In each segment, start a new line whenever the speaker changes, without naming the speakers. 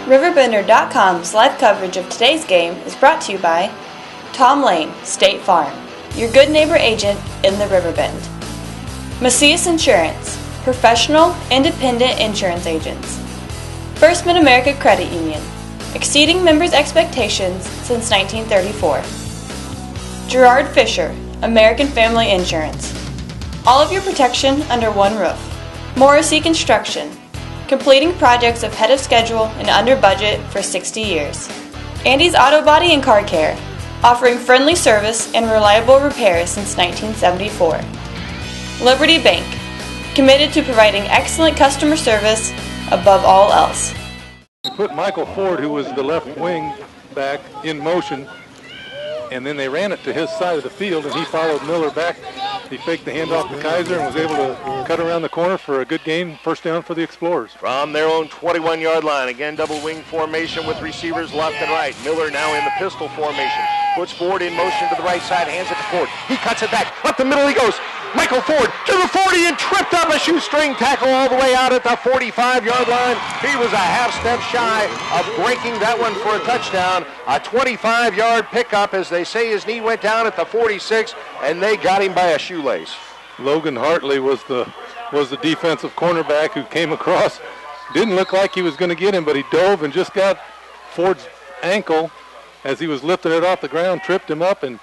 RiverBender.com's live coverage of today's game is brought to you by Tom Lane, State Farm, your good neighbor agent in the Riverbend. Macias Insurance, professional, independent insurance agents. First Mid-America Credit Union, exceeding members' expectations since 1934. Gerard Fisher, American Family Insurance. All of your protection under one roof. Morrissey Construction, completing projects ahead of schedule and under budget for 60 years. Andy's Auto Body and Car Care, offering friendly service and reliable repairs since 1974. Liberty Bank, committed to providing excellent customer service above all else.
They put Michael Ford, who was the left wing back, in motion, and then they ran it to his side of the field, and he followed Miller back. He faked the handoff to Kaiser and was able to cut around the corner for a good gain, first down for the Explorers.
From their own 21-yard line, again double wing formation with receivers left and right. Miller now in the pistol formation. Puts Ford in motion to the right side, hands it to Ford. He cuts it back, up the middle he goes. Michael Ford to the 40 and tripped up a shoestring tackle all the way out at the 45-yard line. He was a half step shy of breaking that one for a touchdown. A 25-yard pickup, as they say his knee went down at the 46, and they got him by a shoelace.
Logan Hartley was the defensive cornerback who came across. Didn't look like he was going to get him, but he dove and just got Ford's ankle as he was lifting it off the ground, tripped him up, and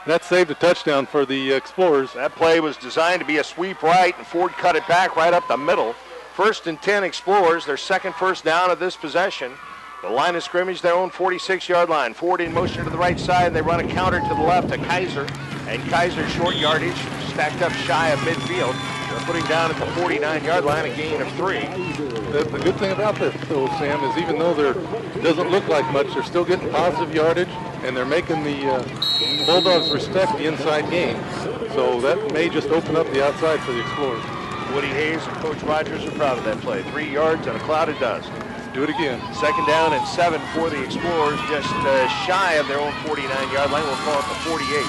that saved a touchdown for the Explorers.
That play was designed to be a sweep right, and Ford cut it back right up the middle. 1st and 10 Explorers, their second first down of this possession. The line of scrimmage, their own 46-yard line. Ford in motion to the right side, and they run a counter to the left to Kaiser. And Kaiser's short yardage stacked up shy of midfield. They're putting down at the 49-yard line a gain of 3.
The good thing about this, though, Sam, is even though there doesn't look like much, they're still getting positive yardage, and they're making the Bulldogs respect the inside game. So that may just open up the outside for the Explorers.
Woody Hayes and Coach Rogers are proud of that play. 3 yards and a cloud of dust.
Do it again.
2nd down and 7 for the Explorers, just shy of their own 49-yard line. We'll call it the 48.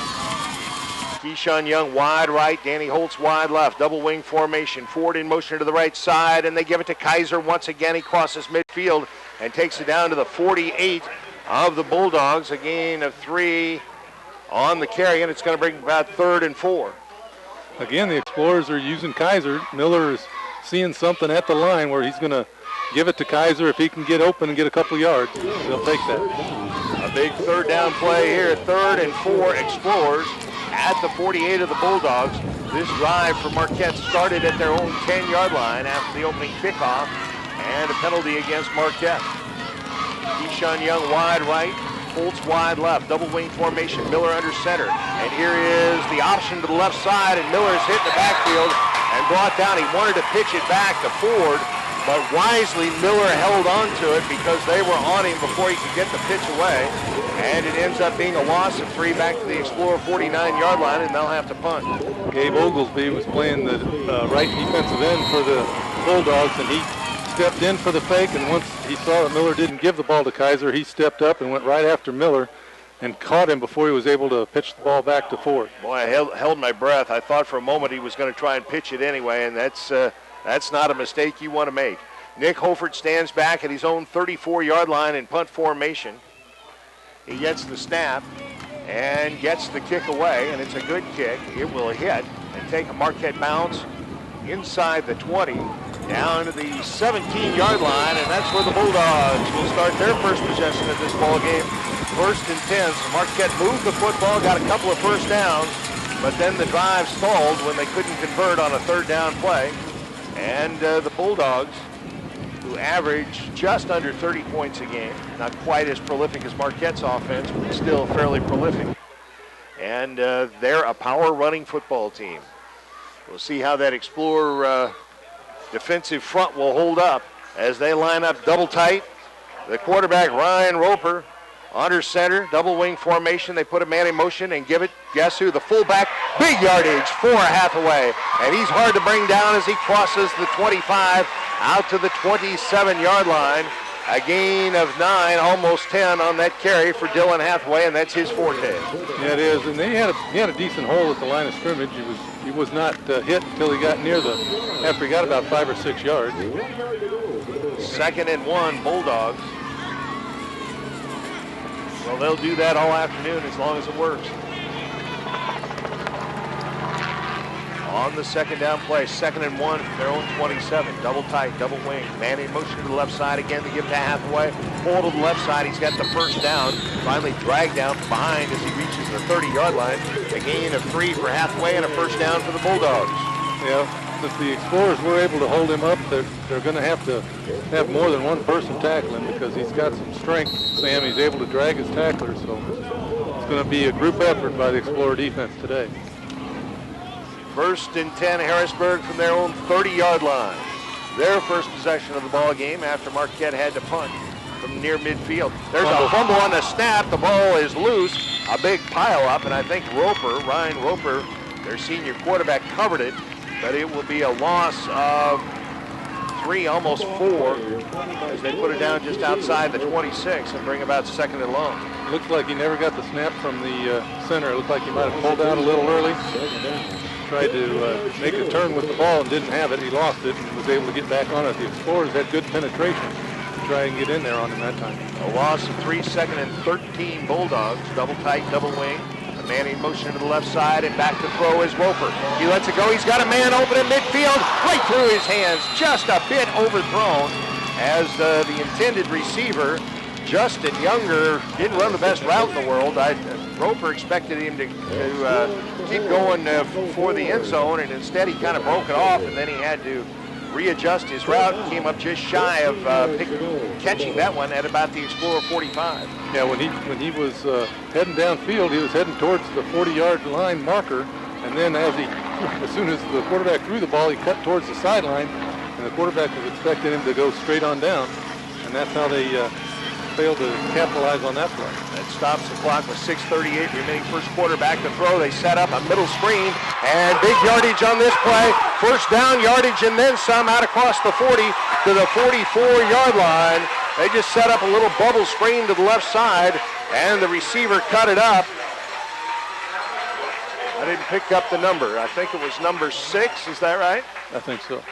Keyshawn Young wide right, Danny Holtz wide left, double wing formation. Ford in motion to the right side, and they give it to Kaiser once again. He crosses midfield and takes it down to the 48 of the Bulldogs. A gain of 3 on the carry, and it's going to bring about 3rd and 4.
Again, the Explorers are using Kaiser. Miller is seeing something at the line where he's going to give it to Kaiser. If he can get open and get a couple of yards, they'll take that.
A big 3rd down play here, 3rd and 4 Explorers at the 48 of the Bulldogs. This drive for Marquette started at their own 10-yard line after the opening kickoff and a penalty against Marquette. Keyshawn Young wide right, Holtz wide left, double wing formation, Miller under center. And here is the option to the left side, and Miller's hit the backfield and brought down. He wanted to pitch it back to Ford, but wisely Miller held on to it because they were on him before he could get the pitch away. And it ends up being a loss of 3 back to the Explorer 49-yard line, and they'll have to punt.
Gabe Oglesby was playing the right defensive end for the Bulldogs, and he stepped in for the fake, and once he saw that Miller didn't give the ball to Kaiser, he stepped up and went right after Miller and caught him before he was able to pitch the ball back to Ford.
Boy, I held my breath. I thought for a moment he was going to try and pitch it anyway, and that's not a mistake you want to make. Nick Holford stands back at his own 34-yard line in punt formation. He gets the snap and gets the kick away, and it's a good kick. It will hit and take a Marquette bounce inside the 20, down to the 17-yard line, and that's where the Bulldogs will start their first possession of this ball game. 1st and 10. So Marquette moved the football, got a couple of first downs, but then the drive stalled when they couldn't convert on a 3rd down play. And the Bulldogs, who average just under 30 points a game, not quite as prolific as Marquette's offense, but still fairly prolific. And they're a power running football team. We'll see how that Explorer defensive front will hold up as they line up double tight. The quarterback, Ryan Roper, under center, double wing formation. They put a man in motion and give it, guess who? The fullback, big yardage, 4.5 away. And he's hard to bring down as he crosses the 25 out to the 27-yard line. A gain of 9, almost 10 on that carry for Dylan Hathaway, and that's his forte.
Yeah, it is. And he had a decent hole at the line of scrimmage. He was not hit until he got after he got about 5 or 6 yards.
2nd and 1, Bulldogs. So they'll do that all afternoon as long as it works. On the second down play, 2nd and 1 from their own 27. Double tight, double wing. Man in motion to the left side again to give to Hathaway. Pull to the left side. He's got the first down. Finally dragged down from behind as he reaches the 30-yard line. A gain of 3 for Hathaway and a first down for the Bulldogs.
Yeah, if the Explorers were able to hold him up, they're going to have more than one person tackle him because he's got some strength, Sam. He's able to drag his tacklers, so it's going to be a group effort by the Explorer defense today.
1st and 10, Harrisburg from their own 30-yard line. Their first possession of the ball game after Marquette had to punt from near midfield. There's a fumble on the snap. The ball is loose. A big pile up, and I think Ryan Roper, their senior quarterback, covered it, but it will be a loss of 3, almost 4, as they put it down just outside the 26 and bring about 2nd and long.
Looks like he never got the snap from the center. It looked like he might have pulled out a little early. Tried to make a turn with the ball and didn't have it. He lost it and was able to get back on it. The Explorers had good penetration to try and get in there on him that time.
A loss of 3, 2nd and 13 Bulldogs. Double tight, double wing. A man in motion to the left side and back to throw is Roper. He lets it go. He's got a man open in midfield. Right through his hands. Just a bit overthrown as the intended receiver, Justin Younger, didn't run the best route in the world. Roper expected him to keep going for the end zone, and instead he kind of broke it off, and then he had to readjust his route and came up just shy of catching that one at about the Explorer 45.
Yeah, when he was heading downfield, he was heading towards the 40-yard line marker, and then as soon as the quarterback threw the ball, he cut towards the sideline, and the quarterback was expecting him to go straight on down, and that's how they failed to capitalize on that play.
That stops the clock with 6:38 remaining first quarter. Back to throw. They set up a middle screen and big yardage on this play. First down yardage and then some out across the 40 to the 44-yard line. They just set up a little bubble screen to the left side and the receiver cut it up. I didn't pick up the number. I think it was number 6. Is that right?
I think so.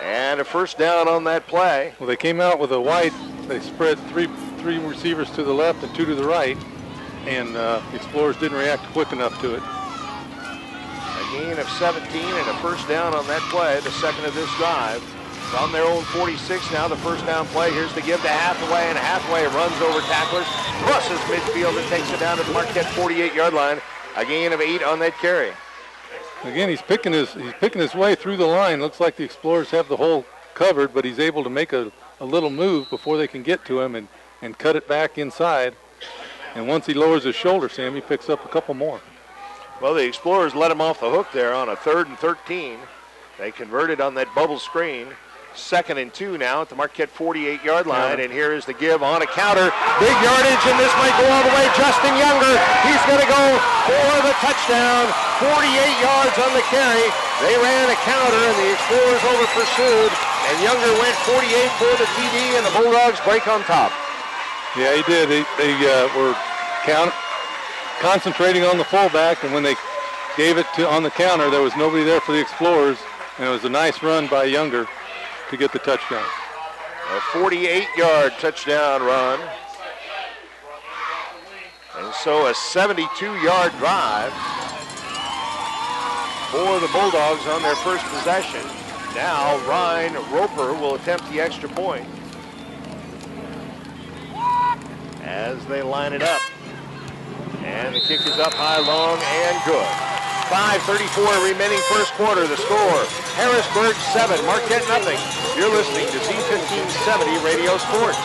And a first down on that play.
Well, they came out with a wide. They spread three receivers to the left and 2 to the right, and the Explorers didn't react quick enough to it.
A gain of 17 and a first down on that play, the second of this drive. From their own 46 now, the first down play. Here's the give to Hathaway, and Hathaway runs over tacklers, crosses midfield, and takes it down to the Marquette 48-yard line. A gain of 8 on that carry.
Again, he's picking his way through the line. Looks like the Explorers have the hole covered, but he's able to make a little move before they can get to him and cut it back inside. And once he lowers his shoulder, Sam, he picks up a couple more.
Well, the Explorers let him off the hook there on a 3rd and 13. They converted on that bubble screen. 2nd and 2 now at the Marquette 48-yard line, and here is the give on a counter. Big yardage, and this might go all the way. Justin Younger, he's going to go for the touchdown. 48 yards on the carry. They ran a counter, and the Explorers over pursued, and Younger went 48 for the TD, and the Bulldogs break on top.
Yeah, he did. They were concentrating on the fullback, and when they gave it on the counter, there was nobody there for the Explorers, and it was a nice run by Younger to get the touchdown.
A 48-yard touchdown run. And so a 72-yard drive for the Bulldogs on their first possession. Now Ryan Roper will attempt the extra point as they line it up. And the kick is up high, long, and good. 5:34 remaining first quarter. The score, Harrisburg 7, Marquette nothing. You're listening to Z1570 Radio Sports.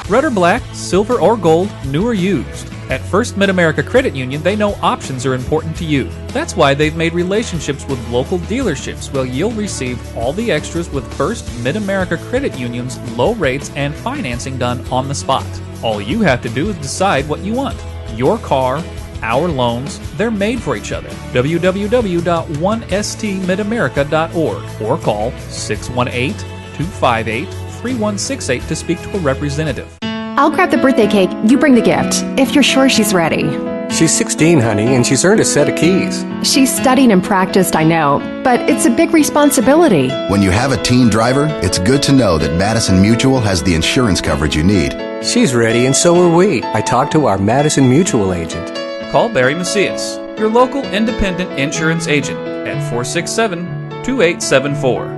Red or black, silver or gold, new or used. At First Mid-America Credit Union, they know options are important to you. That's why they've made relationships with local dealerships where you'll receive all the extras with First Mid-America Credit Union's low rates and financing done on the spot. All you have to do is decide what you want. Your car, our loans, they're made for each other. www.1stmidamerica.org or call 618-258-3168 to speak to a representative.
I'll grab the birthday cake, you bring the gift, if you're sure she's ready. She's 16, honey, and she's earned a set of keys.
She's studied and practiced, I know, but it's a big responsibility.
When you have a teen driver, it's good to know that Madison Mutual has the insurance coverage you need.
She's ready, and so are we. I talked to our Madison Mutual agent.
Call Barry Macias, your local independent insurance agent, at 467-2874.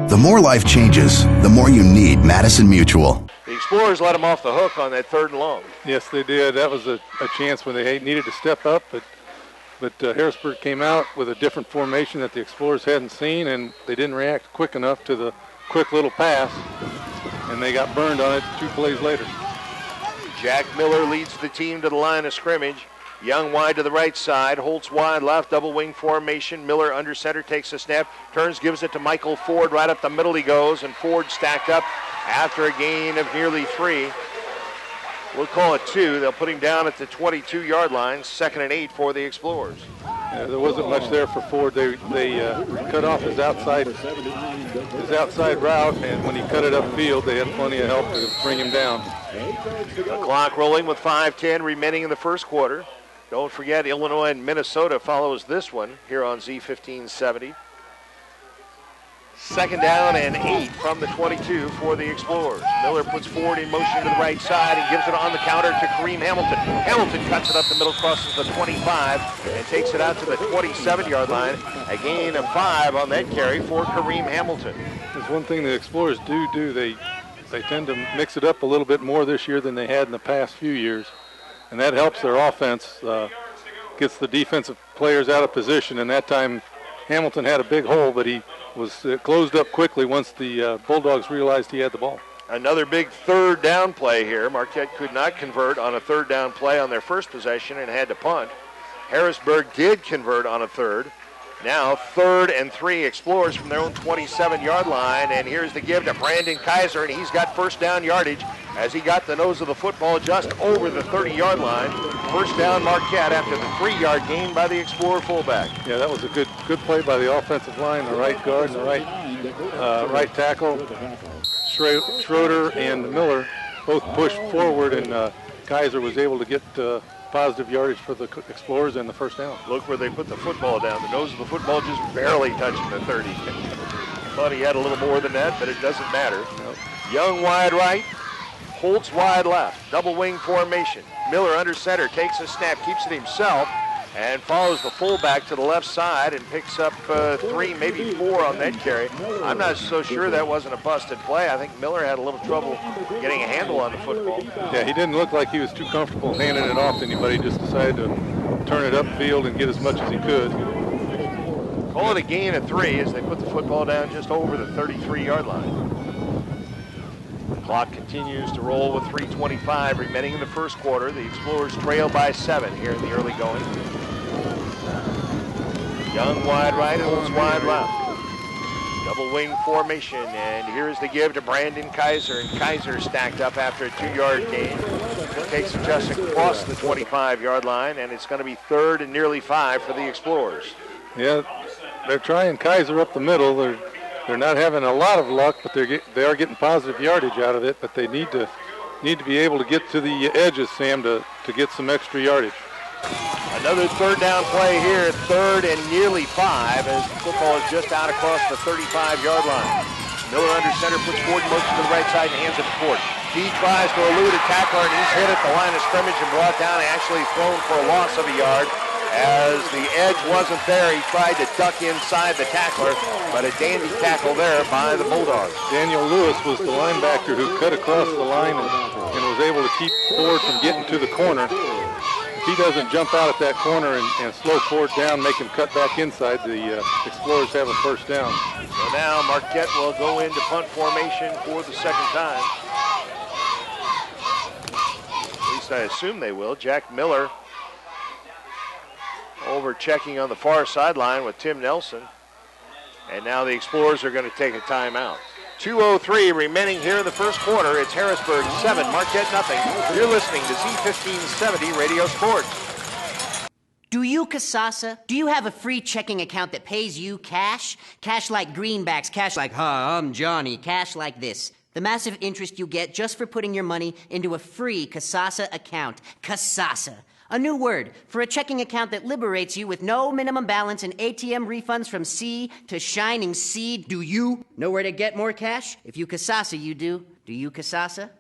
The more life changes, the more you need Madison Mutual.
The Explorers let him off the hook on that 3rd and long.
Yes, they did. That was a chance when they needed to step up, but Harrisburg came out with a different formation that the Explorers hadn't seen, and they didn't react quick enough to the quick little pass, and they got burned on it 2 plays later.
Jack Miller leads the team to the line of scrimmage. Young wide to the right side, Holtz wide left, double wing formation. Miller under center takes a snap, turns, gives it to Michael Ford. Right up the middle he goes, and Ford stacked up after a gain of nearly 3. We'll call it 2. They'll put him down at the 22-yard line, 2nd and 8 for the Explorers.
Yeah, there wasn't much there for Ford. They cut off his outside route, and when he cut it upfield, they had plenty of help to bring him down.
The clock rolling with 5:10 remaining in the first quarter. Don't forget, Illinois and Minnesota follows this one here on Z1570. 2nd down and 8 from the 22 for the Explorers. Miller puts Ford in motion to the right side and gives it on the counter to Kareem Hamilton. Hamilton cuts it up the middle, crosses the 25, and takes it out to the 27-yard line. A gain of 5 on that carry for Kareem Hamilton.
There's one thing the Explorers do. They tend to mix it up a little bit more this year than they had in the past few years, and that helps their offense, gets the defensive players out of position, and that time Hamilton had a big hole, but he was closed up quickly once the Bulldogs realized he had the ball.
Another big 3rd down play here. Marquette could not convert on a 3rd down play on their first possession and had to punt. Harrisburg did convert on a 3rd. Now 3rd and 3, Explorers from their own 27-yard line, and here's the give to Brandon Kaiser, and he's got 1st down yardage as he got the nose of the football just over the 30-yard line. 1st down Marquette after the 3-yard gain by the Explorer fullback.
Yeah, that was a good play by the offensive line, the right guard and the right tackle. Schroeder and Miller both pushed forward, and Kaiser was able to get positive yardage for the Explorers and the 1st down.
Look where they put the football down. The nose of the football just barely touching the 30. Thought he had a little more than that, but it doesn't matter. Nope. Young wide right, Holtz wide left. Double wing formation. Miller under center, takes a snap, keeps it himself, and follows the fullback to the left side and picks up 3, maybe 4 on that carry. I'm not so sure that wasn't a busted play. I think Miller had a little trouble getting a handle on the football.
Yeah, he didn't look like he was too comfortable handing it off to anybody. He just decided to turn it upfield and get as much as he could.
Call it a gain of 3 as they put the football down just over the 33-yard line. The clock continues to roll with 3:25 remaining in the first quarter. The Explorers trail by 7 here in the early going. Young wide right, Holtz wide left. Double wing formation, and here's the give to Brandon Kaiser, and Kaiser stacked up after a 2-yard gain. Takes it just across the 25-yard line, and it's going to be 3rd and nearly 5 for the Explorers.
Yeah, they're trying Kaiser up the middle. They're not having a lot of luck, but they are getting positive yardage out of it. But they need to be able to get to the edges, Sam, to get some extra yardage.
Another 3rd down play here, 3rd and nearly 5, as the football is just out across the 35-yard line. Miller under center, puts Ford in motion to the right side and hands it to Ford. He tries to elude a tackler, and he's hit at the line of scrimmage and brought down, and actually thrown for a loss of a yard. As the edge wasn't there, he tried to duck inside the tackler, but a dandy tackle there by the Bulldogs.
Daniel Lewis was the linebacker who cut across the line and was able to keep Ford from getting to the corner. If he doesn't jump out at that corner and slow Ford down, make him cut back inside, the Explorers have a 1st down.
So now Marquette will go into punt formation for the 2nd time. At least I assume they will. Jack Miller over checking on the far sideline with Tim Nelson. And now the Explorers are going to take a timeout. 2:03 remaining here in the first quarter. It's Harrisburg 7, Marquette nothing. You're listening to Z1570 Radio Sports.
Do you, Kasasa? Do you have a free checking account that pays you cash? Cash like greenbacks, cash like, hi, I'm Johnny, cash like this. The massive interest you get just for putting your money into a free Kasasa account. Kasasa. A new word for a checking account that liberates you with no minimum balance and ATM refunds from sea to shining sea. Do you know where to get more cash? If you Kasasa, you do. Do you Kasasa?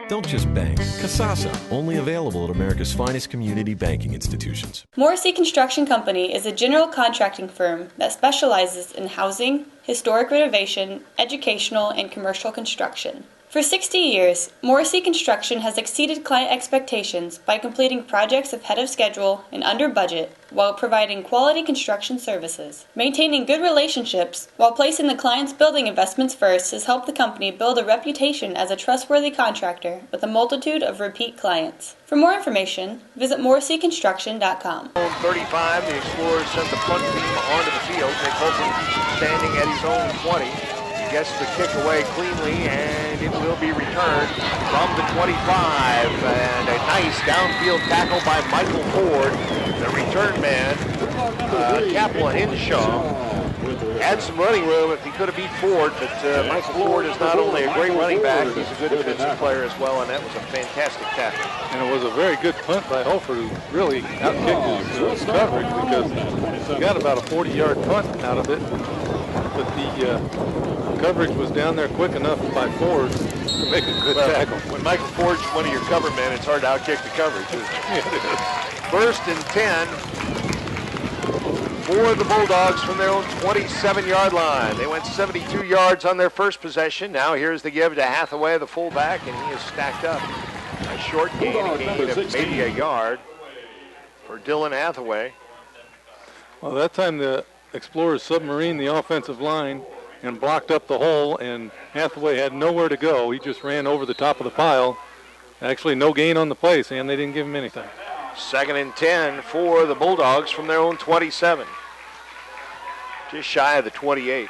Don't just bank. Kasasa, only available at America's finest community banking institutions.
Morrissey Construction Company is a general contracting firm that specializes in housing, historic renovation, educational, and commercial construction. For 60 years, Morrissey Construction has exceeded client expectations by completing projects ahead of schedule and under budget while providing quality construction services. Maintaining good relationships while placing the client's building investments first has helped the company build a reputation as a trustworthy contractor with a multitude of repeat clients. For more information, visit morrisseyconstruction.com.
35, the Explorers sent the punt team onto the field. Nick Holford standing at his own 20. Gets the kick away cleanly, and it will be returned from the 25. And a nice downfield tackle by Michael Ford, the return man. Kaplan Hinshaw had some running room if he could have beat Ford, but Michael Ford is not only a great running back, he's a good defensive player as well, and that was a fantastic tackle.
And it was a very good punt by Holford, who really outkicked his coverage because he got about a 40-yard punt out of it. But the coverage was down there quick enough by Ford to make a good tackle.
When Michael Ford's one of your cover men, it's hard to outkick the coverage, isn't it?
Yeah, it is.
First and 10 for the Bulldogs from their own 27-yard line. They went 72 yards on their first possession. Now here's the give to Hathaway, the fullback, and he is stacked up. A short gain of maybe a yard for Dylan Hathaway.
Well, that time the Explorers submarined the offensive line and blocked up the hole, and Hathaway had nowhere to go. He just ran over the top of the pile. Actually, no gain on the play, and they didn't give him anything.
Second and 10 for the Bulldogs from their own 27. Just shy of the 28.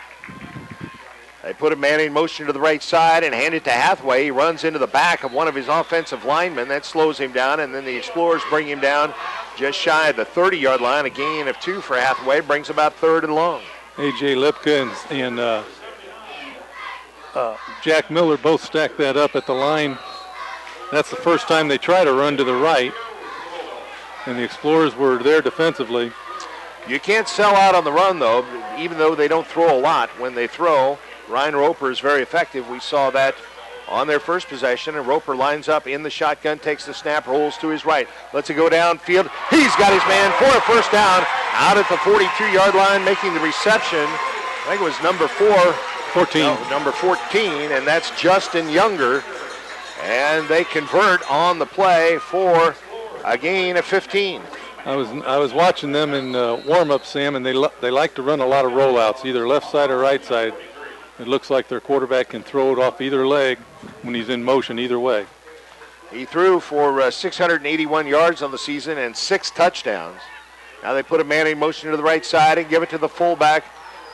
They put a man in motion to the right side and hand it to Hathaway. He runs into the back of one of his offensive linemen. That slows him down, and then the Explorers bring him down just shy of the 30-yard line. A gain of 2 for Hathaway brings about third and long.
A.J. Lipka and Jack Miller both stacked that up at the line. That's the first time they try to run to the right, and the Explorers were there defensively.
You can't sell out on the run, though, even though they don't throw a lot. When they throw, Ryan Roper is very effective. We saw that on their first possession, and Roper lines up in the shotgun, takes the snap, rolls to his right, lets it go downfield. He's got his man for a first down out at the 42-yard line, making the reception. I think it was number 14, and that's Justin Younger. And they convert on the play for a gain of 15.
I was watching them in warm-up, Sam, and they like to run a lot of rollouts, either left side or right side. It looks like their quarterback can throw it off either leg when he's in motion either way.
He threw for 681 yards on the season and 6 touchdowns. Now they put a man in motion to the right side and give it to the fullback.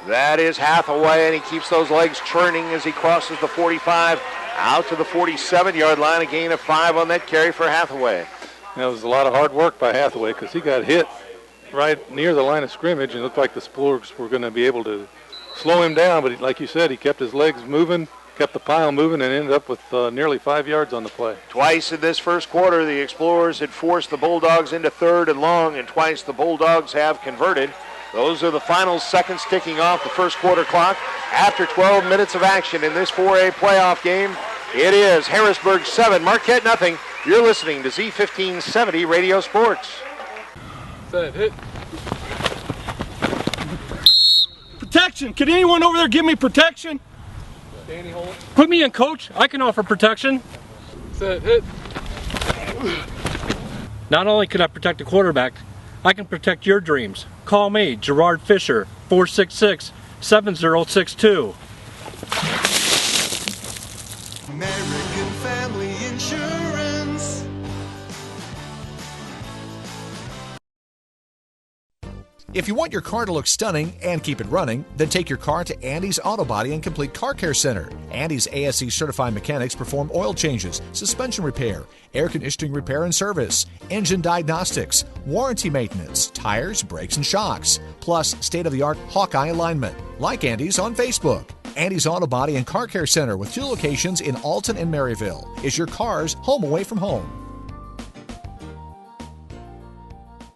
That is Hathaway, and he keeps those legs churning as he crosses the 45 out to the 47-yard line. A gain of 5 on that carry for Hathaway.
That was a lot of hard work by Hathaway because he got hit right near the line of scrimmage, and it looked like the Explorers were going to be able to slow him down, but like you said, he kept his legs moving, kept the pile moving, and ended up with nearly 5 yards on the play.
Twice in this first quarter, the Explorers had forced the Bulldogs into third and long, and twice the Bulldogs have converted. Those are the final seconds ticking off the first quarter clock. After 12 minutes of action in this 4A playoff game, it is Harrisburg 7, Marquette nothing. You're listening to Z1570 Radio Sports.
Set, hit. Protection. Can anyone over there give me protection?
Danny Holt.
Put me in, coach. I can offer protection.
Set, hit.
Not only can I protect the quarterback, I can protect your dreams. Call me, Gerard Fisher, 466-7062.
American Family Insurance.
If you want your car to look stunning and keep it running, then take your car to Andy's Auto Body and Complete Car Care Center. Andy's ASE certified mechanics perform oil changes, suspension repair, air conditioning repair and service, engine diagnostics, warranty maintenance, tires, brakes, and shocks, plus state-of-the-art Hawkeye alignment. Like Andy's on Facebook. Andy's Auto Body and Car Care Center with 2 locations in Alton and Maryville is your car's home away from home.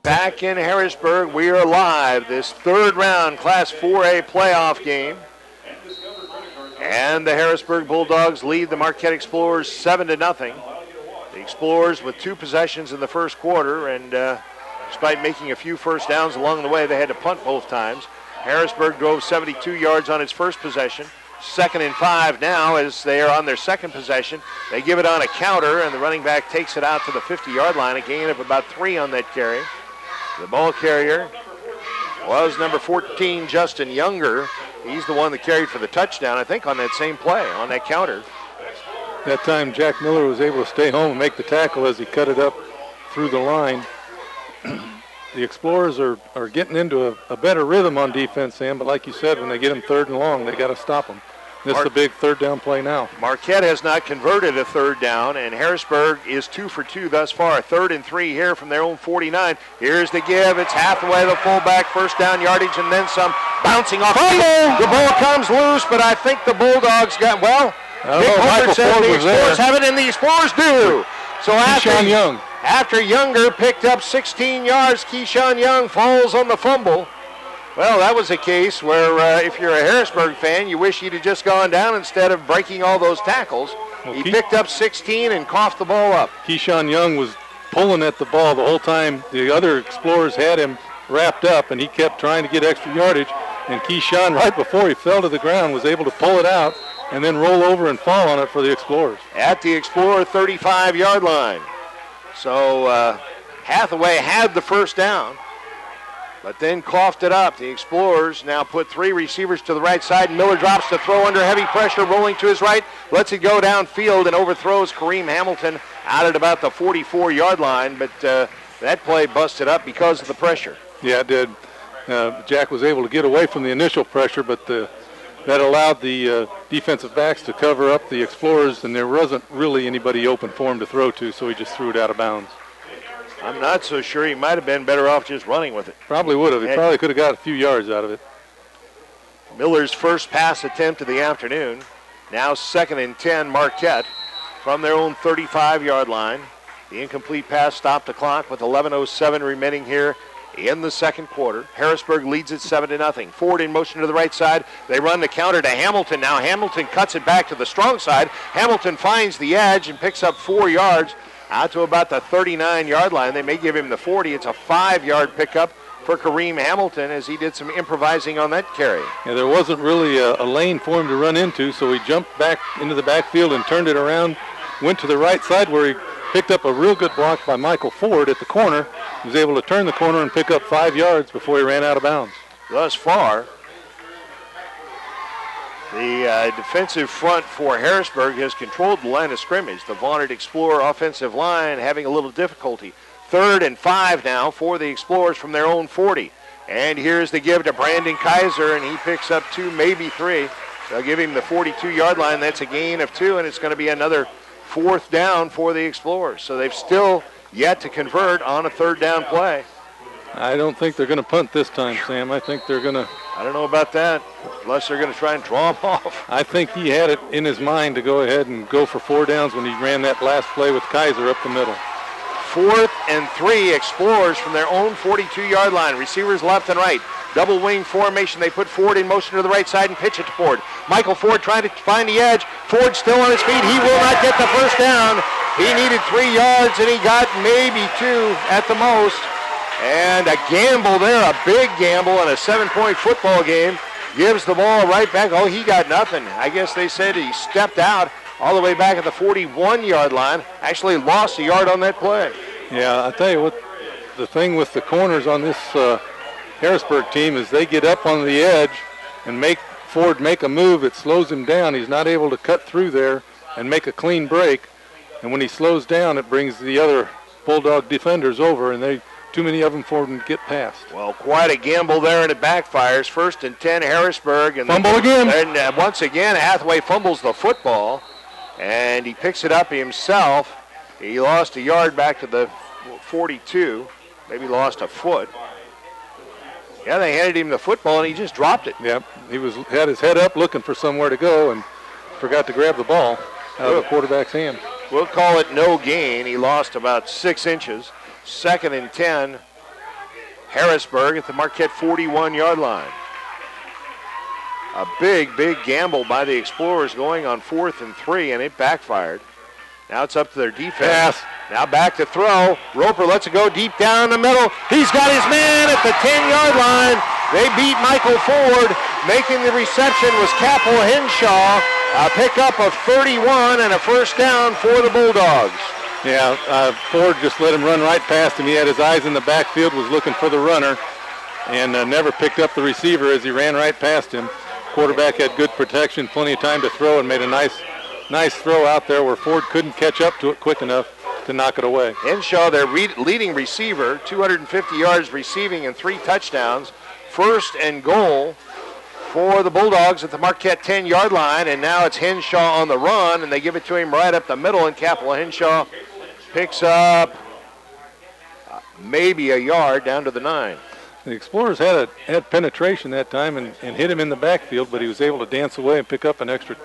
Back in Harrisburg, we are live. This third round Class 4A playoff game. And the Harrisburg Bulldogs lead the Marquette Explorers 7-0. The Explorers with 2 possessions in the first quarter, and despite making a few first downs along the way, they had to punt both times. Harrisburg drove 72 yards on its first possession. 2nd and 5 now as they are on their second possession. They give it on a counter, and the running back takes it out to the 50-yard line, a gain of about 3 on that carry. The ball carrier was number 14, Justin Younger. He's the one that carried for the touchdown, I think, on that same play, on that counter.
That time, Jack Miller was able to stay home and make the tackle as he cut it up through the line. The Explorers are getting into a better rhythm on defense, Sam, but like you said, when they get them 3rd and long, they got to stop them. This is a big third down play now. Marquette has not converted a third down, and Harrisburg is 2 for 2 thus far. 3rd and 3 here from their own 49. Here's the give. It's Hathaway, the fullback, first down yardage, and then some, bouncing off. The ball comes loose, but I think the Bulldogs got, well, Nick Holford said the Explorers have it, and the Explorers do. So after Younger picked up 16 yards, Keyshawn Young falls on the fumble. Well, that was a case where if you're a Harrisburg fan, you wish he'd have just gone down instead of breaking all those tackles. Well, he picked up 16 and coughed the ball up. Keyshawn Young was pulling at the ball the whole time. The other Explorers had him wrapped up, and he kept trying to get extra yardage. And Keyshawn, right before he fell to the ground, was able to pull it out and then roll over and fall on it for the Explorers. At the Explorer 35-yard line. So Hathaway had the first down, but then coughed it up. The Explorers now put 3 receivers to the right side. Miller drops to throw under heavy pressure, rolling to his right, lets it go downfield and overthrows Kareem Hamilton out at about the 44-yard line, but that play busted up because of the pressure. Yeah, it did. Jack was able to get away from the initial pressure, but that allowed the defensive backs to cover up the Explorers, and there wasn't really anybody open for him to throw to, so he just threw it out of bounds. I'm not so sure. He might have been better off just running with it. Probably would have. He probably could have got a few yards out of it. Miller's first pass attempt of the afternoon. Now 2nd and 10, Marquette from their own 35-yard line. The incomplete pass stopped the clock with 11:07 remaining here in the second quarter. Harrisburg leads it 7-0. Ford in motion to the right side. They run the counter to Hamilton. Now Hamilton cuts it back to the strong side. Hamilton finds the edge and picks up 4 yards out to about the 39-yard line. They may give him the 40. It's a 5-yard pickup for Kareem Hamilton as he did some improvising on that carry. Yeah, there wasn't really a lane for him to run into, so he jumped back into the backfield and turned it around, went to the right side where he picked up a real good block by Michael Ford at the corner. He was able to turn the corner and pick up 5 yards before he ran out of bounds. Thus far, the defensive front for Harrisburg has controlled the line of scrimmage. The vaunted Explorer offensive line having a little difficulty. 3rd and 5 now for the Explorers from their own 40. And here's the give to Brandon Kaiser, and he picks up 2, maybe 3. They'll give him the 42-yard line. That's a gain of 2, and it's going to be another 4th down for the Explorers. So they've still yet to convert on a 3rd down play. I don't think they're going to punt this time, Sam. I think they're going to... I don't know about that, unless they're going to try and draw him off. I think he had it in his mind to go ahead and go for 4 downs when he ran that last play with Kaiser up the middle. 4th and 3, Explorers from their own 42-yard line. Receivers left and right. Double wing formation. They put Ford in motion to the right side and pitch it to Ford. Michael Ford trying to find the edge. Ford still on his feet. He will not get the first down. He needed 3 yards, and he got maybe 2 at the most. And a gamble there, a big gamble in a 7-point football game. Gives the ball right back. Oh, he got nothing. I guess they said he stepped out all the way back at the 41-yard line. Actually lost a yard on that play. Yeah, I'll tell you what, the thing with the corners on this Harrisburg team is they get up on the edge and make Ford make a move. It slows him down. He's not able to cut through there and make a clean break. And when he slows down, it brings the other Bulldog defenders over, and too many of them for him to get past. Well, quite a gamble there, and it backfires. 1st and 10, Harrisburg. And fumble again. And once again, Hathaway fumbles the football, and he picks it up he lost a yard back to the 42, maybe lost a foot. Yeah, they handed him the football, and he just dropped it. Yep, he had his head up looking for somewhere to go and forgot to grab the ball out of the quarterback's hand. We'll call it no gain. He lost about 6 inches. 2nd and 10
Harrisburg at the Marquette 41-yard line. A big gamble by the Explorers going on 4th and 3, and it backfired. Now it's up to their defense.
Pass.
Now back to throw. Roper lets it go deep down the middle. He's got his man at the 10-yard line. They beat Michael Ford. Making the reception was Capel Henshaw. A pickup of 31 and a first down for the Bulldogs.
Yeah, Ford just let him run right past him. He had his eyes in the backfield, was looking for the runner, and never picked up the receiver as he ran right past him. Quarterback had good protection, plenty of time to throw, and made a nice throw out there where Ford couldn't catch up to it quick enough to knock it away.
Henshaw, their leading receiver, 250 yards receiving and 3 touchdowns. First and goal for the Bulldogs at the Marquette 10-yard line, and now it's Henshaw on the run, and they give it to him right up the middle, and Capel Henshaw picks up maybe a yard down to the 9.
The Explorers had penetration that time and hit him in the backfield, but he was able to dance away and pick up an extra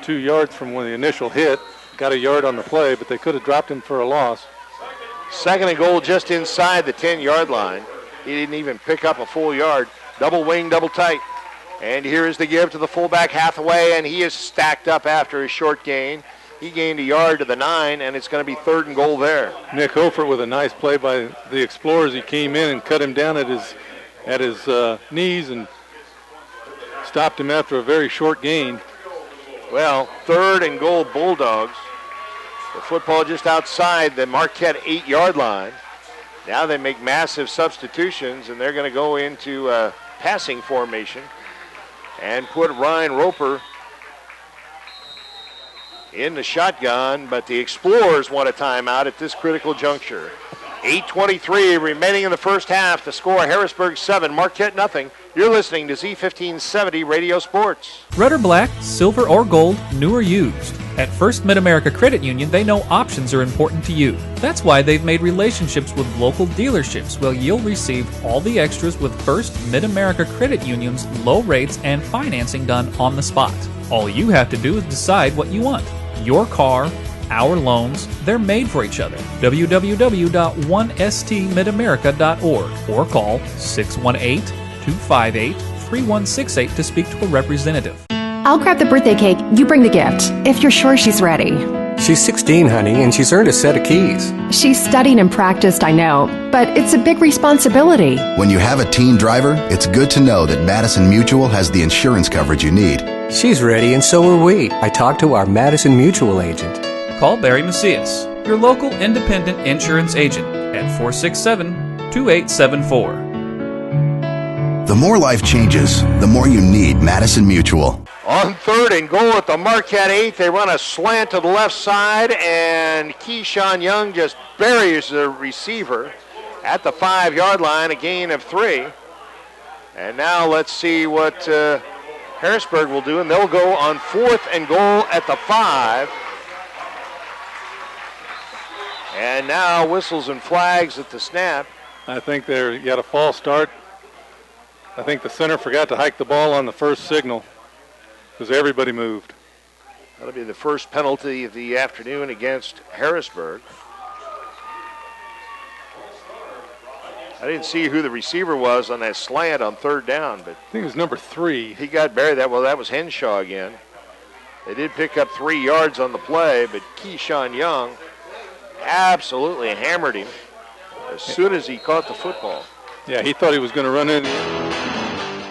2 yards from when the initial hit. Got a yard on the play, but they could have dropped him for a loss.
Second and goal just inside the 10-yard line. He didn't even pick up a full yard. Double wing, double tight. And here is the give to the fullback Hathaway, and he is stacked up after his short gain. He gained a yard to the 9, and it's going to be 3rd and goal there.
Nick Hofer with a nice play by the Explorers. He came in and cut him down at his knees and stopped him after a very short gain.
Well, 3rd and goal Bulldogs. The football just outside the Marquette 8-yard line. Now they make massive substitutions, and they're going to go into passing formation and put Ryan Roper in the shotgun, but the Explorers want a timeout at this critical juncture. 8:23 remaining in the first half. The score, Harrisburg 7, Marquette nothing. You're listening to Z1570 Radio Sports.
Red or black, silver or gold, new or used. At First Mid-America Credit Union, they know options are important to you. That's why they've made relationships with local dealerships where you'll receive all the extras with First Mid-America Credit Union's low rates and financing done on the spot. All you have to do is decide what you want. Your car, our loans, they're made for each other. www.1stmidamerica.org or call 618-258-3168 to speak to a representative.
I'll grab the birthday cake, you bring the gift, if you're sure she's ready.
She's 16, honey, and she's earned a set of keys.
She's studied and practiced, I know, but it's a big responsibility.
When you have a teen driver, it's good to know that Madison Mutual has the insurance coverage you need.
She's ready, and so are we. I talked to our Madison Mutual agent.
Call Barry Macias, your local independent insurance agent, at 467-2874.
The more life changes, the more you need Madison Mutual.
On 3rd and goal at the Marquette 8, they run a slant to the left side, and Keyshawn Young just buries the receiver at the 5-yard line, a gain of 3. And now let's see what Harrisburg will do, and they'll go on 4th and goal at the 5. And now whistles and flags at the snap.
I think you got a false start. I think the center forgot to hike the ball on the first signal because everybody moved.
That'll be the first penalty of the afternoon against Harrisburg. I didn't see who the receiver was on that slant on 3rd down, but
I think it was number 3.
He got buried. That was Henshaw again. They did pick up 3 yards on the play, but Keyshawn Young absolutely hammered him as soon as he caught the football.
Yeah, he thought he was going to run in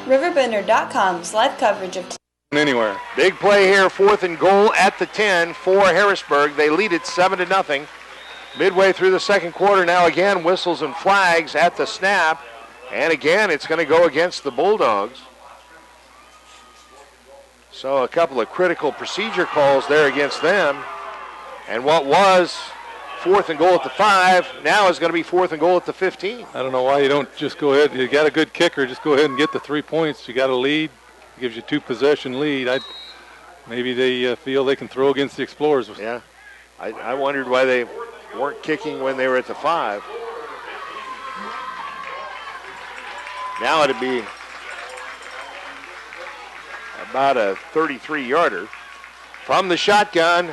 RiverBender.com's live coverage of
anywhere.
Big play here, 4th and goal at the 10 for Harrisburg. They lead it 7-0. Midway through the second quarter now, again whistles and flags at the snap, and again it's going to go against the Bulldogs. So a couple of critical procedure calls there against them, and what was 4th and goal at the 5 now is going to be 4th and goal at the 15.
I don't know why you don't just go ahead. You got a good kicker, just go ahead and get the 3 points. You got a lead, it gives you 2-possession lead. Maybe they feel they can throw against the Explorers.
Yeah, I wondered why they weren't kicking when they were at the 5. Now it'd be about a 33-yarder. From the shotgun,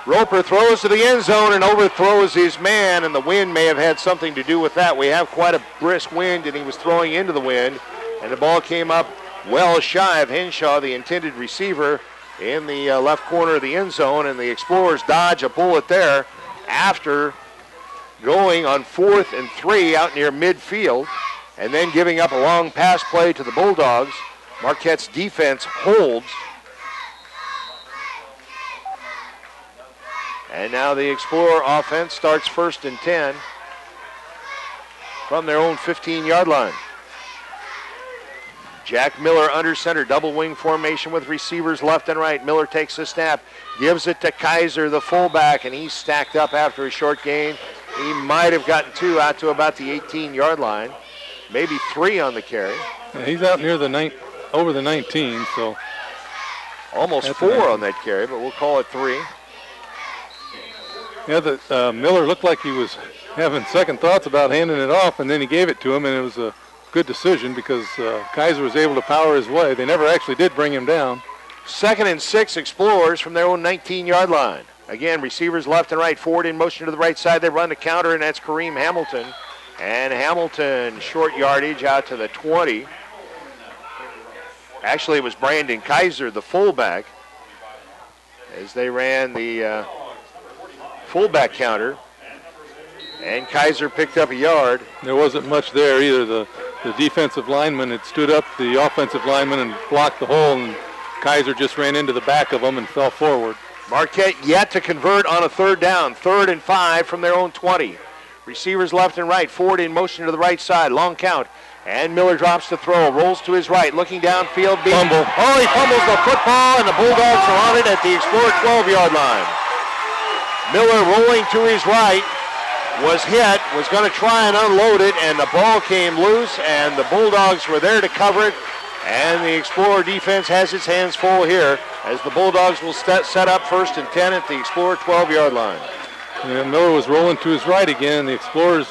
Roper throws to the end zone and overthrows his man, and the wind may have had something to do with that. We have quite a brisk wind, and he was throwing into the wind, and the ball came up well shy of Henshaw, the intended receiver, in the left corner of the end zone, and the Explorers dodge a bullet there after going on 4th and 3 out near midfield, and then giving up a long pass play to the Bulldogs. Marquette's defense holds. And now the Explorer offense starts 1st and 10 from their own 15-yard line. Jack Miller under center, double wing formation with receivers left and right. Miller takes the snap, gives it to Kaiser, the fullback, and he's stacked up after a short gain. He might have gotten 2 out to about the 18-yard line, maybe 3 on the carry.
Yeah, he's out near the over the 19, so
almost 4 on that carry, but we'll call it 3.
Yeah, Miller looked like he was having second thoughts about handing it off, and then he gave it to him, and it was a good decision because Kaiser was able to power his way. They never actually did bring him down.
2nd and 6, Explorers from their own 19-yard line. Again, receivers left and right, forward in motion to the right side. They run the counter, and that's Kareem Hamilton. And Hamilton, short yardage out to the 20. Actually, it was Brandon Kaiser, the fullback, as they ran the fullback counter. And Kaiser picked up a yard.
There wasn't much there either. The defensive lineman had stood up the offensive lineman and blocked the hole, and Kaiser just ran into the back of him and fell forward.
Marquette yet to convert on a 3rd down. 3rd and 5 from their own 20. Receivers left and right, forward in motion to the right side, long count. And Miller drops to throw, rolls to his right, looking downfield.
Fumble.
Oh, he fumbles the football, and the Bulldogs are on it at the Explorer 12-yard line. Miller rolling to his right, was hit, was going to try and unload it, and the ball came loose, and the Bulldogs were there to cover it, and the Explorer defense has its hands full here as the Bulldogs will set up 1st and 10 at the Explorer 12-yard line.
Yeah, Miller was rolling to his right again. The Explorers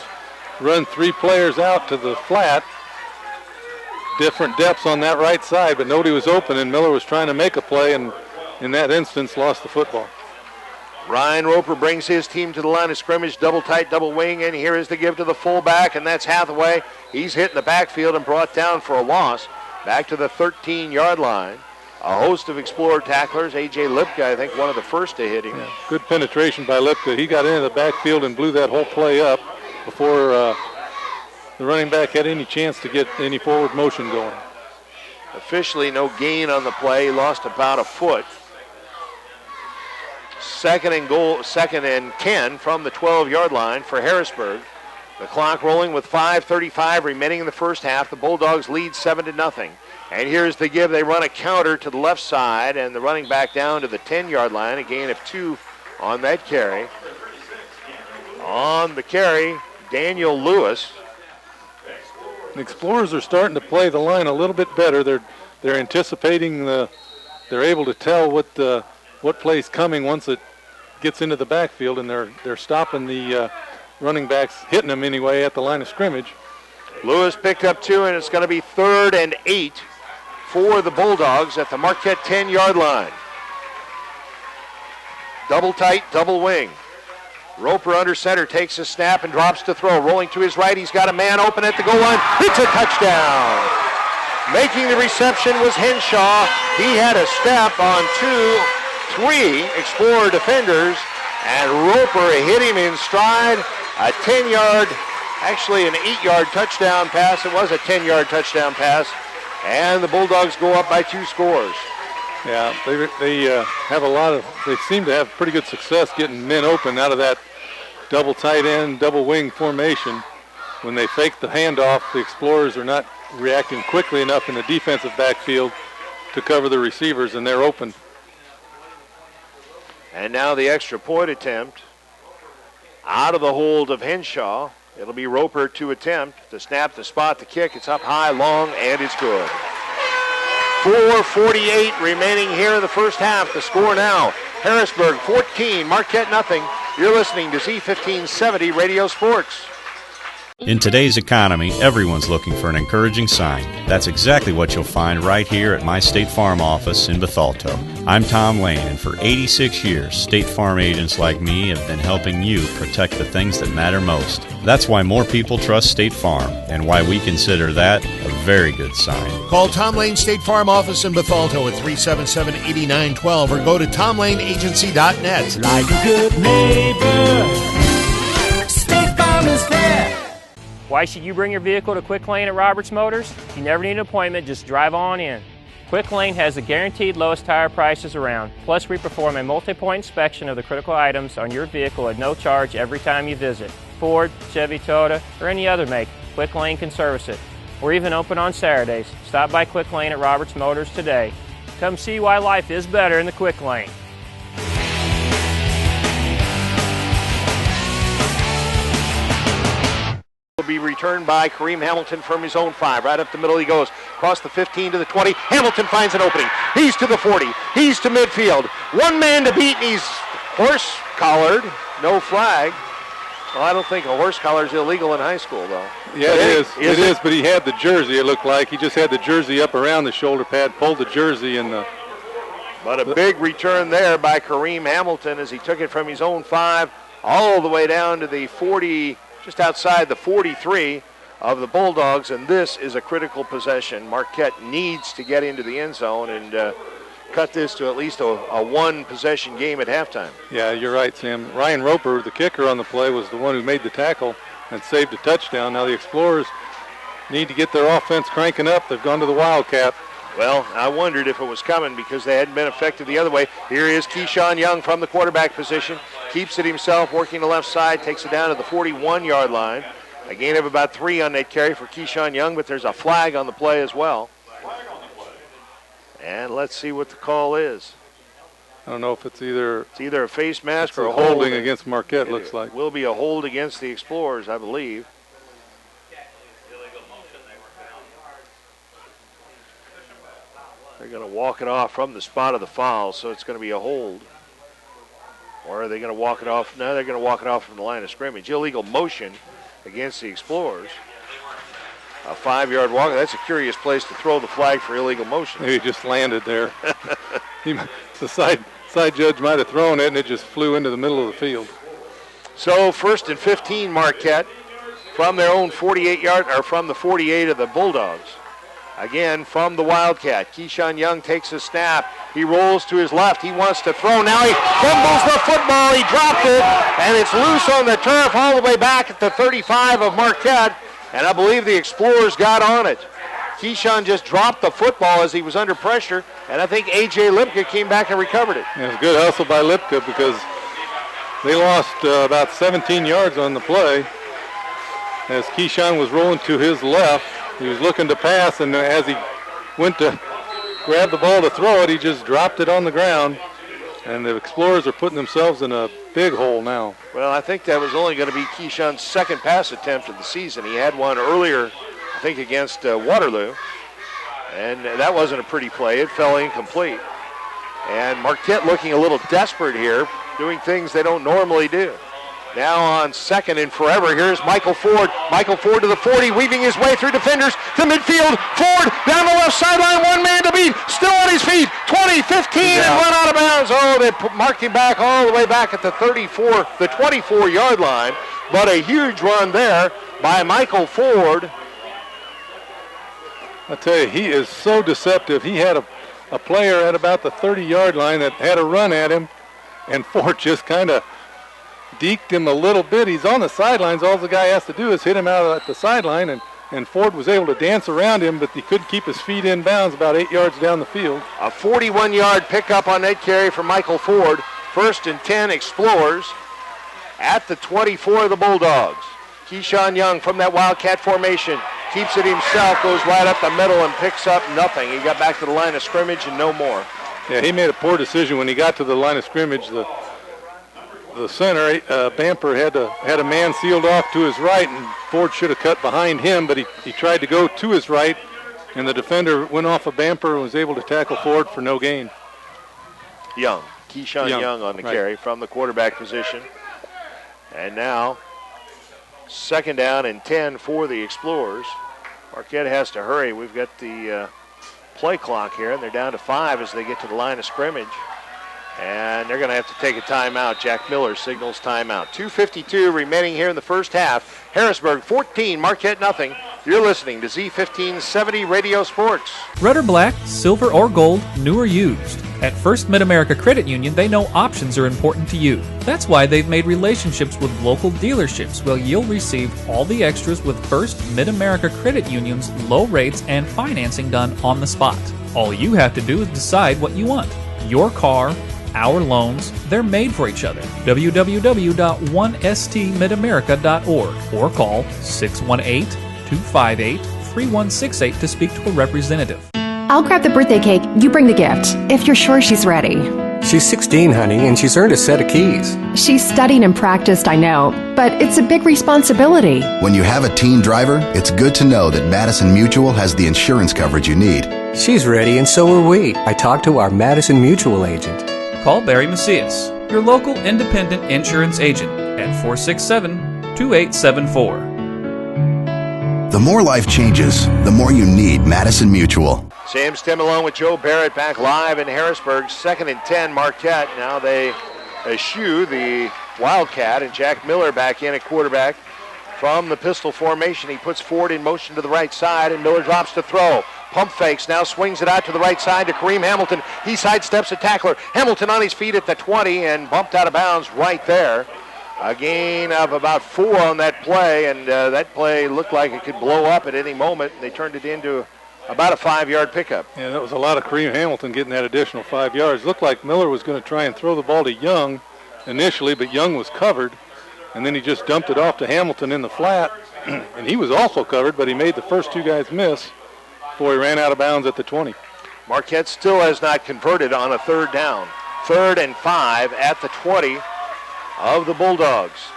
run 3 players out to the flat. Different depths on that right side, but nobody was open, and Miller was trying to make a play, and in that instance lost the football.
Ryan Roper brings his team to the line of scrimmage, double tight, double wing, and here is the give to the fullback, and that's Hathaway. He's hit in the backfield and brought down for a loss. Back to the 13-yard line. A host of Explorer tacklers. A.J. Lipka, I think, one of the first to hit him.
Yeah, good penetration by Lipka. He got into the backfield and blew that whole play up before the running back had any chance to get any forward motion going.
Officially no gain on the play. He lost about a foot. 2nd and 10 from the 12-yard line for Harrisburg. The clock rolling with 5:35 remaining in the first half. The Bulldogs lead 7-0. And here's the give. They run a counter to the left side, and the running back down to the 10-yard line. A gain of 2 on that carry. On the carry, Daniel Lewis.
The Explorers are starting to play the line a little bit better. They're anticipating they're able to tell what play's coming once it gets into the backfield, and they're stopping the running backs, hitting them anyway at the line of scrimmage.
Lewis picked up 2, and it's going to be 3rd and 8 for the Bulldogs at the Marquette 10-yard line. Double tight, double wing. Roper under center takes a snap and drops to throw. Rolling to his right, he's got a man open at the goal line. It's a touchdown. Making the reception was Henshaw. He had a step on 3 Explorer defenders, and Roper hit him in stride. A 10-yard, actually an 8-yard touchdown pass. It was a 10-yard touchdown pass, and the Bulldogs go up by 2 scores.
Yeah, they have they seem to have pretty good success getting men open out of that double tight end, double wing formation. When they fake the handoff, the Explorers are not reacting quickly enough in the defensive backfield to cover the receivers, and they're open.
And now the extra point attempt out of the hold of Henshaw. It'll be Roper to attempt. The snap, the spot, the kick. It's up high, long, and it's good. 4:48 remaining here in the first half. The score now, Harrisburg 14, Marquette nothing. You're listening to Z1570 Radio Sports.
In today's economy, everyone's looking for an encouraging sign. That's exactly what you'll find right here at my State Farm office in Bethalto. I'm Tom Lane, and for 86 years, State Farm agents like me have been helping you protect the things that matter most. That's why more people trust State Farm, and why we consider that a very good sign.
Call Tom Lane State Farm office in Bethalto at 377-8912 or go to tomlaneagency.net.
Like a good neighbor, State Farm is there.
Why should you bring your vehicle to Quick Lane at Roberts Motors? You never need an appointment, just drive on in. Quick Lane has the guaranteed lowest tire prices around. Plus, we perform a multi-point inspection of the critical items on your vehicle at no charge every time you visit. Ford, Chevy, Toyota, or any other make, Quick Lane can service it. We're even open on Saturdays. Stop by Quick Lane at Roberts Motors today. Come see why life is better in the Quick Lane.
Will be returned by Kareem Hamilton from his own 5. Right up the middle he goes. Across the 15 to the 20. Hamilton finds an opening. He's to the 40. He's to midfield. One man to beat, and he's horse-collared. No flag. Well, I don't think a horse collar is illegal in high school, though.
Yeah, it is, but he had the jersey, it looked like. He just had the jersey up around the shoulder pad, pulled the jersey, and...
But a big return there by Kareem Hamilton as he took it from his own 5 all the way down to the 40, just outside the 43 of the Bulldogs, and this is a critical possession. Marquette needs to get into the end zone and cut this to at least a one-possession game at halftime.
Yeah, you're right, Sam. Ryan Roper, the kicker on the play, was the one who made the tackle and saved a touchdown. Now the Explorers need to get their offense cranking up. They've gone to the Wildcat.
Well, I wondered if it was coming because they hadn't been effective the other way. Here is Keyshawn Young from the quarterback position. Keeps it himself, working the left side, takes it down to the 41-yard line. A gain of about 3 on that carry for Keyshawn Young, but there's a flag on the play as well. And let's see what the call is.
I don't know if it's either
a face mask or a
holding against Marquette, looks like.
It will be a hold against the Explorers, I believe. They're going to walk it off from the spot of the foul, so it's going to be a hold. Or are they going to walk it off? No, they're going to walk it off from the line of scrimmage. Illegal motion against the Explorers. A 5-yard walk. That's a curious place to throw the flag for illegal motion.
He just landed there. The side judge might have thrown it, and it just flew into the middle of the field.
So 1st and 15, Marquette, from their own 48-yard, or from the 48 of the Bulldogs. Again, from the Wildcat. Keyshawn Young takes a snap. He rolls to his left. He wants to throw. Now he fumbles the football. He dropped it, and it's loose on the turf all the way back at the 35 of Marquette. And I believe the Explorers got on it. Keyshawn just dropped the football as he was under pressure, and I think A.J. Lipka came back and recovered it.
Yeah, it was a good hustle by Lipka because they lost about 17 yards on the play as Keyshawn was rolling to his left. He was looking to pass, and as he went to grab the ball to throw it, he just dropped it on the ground. And the Explorers are putting themselves in a big hole now.
Well, I think that was only going to be Keyshawn's second pass attempt of the season. He had one earlier, I think, against Waterloo. And that wasn't a pretty play. It fell incomplete. And Marquette looking a little desperate here, doing things they don't normally do. Now on 2nd and forever, here's Michael Ford. Michael Ford to the 40, weaving his way through defenders to midfield. Ford down the left sideline, one man to beat, still on his feet. 20, 15, and run out of bounds. Oh, they marked him back all the way back at the 24-yard line. But a huge run there by Michael Ford.
I tell you, he is so deceptive. He had a player at about the 30-yard line that had a run at him, and Ford just kind of deked him a little bit. He's on the sidelines. All the guy has to do is hit him out at the sideline, and Ford was able to dance around him, but he couldn't keep his feet in bounds about 8 yards down the field.
A 41-yard pickup on that carry for Michael Ford. 1st and 10 Explorers at the 24 of the Bulldogs. Keyshawn Young from that Wildcat formation keeps it himself, goes right up the middle and picks up nothing. He got back to the line of scrimmage and no more.
Yeah, he made a poor decision when he got to the line of scrimmage. The center, Bamper, had a man sealed off to his right, and Ford should have cut behind him, but he tried to go to his right, and the defender went off of Bamper and was able to tackle Ford for no gain.
Keyshawn Young on the carry from the quarterback position. And now Second down and 10 for the Explorers. Marquette has to hurry. We've got the play clock here, and they're down to 5 as they get to the line of scrimmage. And they're going to have to take a timeout. Jack Miller signals timeout. 2:52 remaining here in the first half. Harrisburg 14, Marquette nothing. You're listening to Z1570 Radio Sports.
Red or black, silver or gold, new or used. At First Mid-America Credit Union, they know options are important to you. That's why they've made relationships with local dealerships where you'll receive all the extras with First Mid-America Credit Union's low rates and financing done on the spot. All you have to do is decide what you want. Your car, our loans, they're made for each other. www.1stmidamerica.org or call 618-258-3168 to speak to a representative.
I'll grab the birthday cake, you bring the gift, if you're sure she's ready.
She's 16, honey, and she's earned a set of keys.
She's studied and practiced, I know, but it's a big responsibility.
When you have a teen driver, it's good to know that Madison Mutual has the insurance coverage you need.
She's ready, and so are we. I talked to our Madison Mutual agent.
Call Barry Macias, your local independent insurance agent, at 467-2874.
The more life changes, the more you need Madison Mutual.
Sam Stem along with Joe Barrett back live in Harrisburg. 2nd and 10, Marquette. Now they eschew the Wildcat, and Jack Miller back in at quarterback from the pistol formation. He puts Ford in motion to the right side, and Miller drops to throw. Pump fakes, now swings it out to the right side to Kareem Hamilton. He sidesteps a tackler. Hamilton on his feet at the 20 and bumped out of bounds right there. A gain of about 4 on that play, and that play looked like it could blow up at any moment. They turned it into about a 5-yard pickup.
Yeah, that was a lot of Kareem Hamilton getting that additional 5 yards. Looked like Miller was going to try and throw the ball to Young initially, but Young was covered, and then he just dumped it off to Hamilton in the flat, and he was also covered, but he made the first 2 guys miss before he ran out of bounds at the 20.
Marquette still has not converted on a 3rd down. 3rd and 5 at the 20 of the Bulldogs.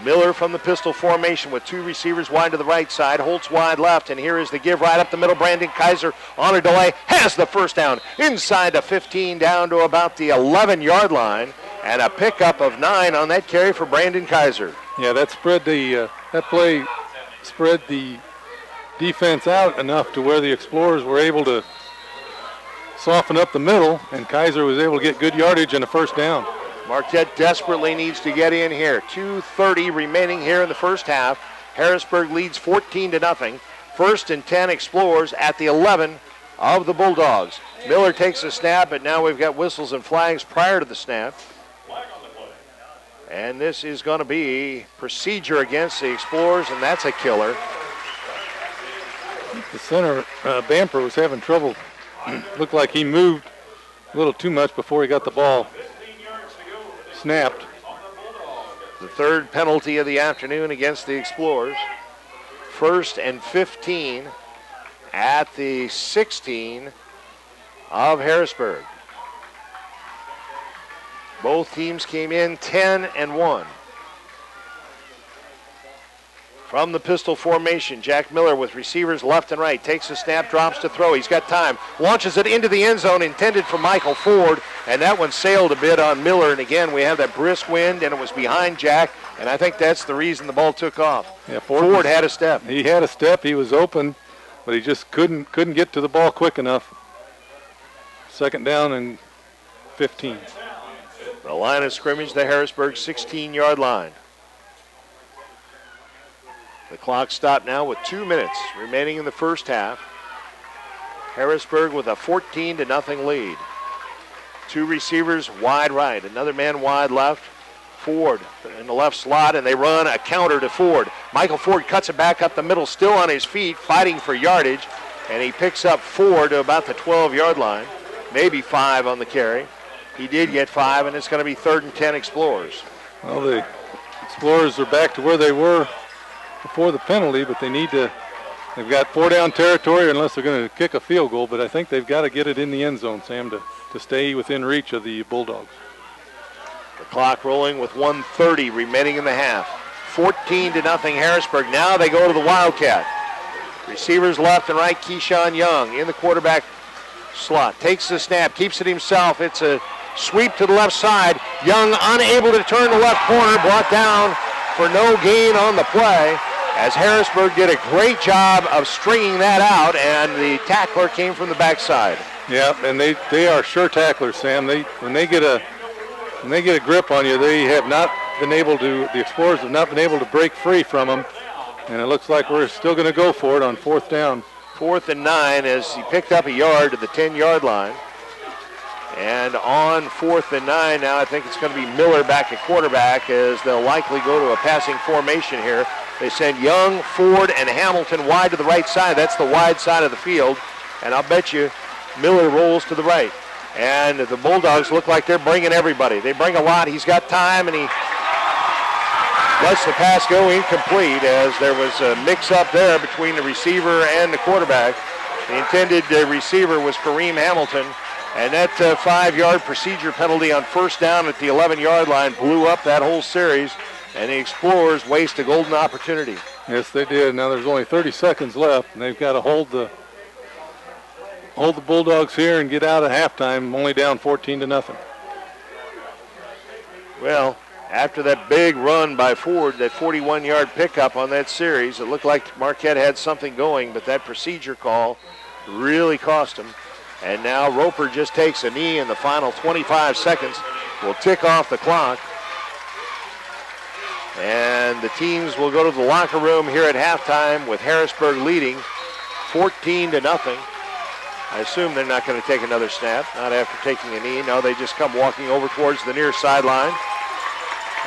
Miller from the pistol formation with 2 receivers wide to the right side. Holtz wide left, and here is the give right up the middle. Brandon Kaiser on a delay has the first down inside the 15 down to about the 11-yard line, and a pickup of 9 on that carry for Brandon Kaiser.
Yeah, that play spread the defense out enough to where the Explorers were able to soften up the middle, and Kaiser was able to get good yardage and a first down.
Marquette desperately needs to get in here. 2:30 remaining here in the first half. Harrisburg leads 14-0. 1st and 10 Explorers at the 11 of the Bulldogs. Miller takes a snap, but now we've got whistles and flags prior to the snap. And this is going to be procedure against the Explorers, and that's a killer.
The center, Bamper, was having trouble. Looked like he moved a little too much before he got the ball snapped.
The 3rd penalty of the afternoon against the Explorers. 1st and 15 at the 16 of Harrisburg. Both teams came in 10-1. From the pistol formation, Jack Miller with receivers left and right. Takes a snap, drops to throw. He's got time. Launches it into the end zone, intended for Michael Ford. And that one sailed a bit on Miller. And again, we have that brisk wind, and it was behind Jack. And I think that's the reason the ball took off.
Yeah,
Ford had a step.
He had a step. He was open, but he just couldn't get to the ball quick enough. 2nd down and 15.
The line of scrimmage, the Harrisburg 16-yard line. The clock stopped now with 2 minutes remaining in the first half. Harrisburg with a 14-0 lead. 2 receivers wide right, another man wide left. Ford in the left slot, and they run a counter to Ford. Michael Ford cuts it back up the middle, still on his feet, fighting for yardage, and he picks up 4 to about the 12-yard line, maybe 5 on the carry. He did get 5, and it's going to be 3rd and 10 Explorers.
Well, the Explorers are back to where they were before the penalty, but they've got 4-down territory unless they're going to kick a field goal, but I think they've got to get it in the end zone, Sam, to stay within reach of the Bulldogs.
The clock rolling with 1:30 remaining in the half. 14-0 Harrisburg. Now they go to the Wildcat. Receivers left and right. Keyshawn Young in the quarterback slot. Takes the snap, keeps it himself. It's a sweep to the left side. Young unable to turn the left corner, brought down for no gain on the play, as Harrisburg did a great job of stringing that out, and the tackler came from the backside.
Yeah, and they are sure tacklers, Sam. When they get a grip on you, they have not been able to. The Explorers have not been able to break free from them, and it looks like we're still going to go for it on 4th down.
4th and 9 as he picked up a yard to the 10-yard line. And on 4th and 9 now, I think it's going to be Miller back at quarterback, as they'll likely go to a passing formation here. They send Young, Ford, and Hamilton wide to the right side. That's the wide side of the field. And I'll bet you Miller rolls to the right. And the Bulldogs look like they're bringing everybody. They bring a lot. He's got time, and he lets the pass go incomplete, as there was a mix-up there between the receiver and the quarterback. The intended receiver was Kareem Hamilton. And that 5-yard procedure penalty on 1st down at the 11-yard line blew up that whole series, and the Explorers waste a golden opportunity.
Yes, they did. Now there's only 30 seconds left, and they've got to hold the Bulldogs here and get out at halftime, only down 14-0.
Well, after that big run by Ford, that 41-yard pickup on that series, it looked like Marquette had something going, but that procedure call really cost them. And now Roper just takes a knee, in the final 25 seconds will tick off the clock. And the teams will go to the locker room here at halftime with Harrisburg leading 14-0. I assume they're not going to take another snap, not after taking a knee. No, they just come walking over towards the near sideline.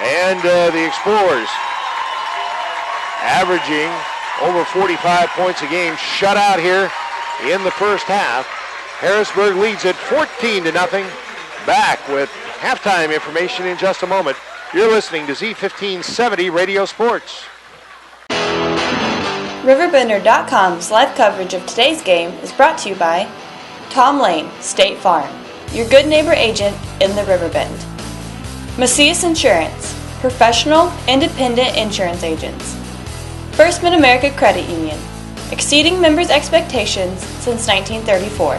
And the Explorers, averaging over 45 points a game, shut out here in the first half. Harrisburg leads it 14-0. Back with halftime information in just a moment. You're listening to Z1570 Radio Sports.
RiverBender.com's live coverage of today's game is brought to you by Tom Lane, State Farm, your good neighbor agent in the Riverbend. Macias Insurance, professional, independent insurance agents. First Mid-America Credit Union, exceeding members' expectations since 1934.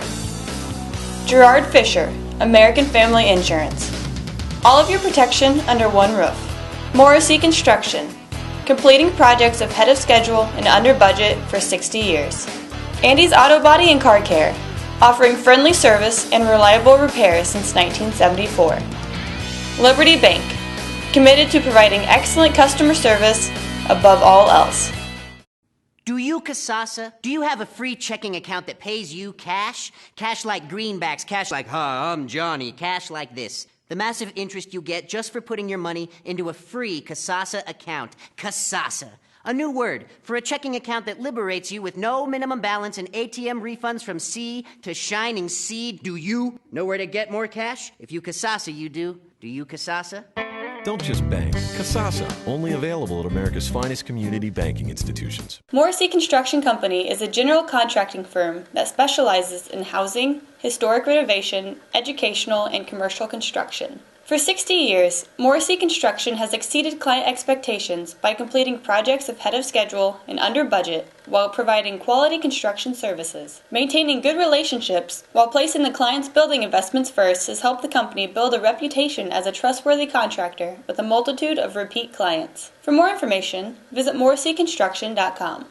Gerard Fisher, American Family Insurance. All of your protection under one roof. Morrissey Construction, completing projects ahead of schedule and under budget for 60 years. Andy's Auto Body and Car Care, offering friendly service and reliable repairs since 1974. Liberty Bank, committed to providing excellent customer service above all else.
Do you, Casasa? Do you have a free checking account that pays you cash? Cash like greenbacks, cash like, hi, I'm Johnny, cash like this. The massive interest you get just for putting your money into a free Casasa account. Casasa. A new word for a checking account that liberates you with no minimum balance and ATM refunds from sea to shining sea. Do you know where to get more cash? If you Casasa, you do. Do you Casasa?
Don't just bank. Casasa, only available at America's finest community banking institutions.
Morrissey Construction Company is a general contracting firm that specializes in housing, historic renovation, educational, and commercial construction. For 60 years, Morrissey Construction has exceeded client expectations by completing projects ahead of schedule and under budget while providing quality construction services. Maintaining good relationships while placing the client's building investments first has helped the company build a reputation as a trustworthy contractor with a multitude of repeat clients. For more information, visit morrisseyconstruction.com.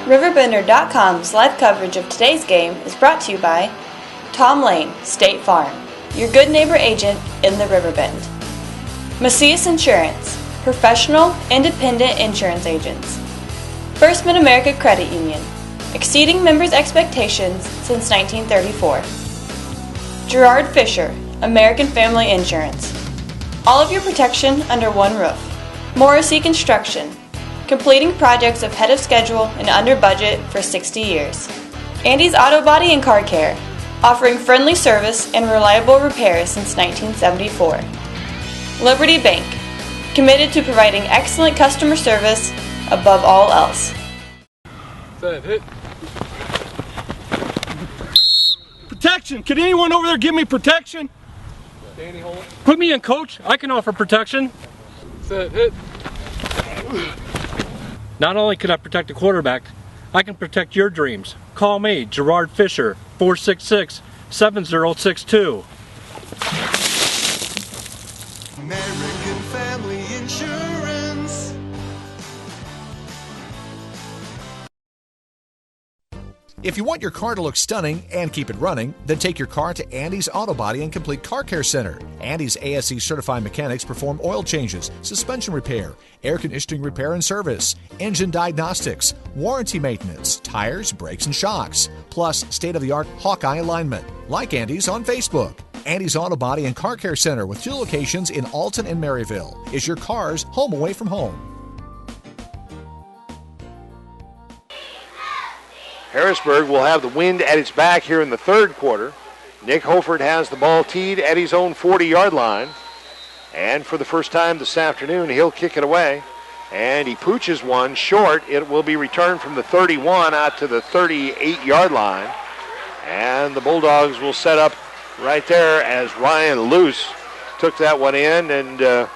RiverBender.com's live coverage of today's game is brought to you by Tom Lane, State Farm, your good neighbor agent in the Riverbend. Macias Insurance, professional, independent insurance agents. First Mid-America Credit Union, exceeding members' expectations since 1934. Gerard Fisher, American Family Insurance. All of your protection under one roof. Morrissey Construction, completing projects ahead of schedule and under budget for 60 years. Andy's Auto Body and Car Care, offering friendly service and reliable repairs since 1974. Liberty Bank, committed to providing excellent customer service above all else.
Set, hit. Protection! Can anyone over there give me protection?
Danny, hold it.
Put me in, coach. I can offer protection.
Set, hit.
Not only can I protect the quarterback, I can protect your dreams. Call me, Gerard Fisher, 466-7062.
American Family Insurance.
If you want your car to look stunning and keep it running, then take your car to Andy's Auto Body and Complete Car Care Center. Andy's ASE certified mechanics perform oil changes, suspension repair, air conditioning repair and service, engine diagnostics, warranty maintenance, tires, brakes, and shocks, plus state-of-the-art Hawkeye alignment. Like Andy's on Facebook. Andy's Auto Body and Car Care Center with 2 locations in Alton and Maryville is your car's home away from home.
Harrisburg will have the wind at its back here in the third quarter. Nick Hofert has the ball teed at his own 40-yard line. And for the first time this afternoon, he'll kick it away. And he pooches one short. It will be returned from the 31 out to the 38-yard line. And the Bulldogs will set up right there as Ryan Luce took that one in and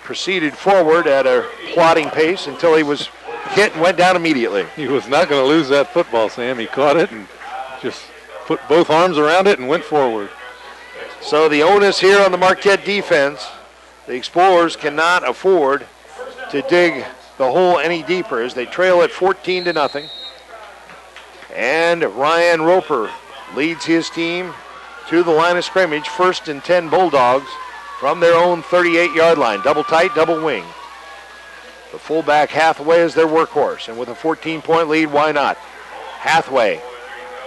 proceeded forward at a plodding pace until he was hit and went down immediately.
He was not going to lose that football, Sam. He caught it and just put both arms around it and went forward.
So the onus here on the Marquette defense, the Explorers cannot afford to dig the hole any deeper as they trail at 14-0. And Ryan Roper leads his team to the line of scrimmage, 1st and 10 Bulldogs from their own 38-yard line. Double tight, double wing. The fullback Hathaway is their workhorse, and with a 14-point lead, why not? Hathaway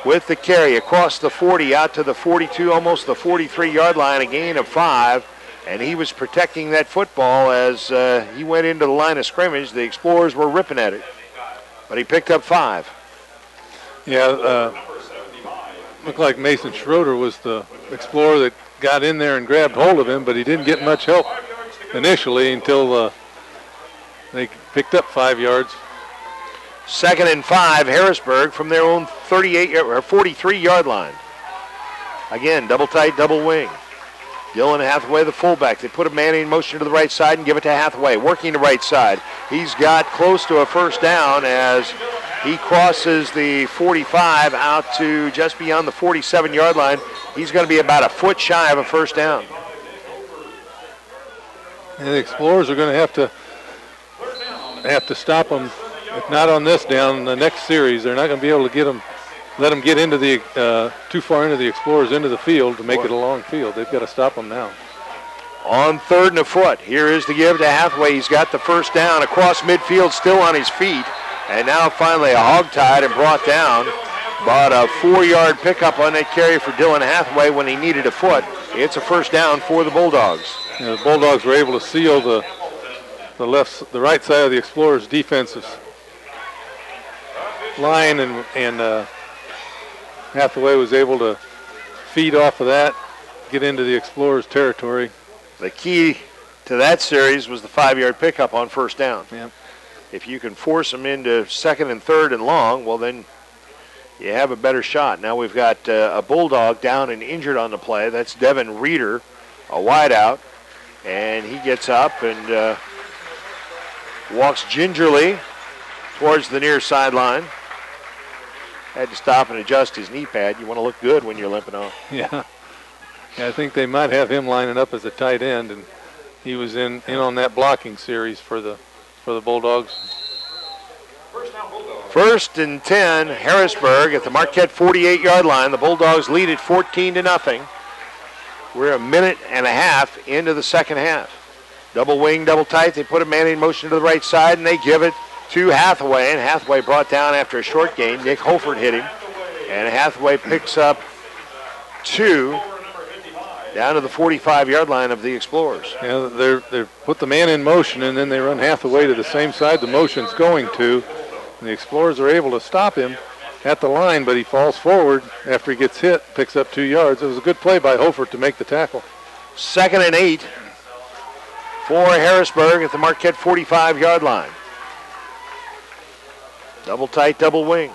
with the carry across the 40 out to the 42, almost the 43-yard line, a gain of 5, and he was protecting that football as he went into the line of scrimmage. The Explorers were ripping at it, but he picked up 5.
Yeah, looked like Mason Schroeder was the Explorer that got in there and grabbed hold of him, but he didn't get much help initially until they picked up 5 yards.
2nd and 5, Harrisburg from their own 43-yard line. Again, double tight, double wing. Dylan Hathaway, the fullback. They put a man in motion to the right side and give it to Hathaway, working the right side. He's got close to a first down as he crosses the 45 out to just beyond the 47-yard line. He's going to be about a foot shy of a first down.
And the Explorers are going to have to stop them. If not on this down, the next series, they're not going to be able to let them get into the too far into the Explorers into the field to make it a long field. They've got to stop them now.
On 3rd and a foot, here is the give to Hathaway. He's got the first down across midfield, still on his feet, and now finally a hog-tied and brought down. But a 4-yard pickup on that carry for Dylan Hathaway when he needed a foot. It's a first down for the Bulldogs.
Yeah, the Bulldogs were able to seal the right side of the Explorers' defensive line, and Hathaway was able to feed off of that, get into the Explorers' territory.
The key to that series was the 5-yard pickup on first down.
Yep.
If you can force them into 2nd and 3rd and long, well then you have a better shot. Now we've got a Bulldog down and injured on the play. That's Devin Reeder, a wideout, and he gets up and walks gingerly towards the near sideline. Had to stop and adjust his knee pad. You want to look good when you're limping off.
Yeah, I think they might have him lining up as a tight end, and he was in on that blocking series for the Bulldogs.
1st and 10, Harrisburg at the Marquette 48-yard line. The Bulldogs lead at 14-0. We're a minute and a half into the second half. Double wing, double tight. They put a man in motion to the right side, and they give it to Hathaway, and Hathaway brought down after a short gain. Nick Hofert hit him, and Hathaway picks up 2 down to the 45-yard line of the Explorers.
Yeah, they put the man in motion, and then they run Hathaway to the same side the motion's going to. And the Explorers are able to stop him at the line, but he falls forward after he gets hit, picks up 2 yards. It was a good play by Hofert to make the tackle.
2nd and 8 for Harrisburg at the Marquette 45-yard line. Double tight, double wing.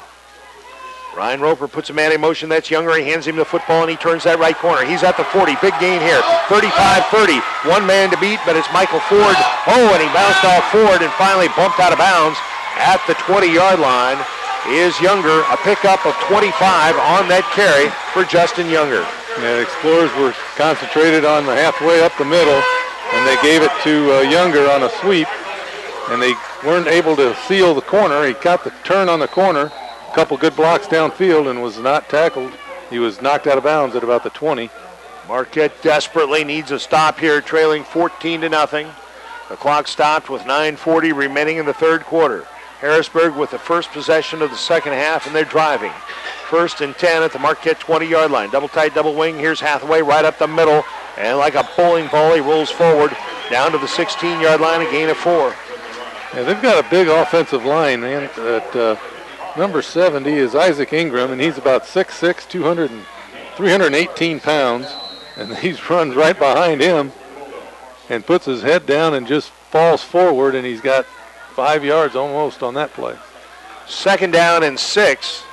Ryan Roper puts a man in motion. That's Younger. He hands him the football, and he turns that right corner. He's at the 40. Big gain here. 35-30. One man to beat, but it's Michael Ford. Oh, and he bounced off Ford and finally bumped out of bounds at the 20-yard line. Is Younger, a pickup of 25 on that carry for Justin Younger.
Yeah, the Explorers were concentrated on the halfway up the middle, and they gave it to Younger on a sweep, and they weren't able to seal the corner. He got the turn on the corner, a couple good blocks downfield and was not tackled. He was knocked out of bounds at about the 20.
Marquette desperately needs a stop here, trailing 14-0. The clock stopped with 9:40 remaining in the third quarter. Harrisburg with the first possession of the second half, and they're driving. 1st and 10 at the Marquette 20-yard line. Double tight, double wing. Here's Hathaway right up the middle, and like a bowling ball, he rolls forward down to the 16-yard line, a gain of 4.
Yeah, they've got a big offensive line, man. At number 70 is Isaac Ingram, and he's about 6'6", 318 pounds, and he runs right behind him and puts his head down and just falls forward, and he's got 5 yards almost on that play.
2nd down and 6.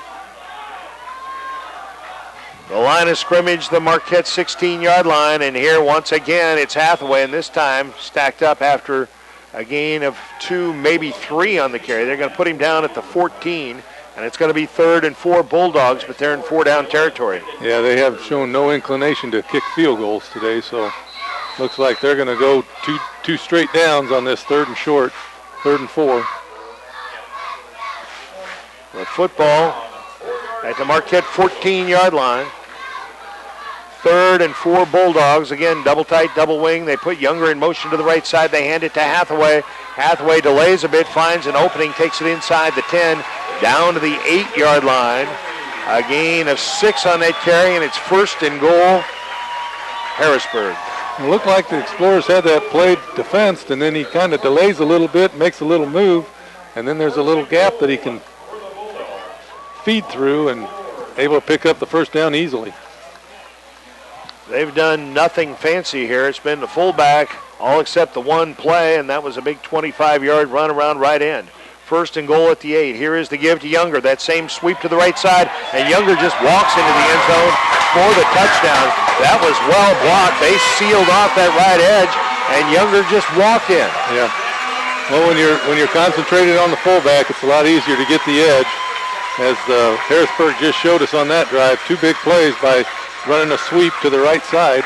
The line of scrimmage, the Marquette 16-yard line, and here once again it's Hathaway, and this time stacked up after a gain of 2, maybe 3 on the carry. They're going to put him down at the 14, and it's going to be 3rd and 4 Bulldogs, but they're in 4-down territory.
Yeah, they have shown no inclination to kick field goals today, so looks like they're going to go two straight downs on this 3rd and short, 3rd and 4.
The football at the Marquette 14-yard line. 3rd and 4 Bulldogs. Again, double tight, double wing. They put Younger in motion to the right side. They hand it to Hathaway. Hathaway delays a bit, finds an opening, takes it inside the 10, down to the 8-yard line. A gain of 6 on that carry, and it's 1st and goal, Harrisburg.
It looked like the Explorers had that play defensed, and then he kind of delays a little bit, makes a little move, and then there's a little gap that he can feed through and able to pick up the first down easily.
They've done nothing fancy here. It's been the fullback, all except the one play, and that was a big 25-yard run around right end. 1st and goal at the 8. Here is the give to Younger. That same sweep to the right side, and Younger just walks into the end zone for the touchdown. That was well blocked. They sealed off that right edge, and Younger just walked in.
Yeah. Well, when you're concentrated on the fullback, it's a lot easier to get the edge. As Harrisburg just showed us on that drive, 2 big plays by running a sweep to the right side.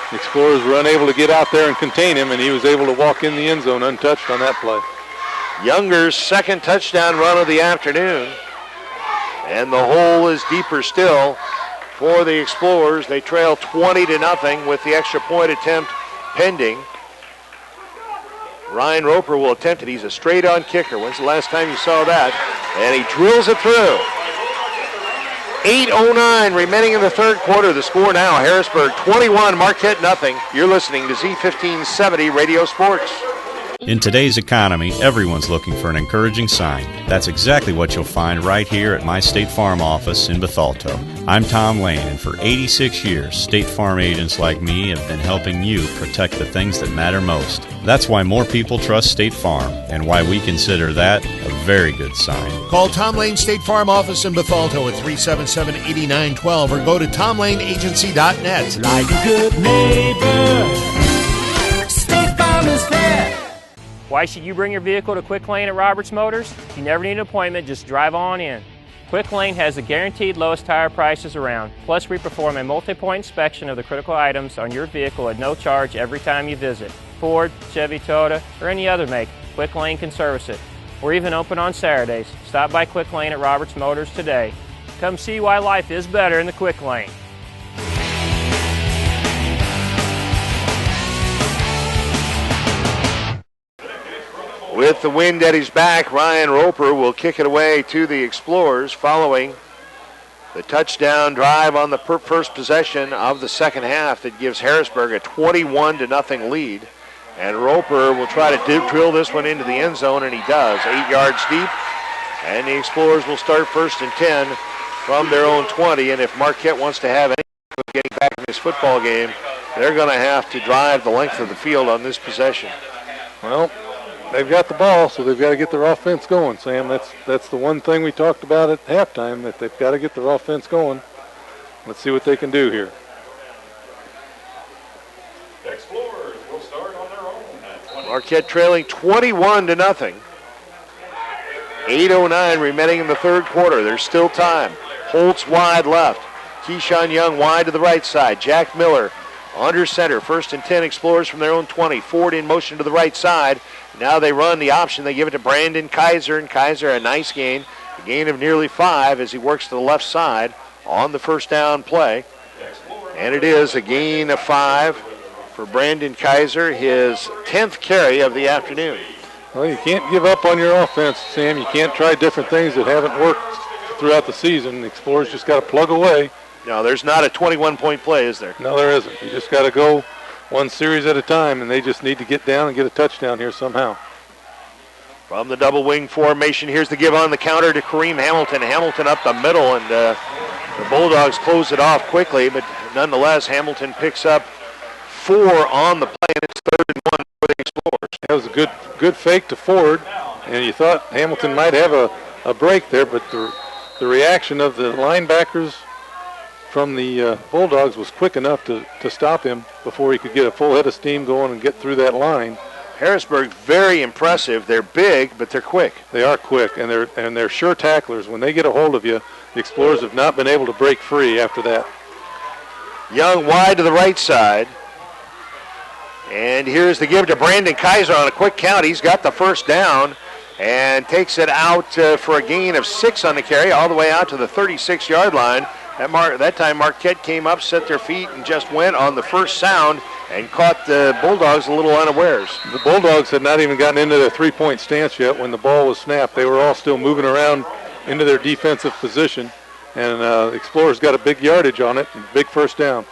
The Explorers were unable to get out there and contain him, and he was able to walk in the end zone untouched on that play.
Younger's 2nd touchdown run of the afternoon. And the hole is deeper still for the Explorers. They trail 20-0 with the extra point attempt pending. Ryan Roper will attempt it. He's a straight-on kicker. When's the last time you saw that? And he drills it through. 8:09 remaining in the third quarter. The score now, Harrisburg 21, Marquette nothing. You're listening to Z1570 Radio Sports.
In today's economy, everyone's looking for an encouraging sign. That's exactly what you'll find right here at my State Farm office in Bethalto. I'm Tom Lane, and for 86 years, State Farm agents like me have been helping you protect the things that matter most. That's why more people trust State Farm, and why we consider that a very good sign.
Call Tom Lane State Farm office in Bethalto at 377-8912 or go to tomlaneagency.net.
Like a good neighbor, State Farm is there.
Why should you bring your vehicle to Quick Lane at Roberts Motors? You never need an appointment, just drive on in. Quick Lane has the guaranteed lowest tire prices around. Plus, we perform a multi-point inspection of the critical items on your vehicle at no charge every time you visit. Ford, Chevy, Toyota, or any other make, Quick Lane can service it. We're even open on Saturdays. Stop by Quick Lane at Roberts Motors today. Come see why life is better in the Quick Lane.
With the wind at his back, Ryan Roper will kick it away to the Explorers following the touchdown drive on the first possession of the second half that gives Harrisburg a 21-0 lead. And Roper will try to drill this one into the end zone, and he does. 8 yards deep, and the Explorers will start 1st and 10 from their own 20. And if Marquette wants to have any getting back in this football game, they're going to have to drive the length of the field on this possession.
Well, they've got the ball, so they've got to get their offense going, Sam. That's the one thing we talked about at halftime, that they've got to get their offense going. Let's see what they can do here.
The Explorers will start on their own.
Marquette trailing 21-0. 8:09 remaining in the third quarter. There's still time. Holtz wide left. Keyshawn Young wide to the right side. Jack Miller under center. 1st and 10 Explorers from their own 20. Ford in motion to the right side. Now they run the option. They give it to Brandon Kaiser, and Kaiser a nice gain. A gain of nearly 5 as he works to the left side on the first down play. And it is a gain of 5 for Brandon Kaiser, his 10th carry of the afternoon.
Well, you can't give up on your offense, Sam. You can't try different things that haven't worked throughout the season. The Explorers just got to plug away.
No, there's not a 21-point play, is there?
No, there isn't. You just got to go one series at a time, and they just need to get down and get a touchdown here somehow.
From the double wing formation, here's the give on the counter to Kareem Hamilton. Hamilton up the middle, and the Bulldogs close it off quickly, but nonetheless, Hamilton picks up 4 on the play, and it's 3rd and 1 for the Explorers.
That was a good fake to Ford, and you thought Hamilton might have a break there, but the reaction of the linebackers from the Bulldogs was quick enough to stop him before he could get a full head of steam going and get through that line.
Harrisburg, very impressive. They're big, but they're quick.
They are quick, and they're sure tacklers. When they get a hold of you, the Explorers have not been able to break free after that.
Young wide to the right side. And here's the give to Brandon Kaiser on a quick count. He's got the first down and takes it out for a gain of 6 on the carry, all the way out to the 36-yard line. That time Marquette came up, set their feet, and just went on the first sound and caught the Bulldogs a little unawares.
The Bulldogs had not even gotten into their three-point stance yet when the ball was snapped. They were all still moving around into their defensive position, and the Explorers got a big yardage on it, and big first down.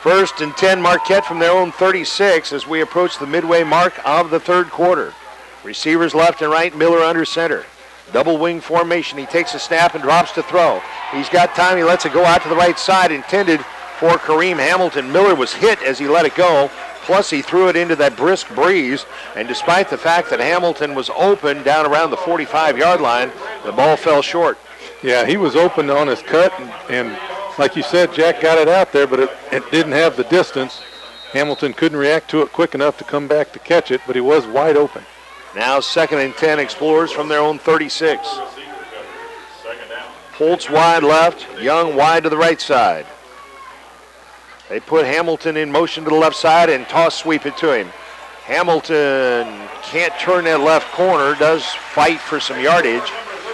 1st and 10, Marquette from their own 36 as we approach the midway mark of the third quarter. Receivers left and right, Miller under center. Double wing formation. He takes a snap and drops to throw. He's got time. He lets it go out to the right side, intended for Kareem Hamilton. Miller was hit as he let it go. Plus, he threw it into that brisk breeze. And despite the fact that Hamilton was open down around the 45-yard line, the ball fell short.
Yeah, he was open on his cut, and like you said, Jack got it out there, but it didn't have the distance. Hamilton couldn't react to it quick enough to come back to catch it, but he was wide open.
Now 2nd and 10, Explorers from their own 36. Holtz wide left, Young wide to the right side. They put Hamilton in motion to the left side and toss sweep it to him. Hamilton can't turn that left corner, does fight for some yardage.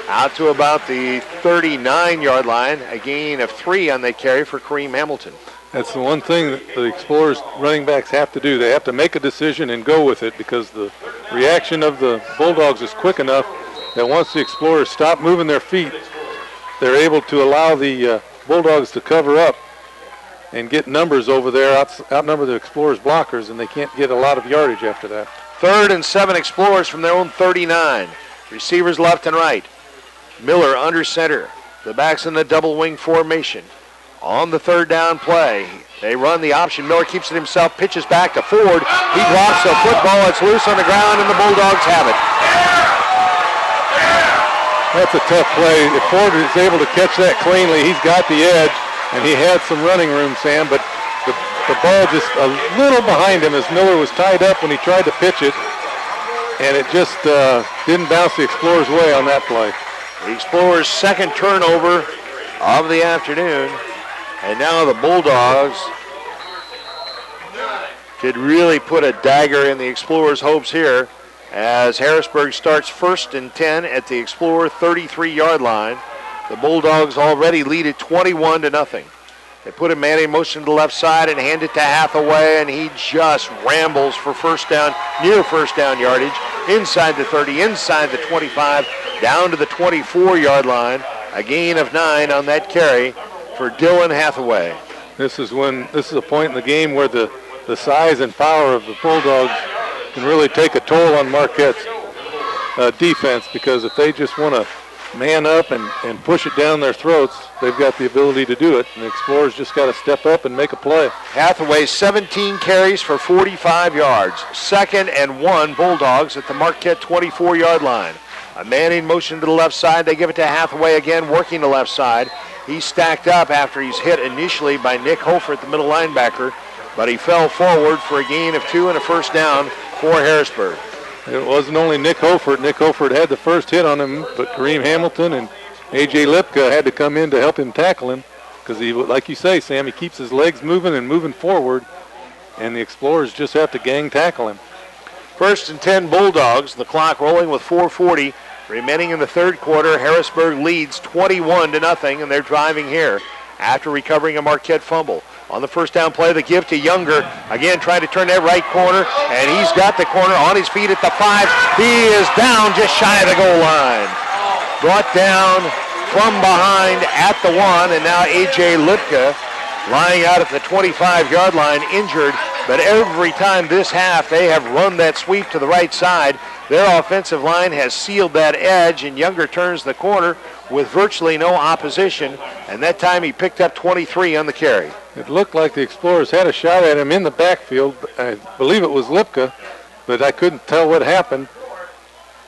Out to about the 39-yard line, a gain of 3 on that carry for Kareem Hamilton.
That's the one thing that the Explorers running backs have to do. They have to make a decision and go with it, because the reaction of the Bulldogs is quick enough that once the Explorers stop moving their feet, they're able to allow the Bulldogs to cover up and get numbers over there, outnumber the Explorers blockers, and they can't get a lot of yardage after that.
3rd and 7, Explorers from their own 39. Receivers left and right. Miller under center. The backs in the double wing formation. On the 3rd down play, they run the option. Miller keeps it himself, pitches back to Ford. He drops the football. It's loose on the ground, and the Bulldogs have it.
That's a tough play. If Ford is able to catch that cleanly, he's got the edge, and he had some running room, Sam, but the ball just a little behind him as Miller was tied up when he tried to pitch it, and it just didn't bounce the Explorers' way on that play.
The Explorers' 2nd turnover of the afternoon. And now the Bulldogs could really put a dagger in the Explorers' hopes here as Harrisburg starts 1st and 10 at the Explorer 33-yard line. The Bulldogs already lead it 21-0. They put a man in motion to the left side and hand it to Hathaway, and he just rambles for first down, near first down yardage, inside the 30, inside the 25, down to the 24-yard line. A gain of 9 on that carry for Dylan Hathaway.
This is a point in the game where the size and power of the Bulldogs can really take a toll on Marquette's defense, because if they just want to man up and push it down their throats, they've got the ability to do it, and the Explorers just got to step up and make a play.
Hathaway 17 carries for 45 yards. 2nd and 1 Bulldogs at the Marquette 24-yard line. A man in motion to the left side. They give it to Hathaway again, working the left side. He's stacked up after he's hit initially by Nick Hofer, the middle linebacker, but he fell forward for a gain of 2 and a first down for Harrisburg.
It wasn't only Nick Hofert. Nick Hofert had the first hit on him, but Kareem Hamilton and A.J. Lipka had to come in to help him tackle him, because he, like you say, Sam, he keeps his legs moving and moving forward, and the Explorers just have to gang tackle him.
1st and 10 Bulldogs. The clock rolling with 4:40 remaining in the third quarter. Harrisburg leads 21-0, and they're driving here after recovering a Marquette fumble. On the first down play, the give to Younger. Again, trying to turn that right corner, and he's got the corner on his feet at the 5. He is down just shy of the goal line. Brought down from behind at the 1, and now A.J. Lipka lying out at the 25-yard line injured. But every time this half they have run that sweep to the right side, their offensive line has sealed that edge, and Younger turns the corner with virtually no opposition, and that time he picked up 23 on the carry.
It looked like the Explorers had a shot at him in the backfield. I believe it was Lipka, but I couldn't tell what happened.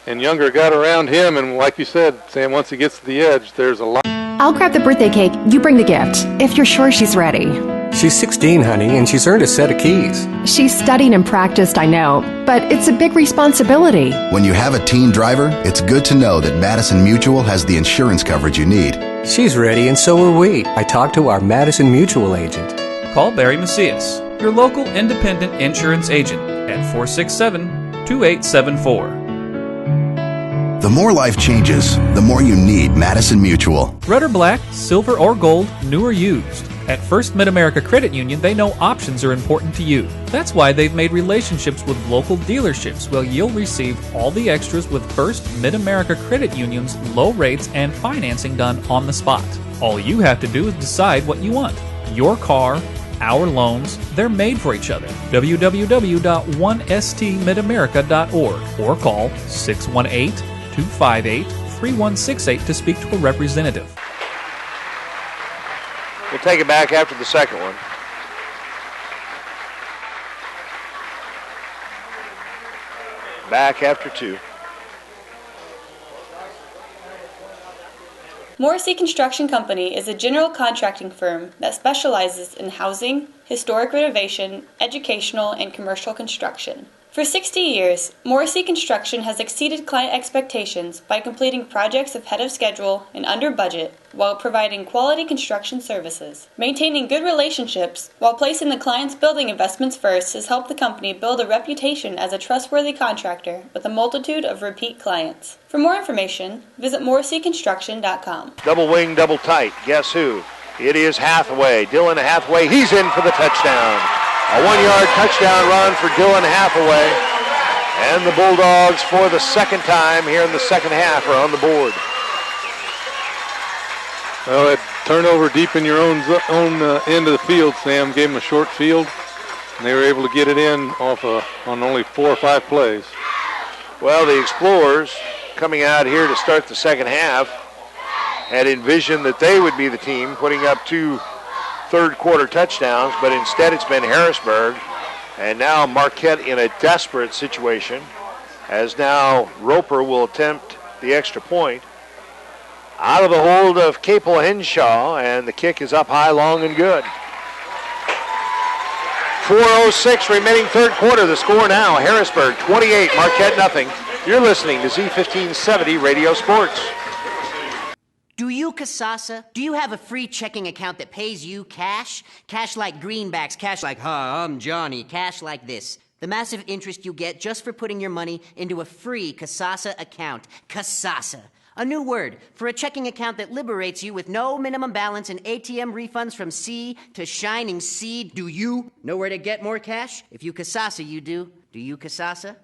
And Younger got around him, and like you said, Sam, once he gets to the edge, there's a lot.
I'll grab the birthday cake. You bring the gift, if you're sure she's ready.
She's 16, honey, and she's earned a set of keys.
She's studied and practiced, I know, but it's a big responsibility.
When you have a teen driver, it's good to know that Madison Mutual has the insurance coverage you need.
She's ready, and so are we. I talked to our Madison Mutual agent.
Call Barry Macias, your local independent insurance agent, at 467-2874.
The more life changes, the more you need Madison Mutual.
Red or black, silver or gold, new or used. At First Mid-America Credit Union, they know options are important to you. That's why they've made relationships with local dealerships where you'll receive all the extras with First Mid-America Credit Union's low rates and financing done on the spot. All you have to do is decide what you want. Your car, our loans, they're made for each other. www.1stmidamerica.org or call 618-258-3168 to speak to a representative.
We'll take it back after the second one. Back after 2.
Morrissey Construction Company is a general contracting firm that specializes in housing, historic renovation, educational, and commercial construction. For 60 years, Morrissey Construction has exceeded client expectations by completing projects ahead of schedule and under budget while providing quality construction services. Maintaining good relationships while placing the client's building investments first has helped the company build a reputation as a trustworthy contractor with a multitude of repeat clients. For more information, visit morrisseyconstruction.com.
Double wing, double tight. Guess who? It is Hathaway. Dylan Hathaway, he's in for the touchdown. A 1-yard touchdown run for Dylan Hathaway. And the Bulldogs, for the second time here in the second half, are on the board.
Well, that turnover deep in your own end of the field, Sam, gave them a short field, and they were able to get it in on only 4 or 5 plays.
Well, the Explorers, coming out here to start the second half, had envisioned that they would be the team putting up 2 third-quarter touchdowns, but instead it's been Harrisburg, and now Marquette in a desperate situation, as now Roper will attempt the extra point. Out of the hold of Capel Henshaw, and the kick is up high, long, and good. 4:06 remaining third quarter. The score now, Harrisburg 28, Marquette nothing. You're listening to Z1570 Radio Sports.
Do you, Casasa? Do you have a free checking account that pays you cash? Cash like greenbacks, cash like, hi, I'm Johnny, cash like this. The massive interest you get just for putting your money into a free Casasa account. Casasa. A new word for a checking account that liberates you with no minimum balance and ATM refunds from sea to shining sea. Do you know where to get more cash? If you Casasa, you do. Do you Casasa?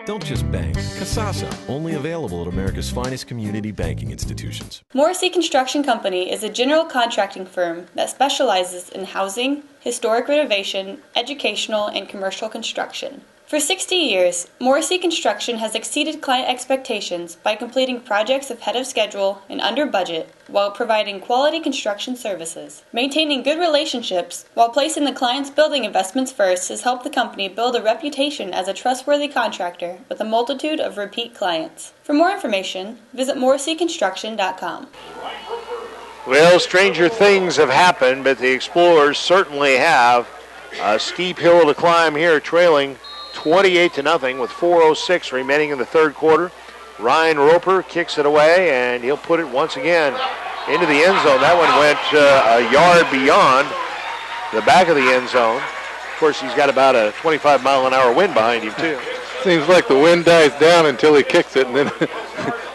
Don't just bank. Casasa, only available at America's finest community banking institutions.
Morrissey Construction Company is a general contracting firm that specializes in housing, historic renovation, educational, and commercial construction. For 60 years, Morrissey Construction has exceeded client expectations by completing projects ahead of schedule and under budget while providing quality construction services. Maintaining good relationships while placing the client's building investments first has helped the company build a reputation as a trustworthy contractor with a multitude of repeat clients. For more information, visit morrisseyconstruction.com.
Well, stranger things have happened, but the Explorers certainly have. A steep hill to climb here, trailing 28-0 with 4:06 remaining in the third quarter. Ryan Roper kicks it away, and he'll put it once again into the end zone. That one went a yard beyond the back of the end zone. Of course, he's got about a 25-mile-an-hour wind behind him, too.
Seems like the wind dies down until he kicks it, and then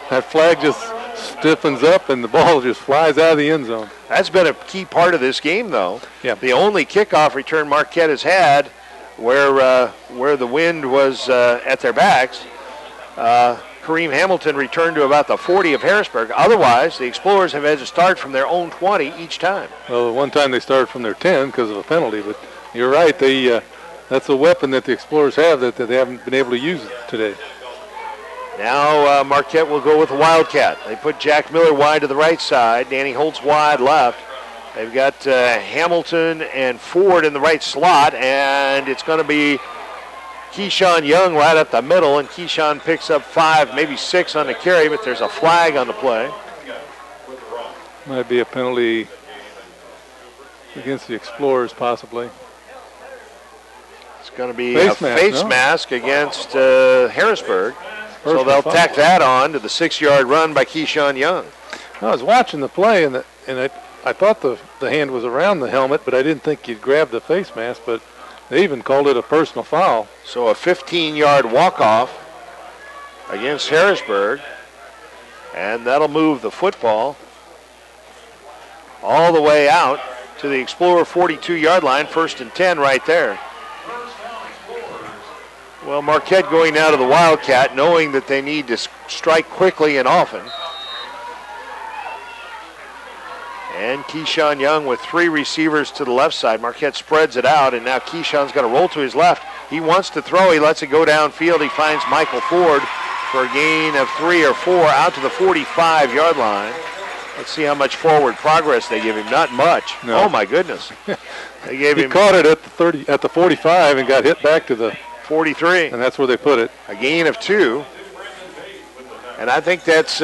that flag just stiffens up and the ball just flies out of the end zone.
That's been a key part of this game, though.
Yeah.
The only kickoff return Marquette has had where the wind was at their backs, Kareem Hamilton returned to about the 40 of Harrisburg. Otherwise, the Explorers have had to start from their own 20 each time.
Well, one time they started from their 10 because of a penalty, but you're right. That's a weapon that the Explorers have that they haven't been able to use today.
Now Marquette will go with the Wildcat. They put Jack Miller wide to the right side. Danny Holtz wide left. They've got Hamilton and Ford in the right slot, and it's going to be Keyshawn Young right up the middle, and Keyshawn picks up 5, maybe 6 on the carry, but there's a flag on the play.
Might be a penalty against the Explorers, possibly.
It's going to be a face mask against Harrisburg. So they'll tack that on to the 6-yard run by Keyshawn Young.
I was watching the play, and I thought the hand was around the helmet, but I didn't think he'd grab the face mask, but they even called it a personal foul.
So a 15-yard walk-off against Harrisburg, and that'll move the football all the way out to the Explorer 42-yard line, 1st and 10 right there. Well, Marquette going now to the Wildcat, knowing that they need to strike quickly and often. And Keyshawn Young with 3 receivers to the left side. Marquette spreads it out, and now Keyshawn's got to roll to his left. He wants to throw. He lets it go downfield. He finds Michael Ford for a gain of 3 or 4 out to the 45-yard line. Let's see how much forward progress they give him. Not much.
No.
Oh, my goodness. They gave him.
He caught it at the 45 and got hit back to the
43.
And that's where they put it.
A gain of 2. And I think that's,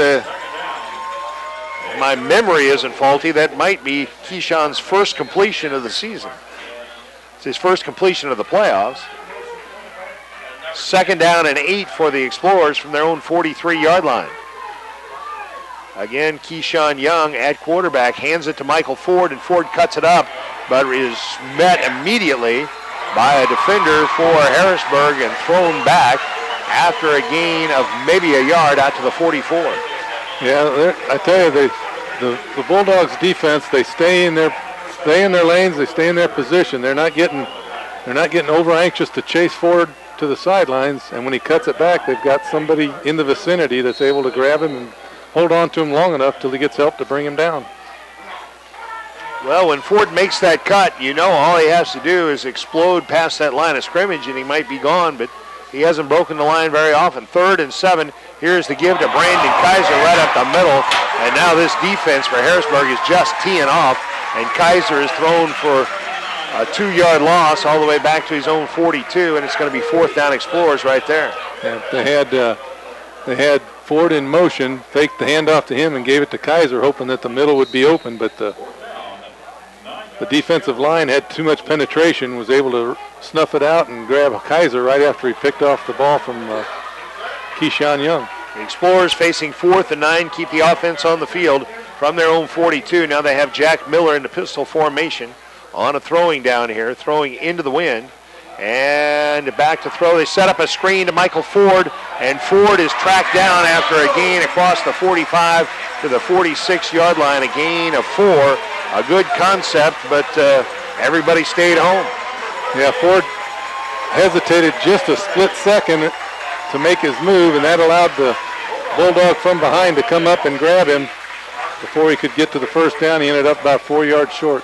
my memory isn't faulty, that might be Keyshawn's first completion of the season. It's his first completion of the playoffs. 2nd down and 8 for the Explorers from their own 43-yard line. Again, Keyshawn Young at quarterback hands it to Michael Ford, and Ford cuts it up, but is met immediately by a defender for Harrisburg and thrown back after a gain of maybe a yard out to the 44.
Yeah, I tell you, the Bulldogs defense, they stay in their lanes, they stay in their position. They're not getting over anxious to chase Ford to the sidelines, and when he cuts it back, they've got somebody in the vicinity that's able to grab him and hold on to him long enough till he gets help to bring him down.
Well, when Ford makes that cut, you know all he has to do is explode past that line of scrimmage and he might be gone, but he hasn't broken the line very often. 3rd and 7. Here's the give to Brandon Kaiser right up the middle, and now this defense for Harrisburg is just teeing off, and Kaiser is thrown for a 2-yard loss all the way back to his own 42, and it's going to be 4th down Explorers right there.
Yeah, they had Ford in motion, faked the handoff to him and gave it to Kaiser, hoping that the middle would be open, but the defensive line had too much penetration, was able to snuff it out and grab Kaiser right after he picked off the ball from Keyshawn Young.
The Explorers facing 4th and 9, keep the offense on the field from their own 42. Now they have Jack Miller in the pistol formation on a throwing down here, throwing into the wind. And back to throw. They set up a screen to Michael Ford, and Ford is tracked down after a gain across the 45 to the 46-yard line, a gain of 4. A good concept, but everybody stayed home.
Yeah, Ford hesitated just a split second to make his move, and that allowed the Bulldog from behind to come up and grab him before he could get to the 1st down. He ended up about 4 yards short.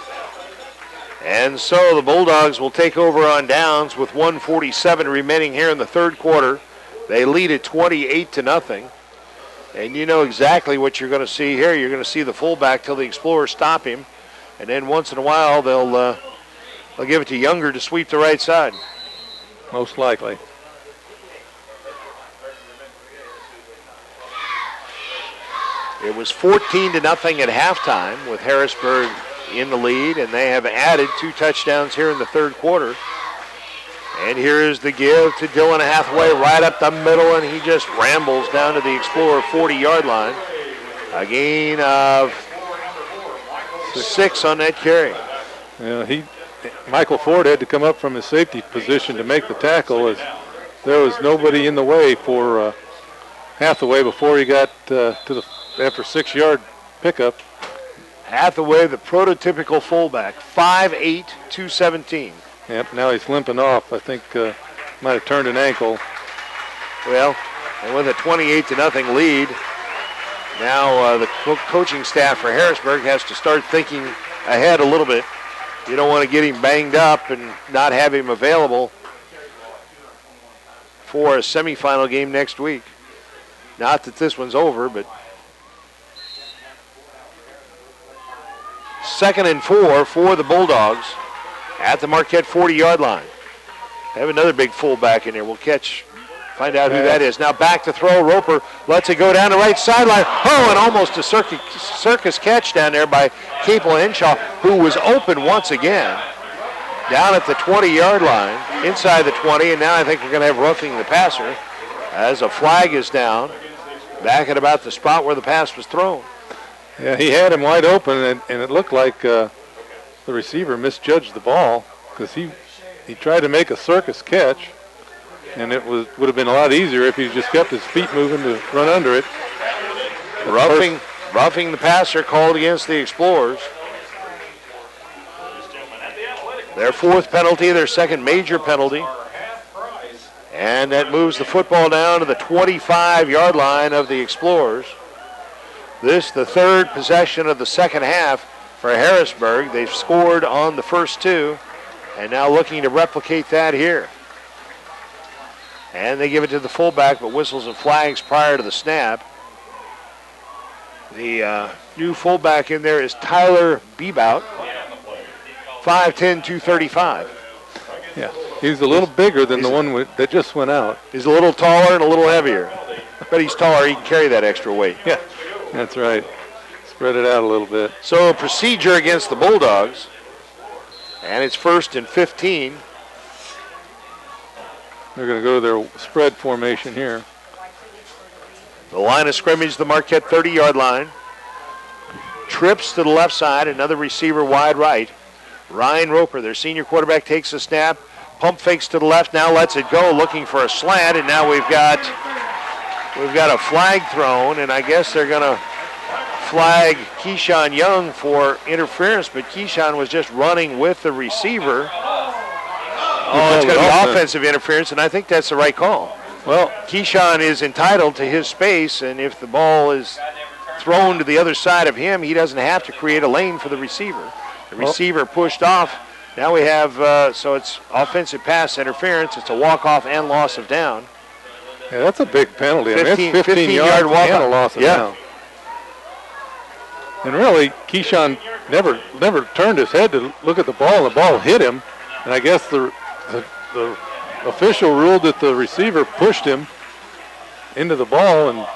And so the Bulldogs will take over on downs with 1:47 remaining here in the 3rd quarter. They lead at 28-0. And you know exactly what you're going to see here. You're going to see the fullback till the Explorers stop him. And then once in a while, they'll give it to Younger to sweep the right side.
Most likely.
It was 14-0 at halftime with Harrisburg in the lead, and they have added 2 touchdowns here in the 3rd quarter. And here's the give to Dylan Hathaway right up the middle, and he just rambles down to the Explorer 40-yard line. A gain of 6 on that carry.
Yeah, Michael Ford had to come up from his safety position to make the tackle, as there was nobody in the way for Hathaway before he got after 6-yard pickup.
Hathaway, the prototypical fullback, 5'8", 217.
Yep, now he's limping off. I think might have turned an ankle.
Well, and with a 28-0 lead, now the coaching staff for Harrisburg has to start thinking ahead a little bit. You don't want to get him banged up and not have him available for a semifinal game next week. Not that this one's over, but 2nd and 4 for the Bulldogs at the Marquette 40-yard line. They have another big fullback in there. We'll find out who that is. Now back to throw. Roper lets it go down the right sideline. Oh, and almost a circus catch down there by Capel Henshaw, who was open once again. Down at the 20-yard line, inside the 20, and now I think we're going to have roughing the passer as a flag is down, back at about the spot where the pass was thrown.
Yeah, he had him wide open, and it looked like the receiver misjudged the ball because he tried to make a circus catch, and it would have been a lot easier if he just kept his feet moving to run under it.
Roughing the passer called against the Explorers. Their 4th penalty, their 2nd major penalty. And that moves the football down to the 25-yard line of the Explorers. This, the 3rd possession of the 2nd half for Harrisburg. They've scored on the first 2, and now looking to replicate that here. And they give it to the fullback, but whistles and flags prior to the snap. The new fullback in there is Tyler Bebout, 5'10", 235.
Yeah, he's a little bigger than the one that just went out.
He's a little taller and a little heavier. But he's taller, he can carry that extra weight.
Yeah, that's right. Spread it out a little bit.
So a procedure against the Bulldogs. And it's 1st and 15.
They're going to go to their spread formation here.
The line of scrimmage, the Marquette 30-yard line. Trips to the left side, another receiver wide right. Ryan Roper, their senior quarterback, takes a snap. Pump fakes to the left, now lets it go, looking for a slant, and now we've got a flag thrown, and I guess they're going to flag Keyshawn Young for interference, but Keyshawn was just running with the receiver. Oh, it's going to be offensive interference, and I think that's the right call. Well, Keyshawn is entitled to his space, and if the ball is thrown to the other side of him, he doesn't have to create a lane for the receiver. The receiver pushed off. Now we have, so it's offensive pass interference. It's a walk-off and loss of down.
Yeah, that's a big penalty. 15 yard walk and a loss of down. And really, Keyshawn never turned his head to look at the ball, and the ball hit him. And I guess the official ruled that the receiver pushed him into the ball and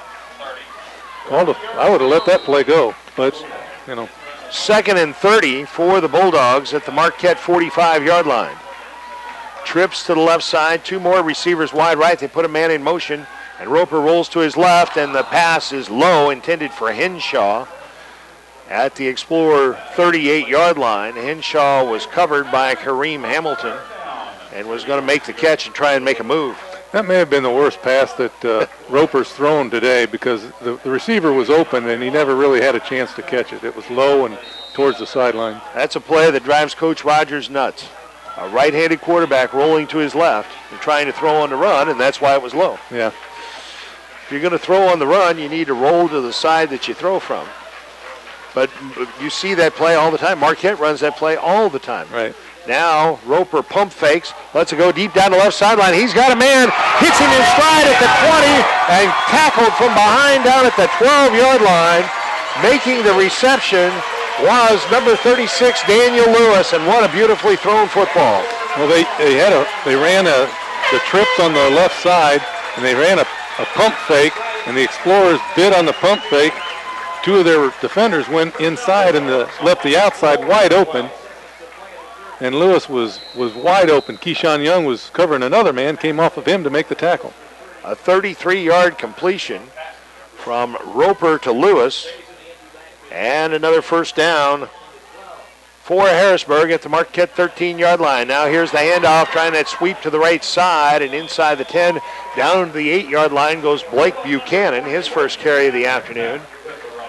called it. I would have let that play go, but, you know.
2nd and 30 for the Bulldogs at the Marquette 45-yard line. Trips to the left side, 2 more receivers wide right. They put a man in motion, and Roper rolls to his left, and the pass is low, intended for Henshaw at the Explorer 38-yard line. Henshaw was covered by Kareem Hamilton and was going to make the catch and try and make a move.
That may have been the worst pass that Roper's thrown today because the receiver was open and he never really had a chance to catch it. It was low and towards the sideline.
That's a play that drives Coach Rogers nuts. A right-handed quarterback rolling to his left and trying to throw on the run, and that's why it was low.
Yeah.
If you're going to throw on the run, you need to roll to the side that you throw from. But you see that play all the time. Marquette runs that play all the time.
Right.
Now Roper pump fakes, lets it go deep down the left sideline. He's got a man, hits him in stride at the 20, and tackled from behind down at the 12-yard line. Making the reception was number 36, Daniel Lewis, and what a beautifully thrown football.
Well, they ran the trips on the left side, and they ran a pump fake, and the Explorers bid on the pump fake. 2 of their defenders went inside and left the outside wide open. And Lewis was wide open. Keyshawn Young was covering another man, came off of him to make the tackle.
A 33-yard completion from Roper to Lewis. And another first down for Harrisburg at the Marquette 13-yard line. Now here's the handoff, trying that sweep to the right side, and inside the 10, down to the 8-yard line goes Blake Buchanan, his first carry of the afternoon,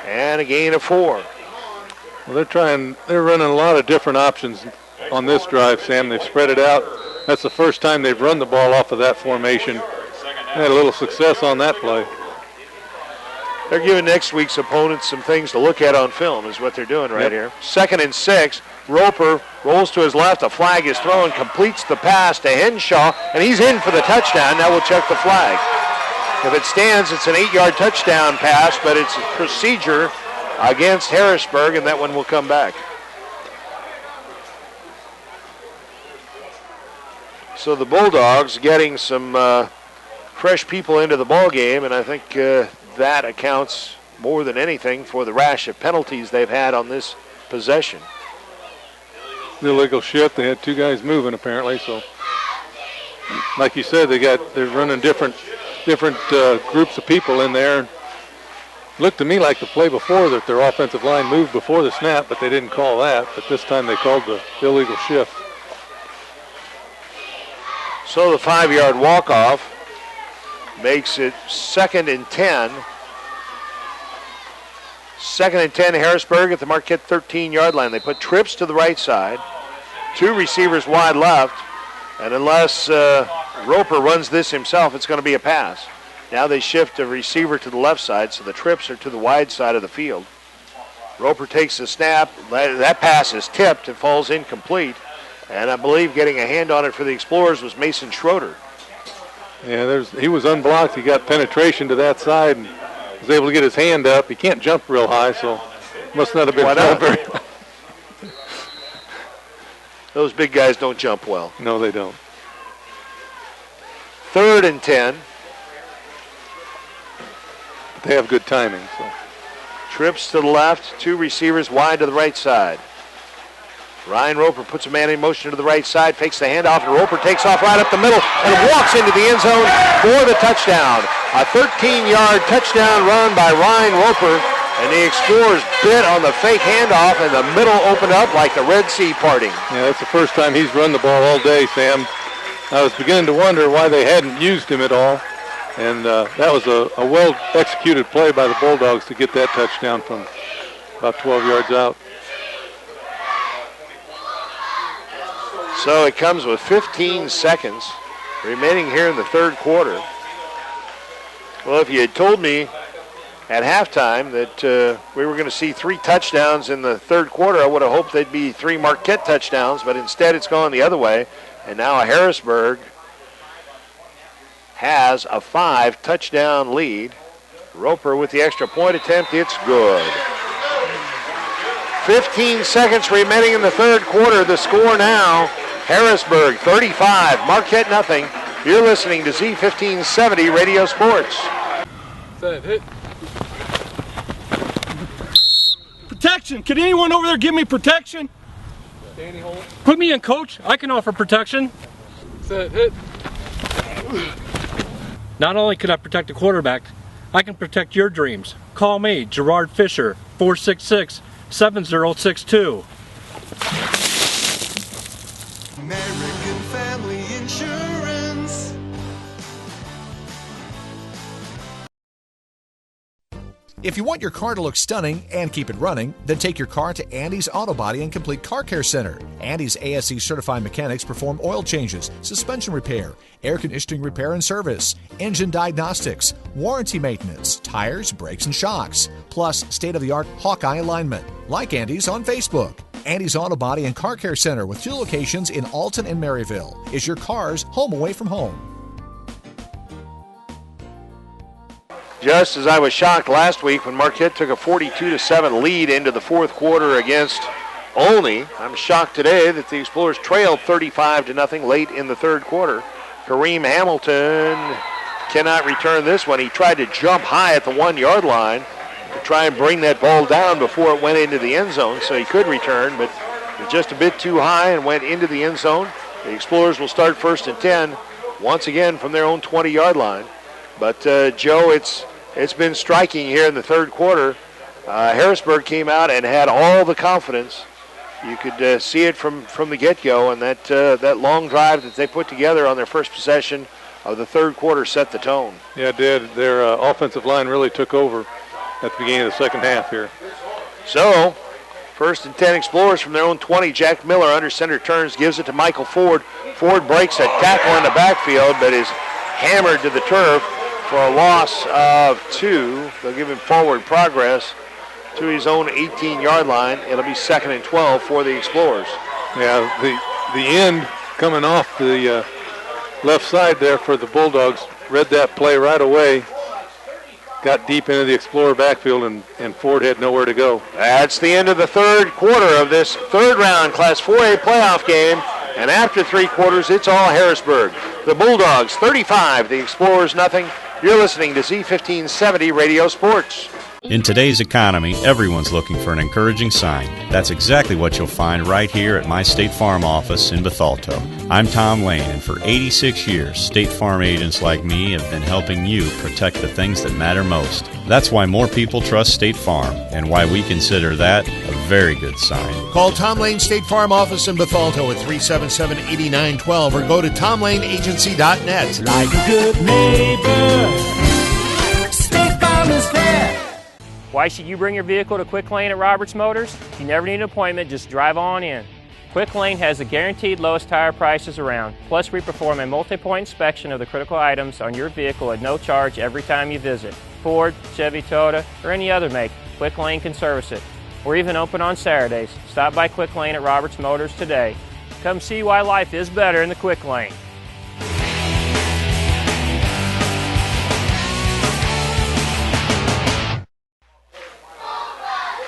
and a gain of 4.
Well, they're running a lot of different options on this drive, Sam. They've spread it out. That's the first time they've run the ball off of that formation. They had a little success on that play.
They're giving next week's opponents some things to look at on film is what they're doing right here. 2nd and 6. Roper rolls to his left. A flag is thrown, completes the pass to Henshaw, and he's in for the touchdown. Now we'll check the flag. If it stands, it's an 8-yard touchdown pass, but it's a procedure against Harrisburg, and that one will come back. So the Bulldogs getting some fresh people into the ball game, and I think that accounts more than anything for the rash of penalties they've had on this possession.
The illegal shift. They had 2 guys moving apparently. So, like you said, they're running different groups of people in there. Looked to me like the play before that their offensive line moved before the snap, but they didn't call that. But this time they called the illegal shift.
So the 5-yard walk-off makes it 2nd and 10. 2nd and 10, Harrisburg at the Marquette 13-yard line. They put trips to the right side, 2 receivers wide left, and unless Roper runs this himself, it's going to be a pass. Now they shift a receiver to the left side, so the trips are to the wide side of the field. Roper takes the snap. That pass is tipped and falls incomplete, and I believe getting a hand on it for the Explorers was Mason Schroeder.
Yeah, he was unblocked. He got penetration to that side and was able to get his hand up. He can't jump real high, so must not have been thrown very high.
Those big guys don't jump well.
No, they don't.
3rd and 10.
But they have good timing. So
trips to the left, 2 receivers wide to the right side. Ryan Roper puts a man in motion to the right side, fakes the handoff, and Roper takes off right up the middle and walks into the end zone for the touchdown. A 13-yard touchdown run by Ryan Roper, and the Explorers bit on the fake handoff, and the middle opened up like the Red Sea parting.
Yeah, that's the first time he's run the ball all day, Sam. I was beginning to wonder why they hadn't used him at all, and that was a well-executed play by the Bulldogs to get that touchdown from about 12 yards out.
So it comes with 15 seconds remaining here in the 3rd quarter. Well, if you had told me at halftime that we were going to see 3 touchdowns in the 3rd quarter, I would have hoped they'd be 3 Marquette touchdowns, but instead it's gone the other way. And now Harrisburg has a 5-touchdown lead. Roper with the extra point attempt, it's good. 15 seconds remaining in the 3rd quarter. The score now, Harrisburg 35, Marquette nothing. You're listening to Z1570 Radio Sports.
Hit. Protection. Can anyone over there give me protection?
Danny Holt. Put me in, coach. I can offer protection. Hit. Not only can I protect the quarterback, I can protect your dreams. Call me, Gerard Fisher, 466-7062.
American Family Insurance.
If you want your car to look stunning and keep it running, then take your car to Andy's Auto Body and Complete Car Care Center. Andy's ASE certified mechanics perform oil changes, suspension repair, air conditioning repair and service, engine diagnostics, warranty maintenance, tires, brakes, and shocks, plus state-of-the-art Hawkeye alignment. Like Andy's on Facebook. Andy's Auto Body and Car Care Center with 2 locations in Alton and Maryville is your car's home away from home.
Just as I was shocked last week when Marquette took a 42-7 lead into the 4th quarter against Olney, I'm shocked today that the Explorers trailed 35-0 late in the 3rd quarter. Kareem Hamilton cannot return this one. He tried to jump high at the 1-yard line to try and bring that ball down before it went into the end zone, so he could return, but it was just a bit too high and went into the end zone. The Explorers will start 1st and 10 once again from their own 20-yard line. But, Joe, it's been striking here in the 3rd quarter. Harrisburg came out and had all the confidence You could see it from the get-go, and that long drive that they put together on their first possession of the third quarter set the tone.
Yeah, it did. Their offensive line really took over at the beginning of the second half here.
So, 1st and 10 Explorers from their own 20. Jack Miller under center turns, gives it to Michael Ford. Ford breaks a tackle in the backfield, but is hammered to the turf for a loss of 2. They'll give him forward progress to his own 18-yard line. It'll be 2nd and 12 for the Explorers.
Yeah, the end coming off the left side there for the Bulldogs read that play right away. Got deep into the Explorer backfield, and Ford had nowhere to go.
That's the end of the third quarter of this third round Class 4A playoff game. And after 3 quarters, it's all Harrisburg. The Bulldogs 35, the Explorers nothing. You're listening to Z1570 Radio Sports.
In today's economy, everyone's looking for an encouraging sign. That's exactly what you'll find right here at my State Farm office in Bethalto. I'm Tom Lane, and for 86 years, State Farm agents like me have been helping you protect the things that matter most. That's why more people trust State Farm, and why we consider that a very good sign.
Call Tom Lane State Farm office in Bethalto at 377-8912 or go to tomlaneagency.net.
Like a good neighbor, State Farm is there.
Why should you bring your vehicle to Quick Lane at Roberts Motors? You never need an appointment, just drive on in. Quick Lane has the guaranteed lowest tire prices around. Plus, we perform a multi-point inspection of the critical items on your vehicle at no charge every time you visit. Ford, Chevy, Toyota, or any other make, Quick Lane can service it. We're even open on Saturdays. Stop by Quick Lane at Roberts Motors today. Come see why life is better in the Quick Lane.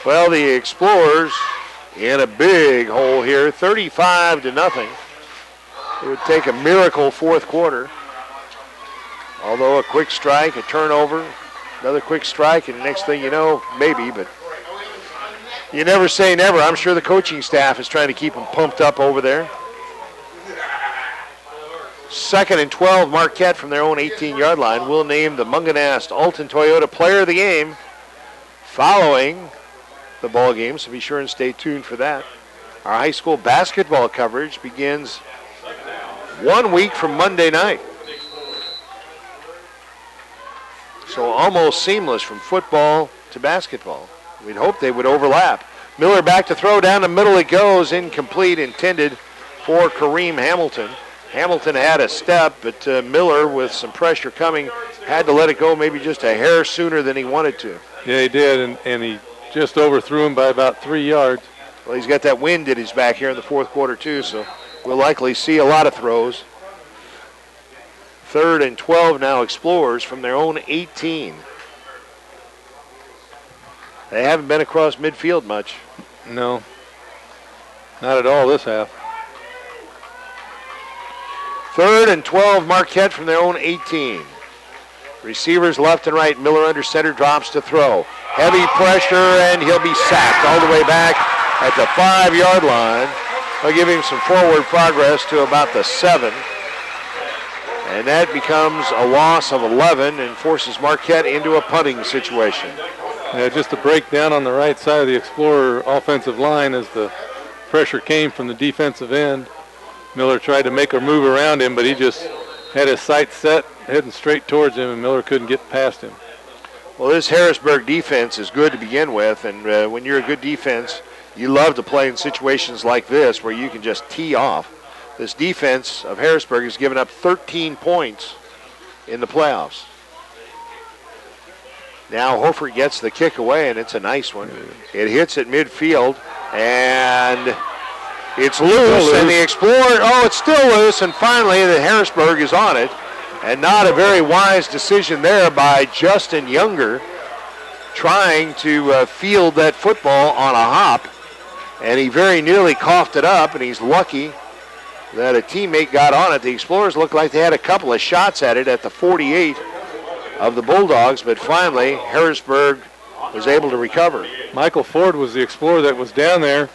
Well, the Explorers in a big hole here, 35-0. It would take a miracle fourth quarter. Although a quick strike, a turnover, another quick strike, and the next thing you know, maybe, but you never say never. I'm sure the coaching staff is trying to keep them pumped up over there. 2nd and 12, Marquette from their own 18-yard line will name the Munganast Alton Toyota Player of the Game following the ball game, so be sure and stay tuned for that. Our high school basketball coverage begins 1 week from Monday night. So almost seamless from football to basketball. We'd hope they would overlap. Miller back to throw, down the middle it goes, incomplete, intended for Kareem Hamilton. Hamilton had a step, but Miller, with some pressure coming, had to let it go maybe just a hair sooner than he wanted to.
Yeah, he did, and he just overthrew him by about 3 yards.
Well, he's got that wind at his back here in the fourth quarter, too, so we'll likely see a lot of throws. 3rd and 12 now, Explorers from their own 18. They haven't been across midfield much.
No, not at all this half.
3rd and 12, Marquette from their own 18. Receivers left and right. Miller under center, drops to throw. Heavy pressure, and he'll be sacked all the way back at the 5-yard line. They'll give him some forward progress to about the 7. And that becomes a loss of 11 and forces Marquette into a punting situation.
Yeah, just a breakdown on the right side of the Explorer offensive line as the pressure came from the defensive end. Miller tried to make a move around him, but he just had his sights set, heading straight towards him, and Miller couldn't get past him.
Well, this Harrisburg defense is good to begin with, and when you're a good defense, you love to play in situations like this where you can just tee off. This defense of Harrisburg has given up 13 points in the playoffs. Now Hofer gets the kick away, and it's a nice one. It hits at midfield, and it's loose, and the Explorer, it's still loose, and finally the Harrisburg is on it. And not a very wise decision there by Justin Younger, trying to field that football on a hop, and he very nearly coughed it up, and he's lucky that a teammate got on it. The Explorers looked like they had a couple of shots at it at the 48 of the Bulldogs, but finally Harrisburg was able to recover.
Michael Ford was the Explorer that was down there,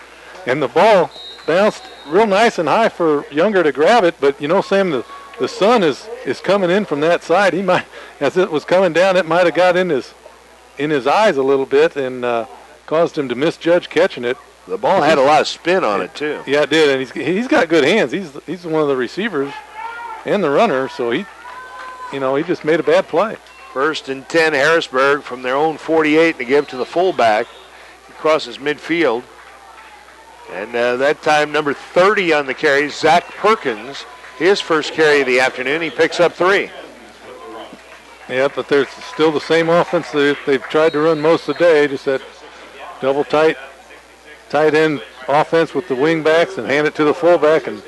and the ball bounced real nice and high for Younger to grab it, but you know, Sam, the sun is coming in from that side. He might, as it was coming down, it might have got in his eyes a little bit and caused him to misjudge catching it.
The ball had a lot of spin on it, too.
Yeah, it did, and he's got good hands. He's one of the receivers and the runner, so he just made a bad play.
1st and 10, Harrisburg from their own 48 to give to the fullback. He crosses midfield. And that time, number 30 on the carry, Zach Perkins, his first carry of the afternoon. He picks up 3.
Yeah, but there's still the same offense that they've tried to run most of the day, just that double tight end offense with the wing backs and hand it to the fullback and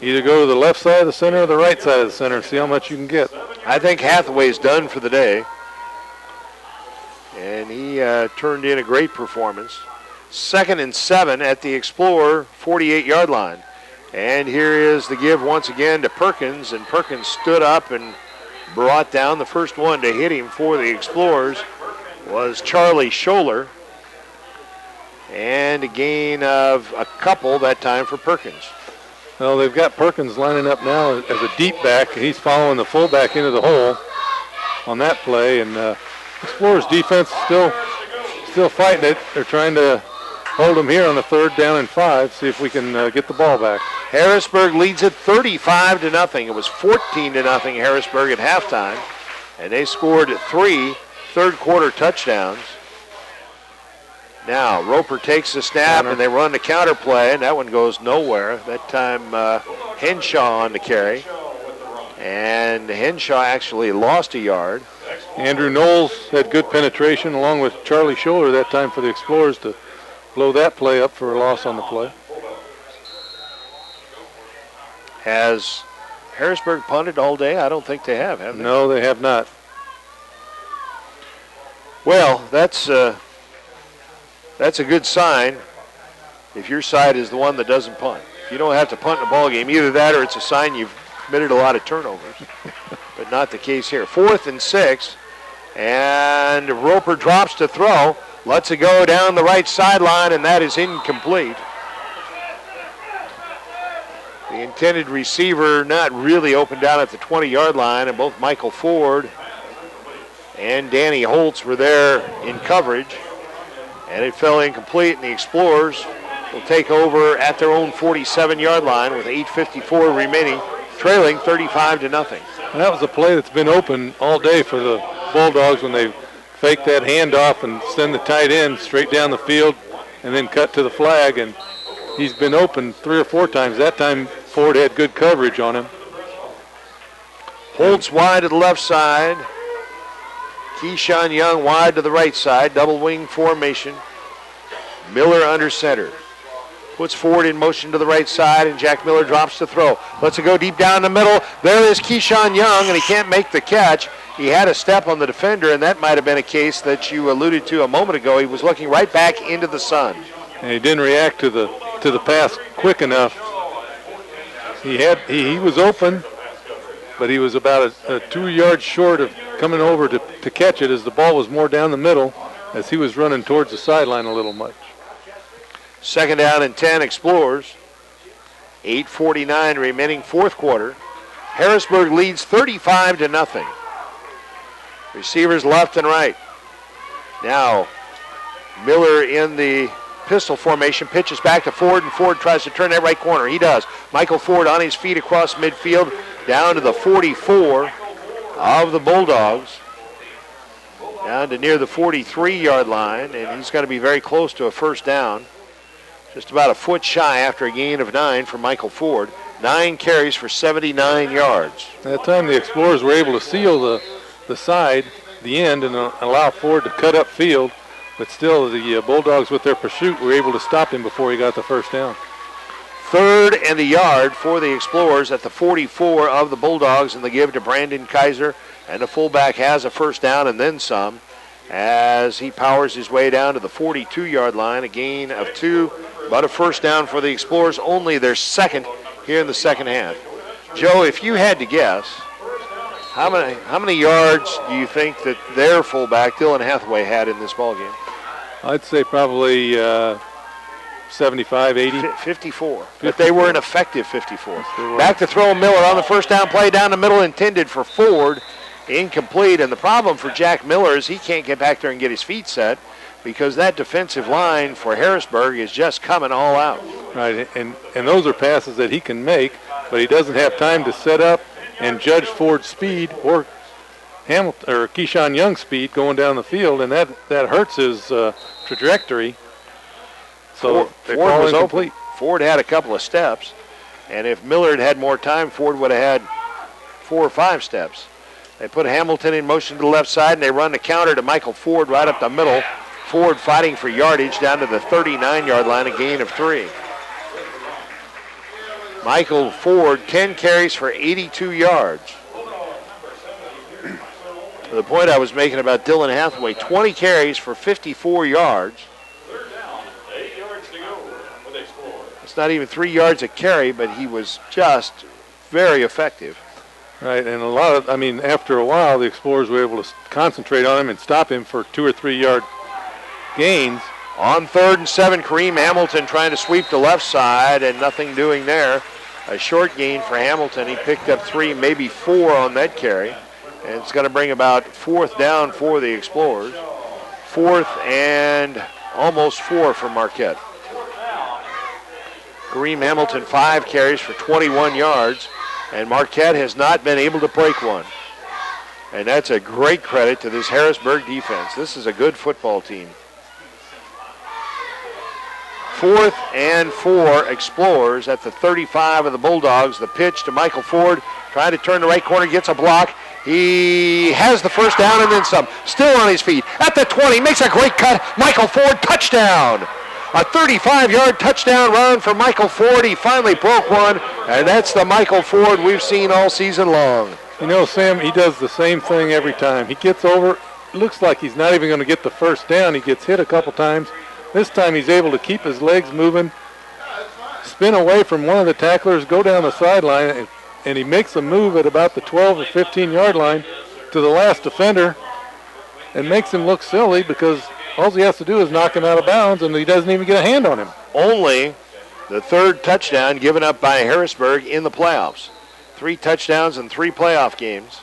either go to the left side of the center or the right side of the center and see how much you can get.
I think Hathaway's done for the day. And he turned in a great performance. 2nd and 7 at the Explorer 48-yard line. And here is the give once again to Perkins, and Perkins stood up and brought down. The first one to hit him for the Explorers was Charlie Scholler. And a gain of a couple that time for Perkins.
Well, they've got Perkins lining up now as a deep back. He's following the fullback into the hole on that play, and Explorers defense still fighting it. They're trying to hold him here on the 3rd down and 5, see if we can get the ball back.
Harrisburg leads it 35-0. It was 14-0 Harrisburg at halftime, and they scored 3 third-quarter touchdowns. Now, Roper takes the snap, and they run the counter play, and that one goes nowhere. That time, Henshaw on the carry. And Henshaw actually lost a yard.
Andrew Knowles had good penetration along with Charlie Scholler that time for the Explorers to blow that play up for a loss on the play.
Has Harrisburg punted all day? I don't think they have they?
No, they have not.
Well, that's a good sign if your side is the one that doesn't punt. If you don't have to punt in a ball game, either that or it's a sign you've committed a lot of turnovers. But not the case here. 4th and 6, and Roper drops to throw. Lets it go down the right sideline, and that is incomplete. The intended receiver not really open down at the 20-yard line, and both Michael Ford and Danny Holtz were there in coverage. And it fell incomplete, and the Explorers will take over at their own 47-yard line with 8:54 remaining, trailing 35-0.
And that was a play that's been open all day for the Bulldogs when they fake that handoff and send the tight end straight down the field and then cut to the flag. And he's been open 3 or 4 times. That time Ford had good coverage on him.
Holtz wide to the left side. Keyshawn Young wide to the right side. Double wing formation. Miller under center. Puts Ford in motion to the right side, and Jack Miller drops to throw. Lets it go deep down the middle. There is Keyshawn Young, and he can't make the catch. He had a step on the defender, and that might have been a case that you alluded to a moment ago. He was looking right back into the sun.
And he didn't react to the pass quick enough. He was open, but he was about a 2 yards short of coming over to catch it as the ball was more down the middle as he was running towards the sideline a little much.
2nd down and 10, Explorers. 8:49 remaining, 4th quarter. Harrisburg leads 35-0. Receivers left and right. Now, Miller in the pistol formation, pitches back to Ford, and Ford tries to turn that right corner. He does. Michael Ford on his feet across midfield, down to the 44 of the Bulldogs. Down to near the 43-yard line, and he's going to be very close to a 1st down. Just about a foot shy after a gain of 9 for Michael Ford. 9 carries for 79 yards.
At that time, the Explorers were able to seal the side, the end, and allow Ford to cut up field. But still, the Bulldogs, with their pursuit, were able to stop him before he got the 1st down.
3rd and a yard for the Explorers at the 44 of the Bulldogs, and the give to Brandon Kaiser. And the fullback has a 1st down and then some as he powers his way down to the 42-yard line. A gain of 2, but a 1st down for the Explorers, only their 2nd here in the 2nd half. Joe, if you had to guess, how many yards do you think that their fullback, Dylan Hathaway, had in this ballgame?
I'd say probably 75, 80.
54. But they were an effective 54. Back to throw Miller on the 1st down play down the middle, intended for Ford. Incomplete, and the problem for Jack Miller is he can't get back there and get his feet set because that defensive line for Harrisburg is just coming all out.
Right, and those are passes that he can make, but he doesn't have time to set up and judge Ford's speed or Hamilton or Keyshawn Young's speed going down the field, and that hurts his trajectory. So
Ford was incomplete. Ford had a couple of steps, and if Millard had more time, Ford would have had 4 or 5 steps. They put Hamilton in motion to the left side, and they run the counter to Michael Ford right up the middle. Ford fighting for yardage down to the 39-yard line, a gain of 3. Michael Ford, 10 carries for 82 yards. The point I was making about Dylan Hathaway, 20 carries for 54 yards. It's not even 3 yards a carry, but he was just very effective.
Right, and after a while, the Explorers were able to concentrate on him and stop him for 2 or 3 yard gains.
On 3rd and 7, Kareem Hamilton trying to sweep the left side and nothing doing there. A short gain for Hamilton. He picked up 3, maybe 4 on that carry. And it's going to bring about 4th down for the Explorers. 4th and almost 4 for Marquette. Kareem Hamilton, 5 carries for 21 yards. And Marquette has not been able to break one. And that's a great credit to this Harrisburg defense. This is a good football team. 4th and 4 Explorers at the 35 of the Bulldogs. The pitch to Michael Ford, trying to turn the right corner, gets a block. He has the first down and then some. Still on his feet at the 20, makes a great cut. Michael Ford, touchdown. A 35-yard touchdown run for Michael Ford. He finally broke one, and that's the Michael Ford we've seen all season long.
You know, Sam, he does the same thing every time. He gets over, looks like he's not even going to get the first down. He gets hit a couple times. This time he's able to keep his legs moving, spin away from one of the tacklers, go down the sideline, and he makes a move at about the 12 or 15-yard line to the last defender and makes him look silly because all he has to do is knock him out of bounds, and he doesn't even get a hand on him.
Only the 3rd touchdown given up by Harrisburg in the playoffs. 3 touchdowns in 3 playoff games.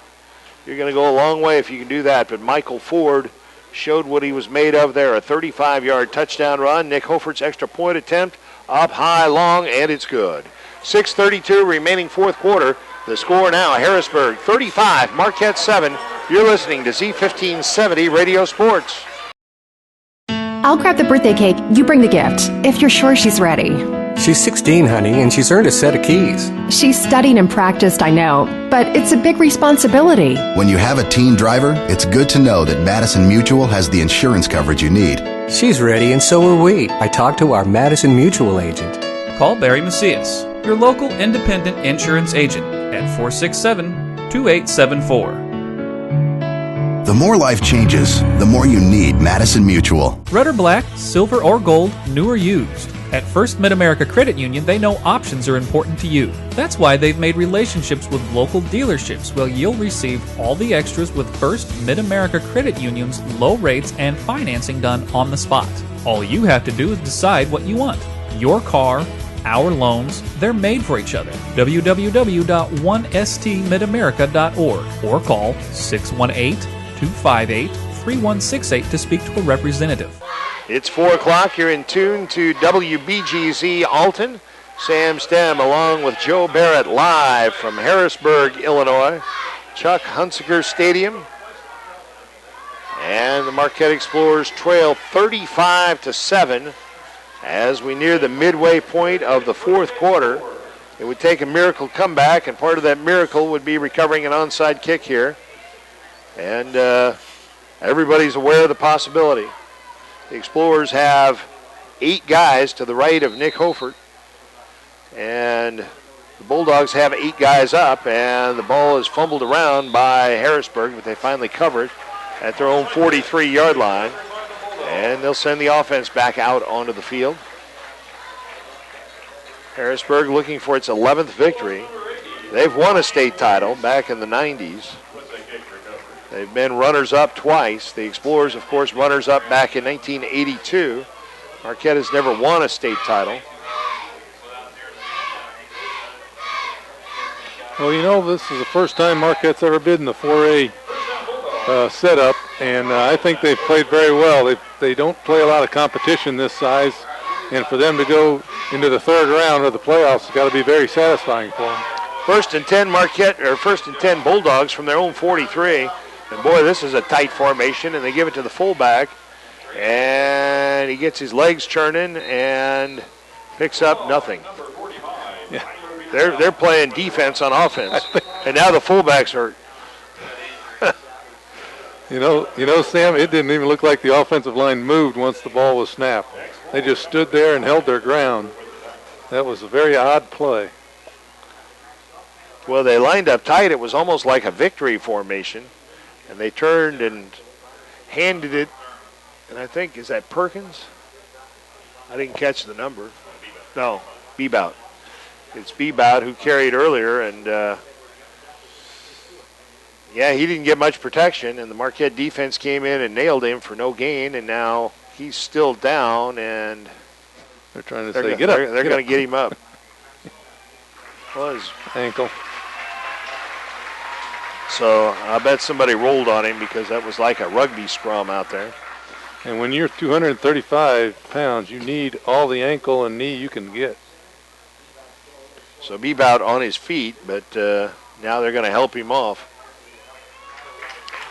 You're going to go a long way if you can do that, but Michael Ford showed what he was made of there. A 35-yard touchdown run. Nick Hofert's extra point attempt up high, long, and it's good. 6:32 remaining 4th quarter. The score now, Harrisburg 35, Marquette 7. You're listening to Z1570 Radio Sports.
I'll grab the birthday cake. You bring the gift, if you're sure she's ready.
She's 16, honey, and she's earned a set of keys.
She's studied and practiced, I know, but it's a big responsibility.
When you have a teen driver, it's good to know that Madison Mutual has the insurance coverage you need.
She's ready, and so are we. I talked to our Madison Mutual agent.
Call Barry Macias, your local independent insurance agent, at 467-2874.
The more life changes, the more you need Madison Mutual.
Red or black, silver or gold, new or used. At First Mid-America Credit Union, they know options are important to you. That's why they've made relationships with local dealerships where you'll receive all the extras with First Mid-America Credit Union's low rates and financing done on the spot. All you have to do is decide what you want. Your car, our loans, they're made for each other. www.1stmidamerica.org or call 618-258-3168 to speak to a representative.
It's 4 o'clock. You're in tune to WBGZ Alton. Sam Stem along with Joe Barrett live from Harrisburg, Illinois. Chuck Hunsaker Stadium. And the Marquette Explorers trail 35-7 as we near the midway point of the 4th quarter. It would take a miracle comeback, and part of that miracle would be recovering an onside kick here. And everybody's aware of the possibility. The Explorers have 8 guys to the right of Nick Hofert, and the Bulldogs have 8 guys up, and the ball is fumbled around by Harrisburg, but they finally cover it at their own 43-yard line, and they'll send the offense back out onto the field. Harrisburg looking for its 11th victory. They've won a state title back in the 90s. They've been runners-up twice. The Explorers, of course, runners-up back in 1982. Marquette has never won a state title.
Well, you know, this is the first time Marquette's ever been in the 4A setup. And I think they've played very well. They don't play a lot of competition this size, and for them to go into the third round of the playoffs has got to be very satisfying for them.
1st and 10 Marquette, or 1st and 10 Bulldogs from their own 43. And boy, this is a tight formation, and they give it to the fullback, and he gets his legs churning and picks up nothing.
Yeah.
They're playing defense on offense, and now the fullbacks are.
You know, Sam, it didn't even look like the offensive line moved once the ball was snapped. They just stood there and held their ground. That was a very odd play.
Well, they lined up tight. It was almost like a victory formation, and they turned and handed it. And I think, is that Perkins? I didn't catch the number. No, Bebout. It's Bebout who carried earlier, and yeah, he didn't get much protection, and the Marquette defense came in and nailed him for no gain, and now he's still down, and
they're trying to say, get up.
They're going to get him up. Was
ankle.
So I bet somebody rolled on him because that was like a rugby scrum out there.
And when you're 235 pounds, you need all the ankle and knee you can get.
So Bebout on his feet, but now they're going to help him off.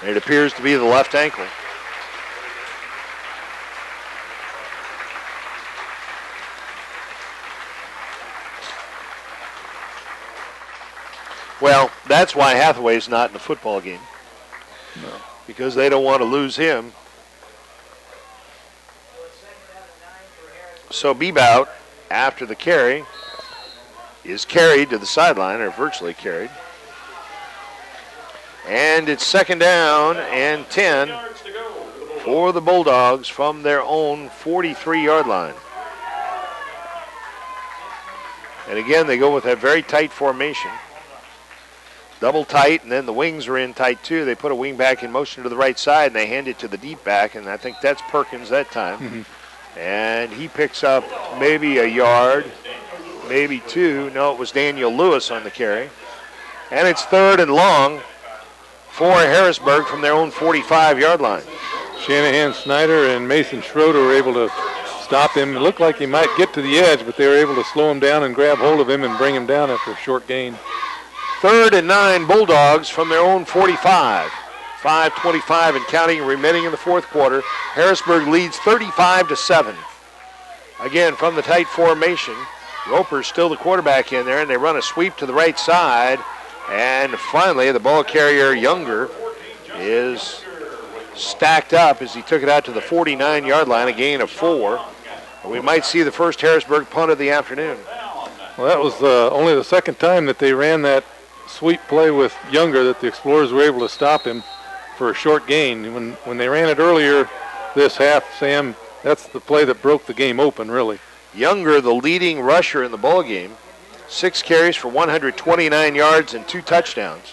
It appears to be the left ankle. Well, that's why Hathaway's not in the football game.
No.
Because they don't want to lose him. So Bebout, after the carry, is carried to the sideline, or virtually carried. And it's 2nd down and 10 for the Bulldogs from their own 43-yard line. And again, they go with that very tight formation. Double tight, and then the wings are in tight too. They put a wing back in motion to the right side, and they hand it to the deep back, and I think that's Perkins that time.
Mm-hmm.
And he picks up maybe a yard, maybe 2. No, it was Daniel Lewis on the carry. And it's 3rd and long for Harrisburg from their own 45-yard line.
Shanahan Snyder and Mason Schroeder were able to stop him. It looked like he might get to the edge, but they were able to slow him down and grab hold of him and bring him down after a short gain.
3rd and 9 Bulldogs from their own 45. 5:25 and counting remaining in the fourth quarter. Harrisburg leads 35-7. Again, from the tight formation. Roper's still the quarterback in there, and they run a sweep to the right side. And finally, the ball carrier, Younger, is stacked up as he took it out to the 49-yard line, a gain of 4. We might see the first Harrisburg punt of the afternoon.
Well, that was only the second time that they ran that sweep play with Younger that the Explorers were able to stop him for a short gain. When they ran it earlier this half, Sam, that's the play that broke the game open, really.
Younger, the leading rusher in the ball game, 6 carries for 129 yards and 2 touchdowns.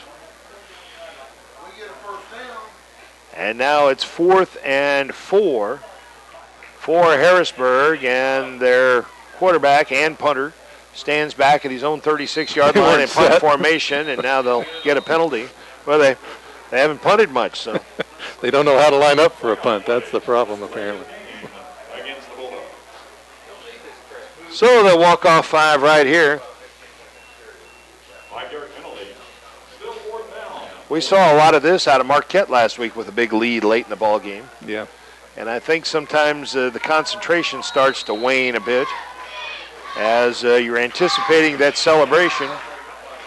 And now it's 4th and 4 for Harrisburg, and their quarterback and punter stands back at his own 36-yard line in punt formation, and now they'll get a penalty. Well, they haven't punted much, so.
They don't know how to line up for a punt. That's the problem, apparently.
So they'll walk off 5 right here.
5-yard penalty. Still 4th down.
We saw a lot of this out of Marquette last week with a big lead late in the ball game.
Yeah.
And I think sometimes the concentration starts to wane a bit as you're anticipating that celebration,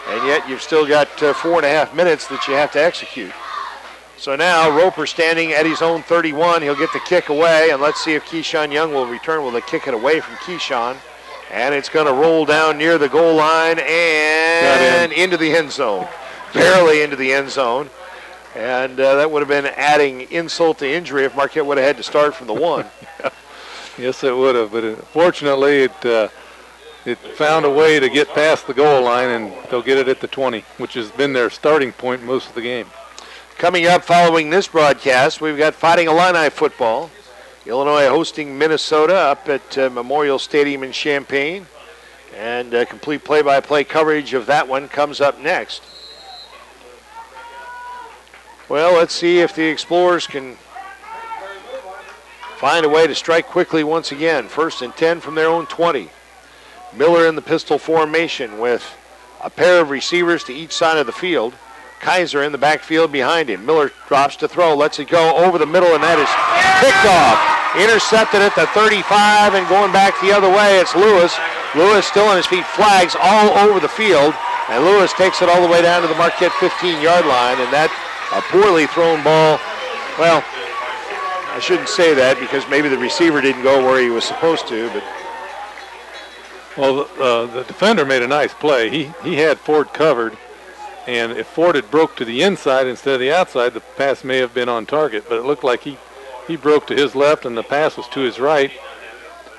and yet you've still got 4.5 minutes that you have to execute. So now Roper standing at his own 31. He'll get the kick away, and let's see if Keyshawn Young will return. Will they kick it away from Keyshawn? And it's going to roll down near the goal line and into the end zone. Barely into the end zone. And that would have been adding insult to injury if Marquette would have had to start from the 1.
Yes, it would have. But fortunately, it found a way to get past the goal line, and they'll get it at the 20, which has been their starting point most of the game.
Coming up following this broadcast, we've got Fighting Illini football. Illinois hosting Minnesota up at Memorial Stadium in Champaign. And complete play-by-play coverage of that one comes up next. Well, let's see if the Explorers can find a way to strike quickly once again. 1st and 10 from their own 20. Miller in the pistol formation with a pair of receivers to each side of the field. Kaiser in the backfield behind him. Miller drops to throw, lets it go over the middle, and that is picked off. Intercepted at the 35 and going back the other way, it's Lewis. Lewis still on his feet, flags all over the field, and Lewis takes it all the way down to the Marquette 15-yard line, and that a poorly thrown ball. Well, I shouldn't say that because maybe the receiver didn't go where he was supposed to, but.
Well, the defender made a nice play. He had Ford covered, and if Ford had broke to the inside instead of the outside, the pass may have been on target, but it looked like he broke to his left and the pass was to his right.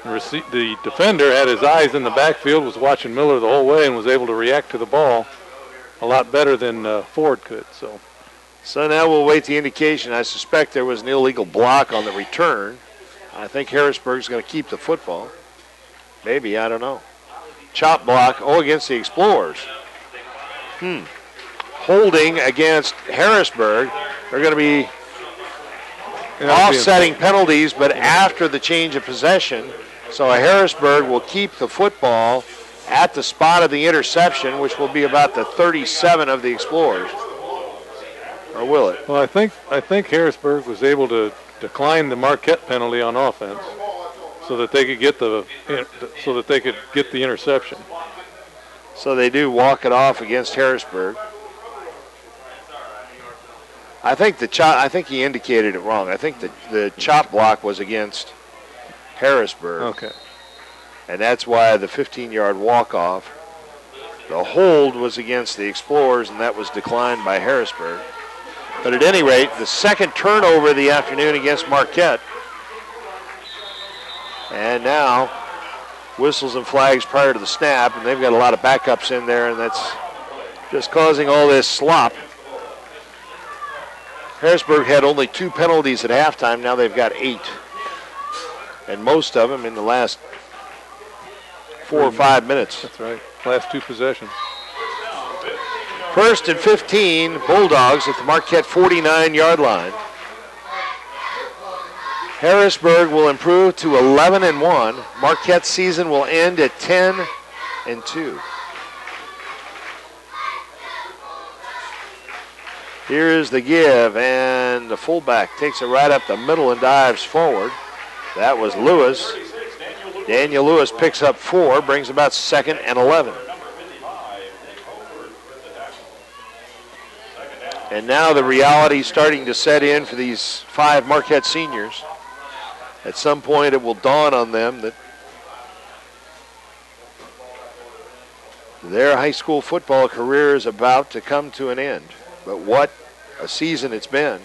The defender had his eyes in the backfield, was watching Miller the whole way, and was able to react to the ball a lot better than Ford could.
So now we'll wait the indication. I suspect there was an illegal block on the return. I think Harrisburg's going to keep the football. Maybe, I don't know. Chop block, against the Explorers. Holding against Harrisburg. They're going to be offsetting penalties, but after the change of possession. So Harrisburg will keep the football at the spot of the interception, which will be about the 37 of the Explorers. Or will it?
Well, I think Harrisburg was able to decline the Marquette penalty on offense, so that they could get the interception.
So they do walk it off against Harrisburg. I think he indicated it wrong. I think the chop block was against Harrisburg.
Okay.
And that's why the 15-yard walk-off. The hold was against the Explorers, and that was declined by Harrisburg. But at any rate, the second turnover of the afternoon against Marquette. And now, whistles and flags prior to the snap, and they've got a lot of backups in there, and that's just causing all this slop. Harrisburg had only 2 penalties at halftime. Now they've got 8. And most of them in the last 4 or 5 minutes.
That's right. Last 2 possessions.
1st and 15, Bulldogs at the Marquette 49-yard line. Harrisburg will improve to 11-1. Marquette's season will end at 10-2. Here is the give, and the fullback takes it right up the middle and dives forward. That was Lewis. Daniel Lewis picks up 4, brings about 2nd and 11. And now the reality starting to set in for these 5 Marquette seniors. At some point it will dawn on them that their high school football career is about to come to an end. But what a season it's been.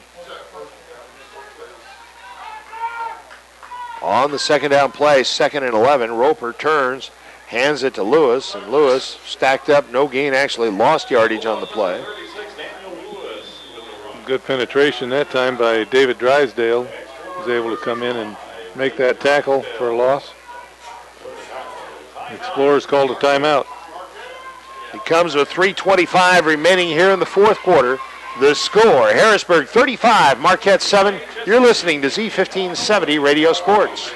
On the second down play, 2nd and 11, Roper turns, hands it to Lewis, and Lewis stacked up, no gain, actually lost yardage on the play.
Good penetration that time by David Drysdale. Was able to come in and make that tackle for a loss. The Explorers called a timeout.
It comes with 3:25 remaining here in the 4th quarter. The score, Harrisburg 35, Marquette 7. You're listening to Z1570 Radio Sports.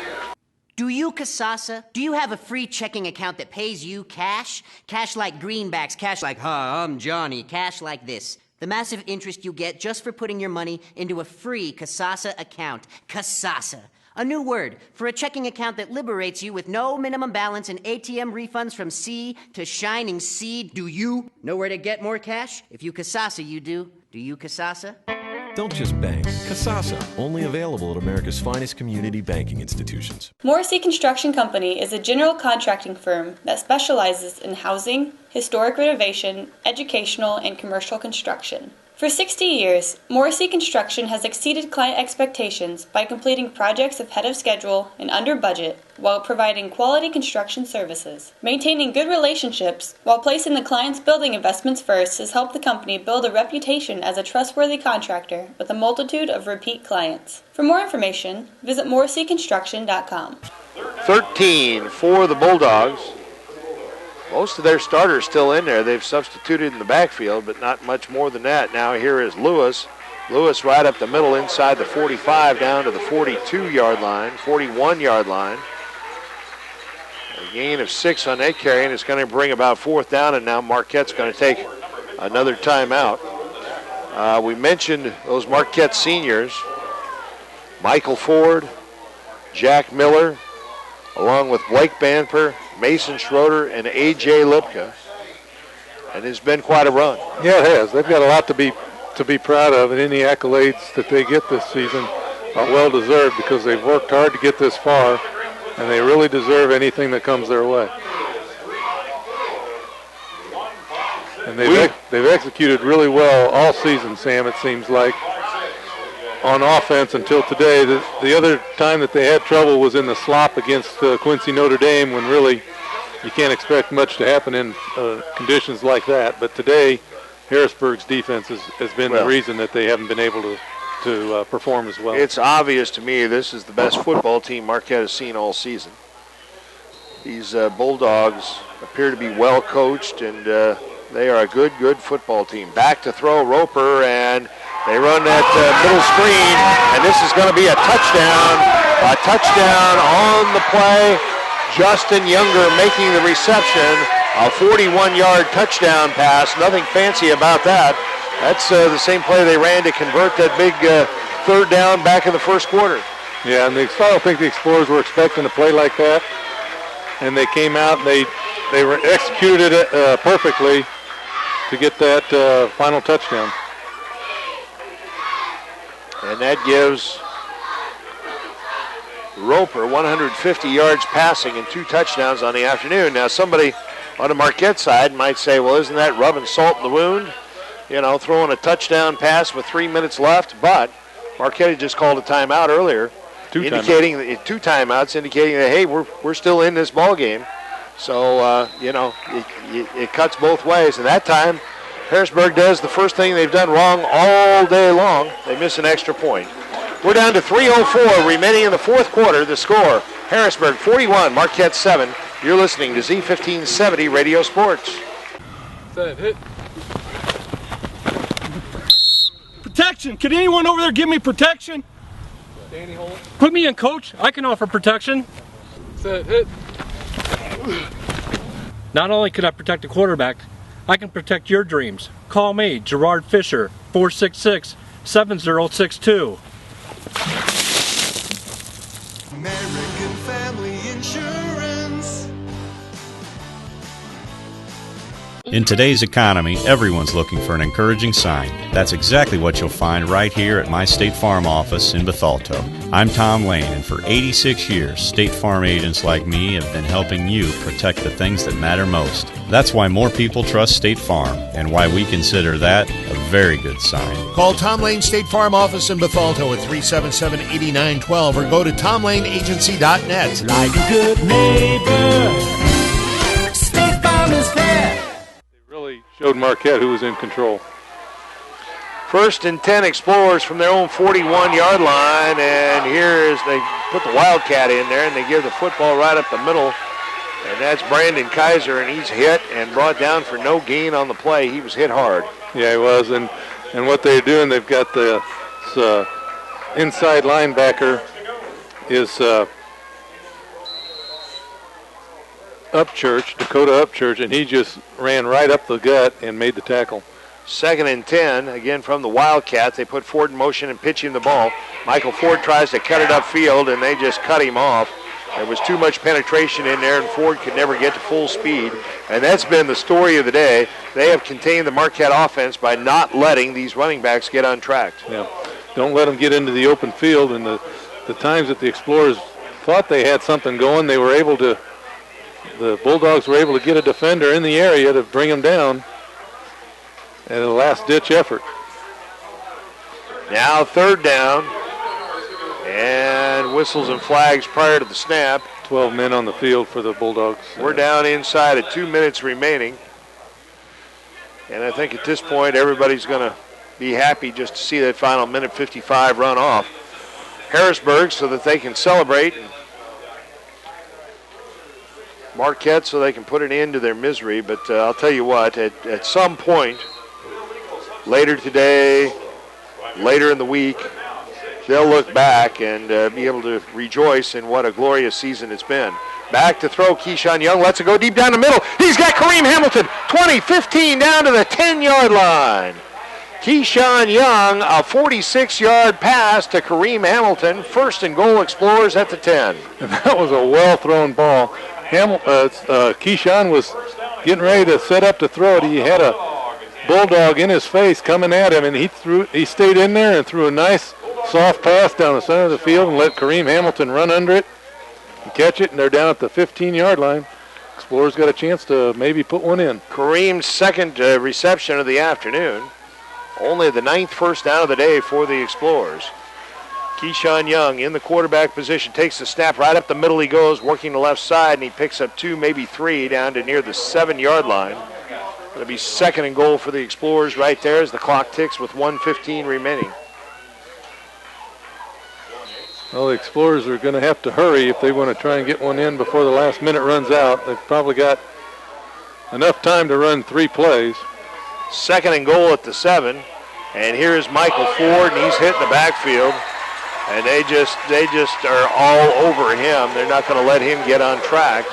Do you, Casasa? Do you have a free checking account that pays you cash? Cash like greenbacks, cash like, I'm Johnny, cash like this. The massive interest you get just for putting your money into a free Casasa account. Casasa. A new word for a checking account that liberates you with no minimum balance and ATM refunds from sea to shining sea. Do you know where to get more cash? If you Casasa, you do. Do you Casasa?
Don't just bank. Casasa, only available at America's finest community banking institutions.
Morrissey Construction Company is a general contracting firm that specializes in housing, historic renovation, educational, and commercial construction. For 60 years, Morrissey Construction has exceeded client expectations by completing projects ahead of schedule and under budget while providing quality construction services. Maintaining good relationships while placing the client's building investments first has helped the company build a reputation as a trustworthy contractor with a multitude of repeat clients. For more information, visit morrisseyconstruction.com.
13 for the Bulldogs. Most of their starters still in there. They've substituted in the backfield, but not much more than that. Now here is Lewis Lewis right up the middle inside the 45 down to the 42-yard line, 41-yard line. A gain of 6 on that carry, and it's going to bring about 4th down, and now Marquette's going to take another timeout. We mentioned those Marquette seniors, Michael Ford, Jack Miller, along with Blake Banper, Mason Schroeder, and A.J. Lipka. And it's been quite a run.
Yeah, it has. They've got a lot to be proud of, and any accolades that they get this season are well deserved because they've worked hard to get this far, and they really deserve anything that comes their way. And they've executed really well all season, Sam, it seems like, on offense until today. The other time that they had trouble was in the slop against Quincy Notre Dame, when really you can't expect much to happen in conditions like that. But today, Harrisburg's defense has been the reason that they haven't been able to perform as well.
It's obvious to me this is the best football team Marquette has seen all season. These Bulldogs appear to be well coached, and they are a good football team. Back to throw, Roper, and they run that middle screen, and this is going to be a touchdown. A touchdown on the play. Justin Younger making the reception. A 41-yard touchdown pass. Nothing fancy about that. That's the same play they ran to convert that big 3rd down back in the first quarter.
Yeah, and I don't think the Explorers were expecting a play like that. And they came out and they executed it perfectly to get that final touchdown.
And that gives Roper 150 yards passing and 2 touchdowns on the afternoon. Now somebody on the Marquette side might say, well, isn't that rubbing salt in the wound? You know, throwing a touchdown pass with 3 minutes left. But Marquette had just called a timeout earlier, indicating that 2 timeouts, indicating that, hey, we're still in this ball game. So, you know, it cuts both ways. And that time, Harrisburg does the first thing they've done wrong all day long. They miss an extra point. We're down to 3:04 remaining in the 4th quarter. The score, Harrisburg 41, Marquette 7. You're listening to Z1570 Radio Sports.
Set, hit. Protection. Can anyone over there give me protection?
Danny Holt. Put me in, coach. I can offer protection.
Set, hit.
Not only can I protect the quarterback, I can protect your dreams. Call me, Gerard Fisher, 466-7062.
American Family Insurance.
In today's economy, everyone's looking for an encouraging sign. That's exactly what you'll find right here at my State Farm office in Bethalto. I'm Tom Lane, and for 86 years, State Farm agents like me have been helping you protect the things that matter most. That's why more people trust State Farm, and why we consider that a very good sign.
Call Tom Lane State Farm office in Bethalto at 377-8912 or go to tomlaneagency.net.
Like a good neighbor, State Farm is there.
Really showed Marquette who was in control.
1st and 10 Explorers from their own 41-yard line, and here is they put the Wildcat in there, and they give the football right up the middle, and that's Brandon Kaiser, and he's hit and brought down for no gain on the play. He was hit hard.
Yeah, he was, and what they're doing, they've got the inside linebacker is Dakota Upchurch, and he just ran right up the gut and made the tackle.
2nd and 10, again from the Wildcats. They put Ford in motion and pitch him the ball. Michael Ford tries to cut it upfield, and they just cut him off. There was too much penetration in there, and Ford could never get to full speed. And that's been the story of the day. They have contained the Marquette offense by not letting these running backs get untracked.
Yeah, don't let them get into the open field. And the times that the Explorers thought they had something going, the Bulldogs were able to get a defender in the area to bring them down at a last-ditch effort.
Now 3rd down, and whistles and flags prior to the snap.
12 men on the field for the Bulldogs.
We're down inside at 2 minutes remaining. And I think at this point everybody's going to be happy just to see that final minute 55 run off. Harrisburg so that they can celebrate. Marquette so they can put an end to their misery. But I'll tell you what, at some point later today later in the week, they'll look back and be able to rejoice in what a glorious season it's been. Back to throw, Keyshawn Young lets it go deep down the middle. He's got Kareem Hamilton, 20, 15 down to the 10-yard line. Keyshawn Young, a 46-yard pass to Kareem Hamilton. First and goal, Explorers at the 10.
And that was a well-thrown ball. Keyshawn was getting ready to set up to throw it. He had a Bulldog in his face coming at him, and he stayed in there and threw a nice soft pass down the center of the field and let Kareem Hamilton run under it and catch it, and they're down at the 15-yard line. Explorers got a chance to maybe put one in.
Kareem's second reception of the afternoon. Only the 9th first down of the day for the Explorers. Keyshawn Young in the quarterback position, takes the snap right up the middle. He goes, working the left side, and he picks up 2, maybe 3, down to near the 7-yard line. It'll be second and goal for the Explorers right there as the clock ticks with 1:15 remaining.
Well, the Explorers are going to have to hurry if they want to try and get one in before the last minute runs out. They've probably got enough time to run 3 plays.
Second and goal at the 7. And here's Michael Ford, and he's hitting the backfield. And they just are all over him. They're not going to let him get on track.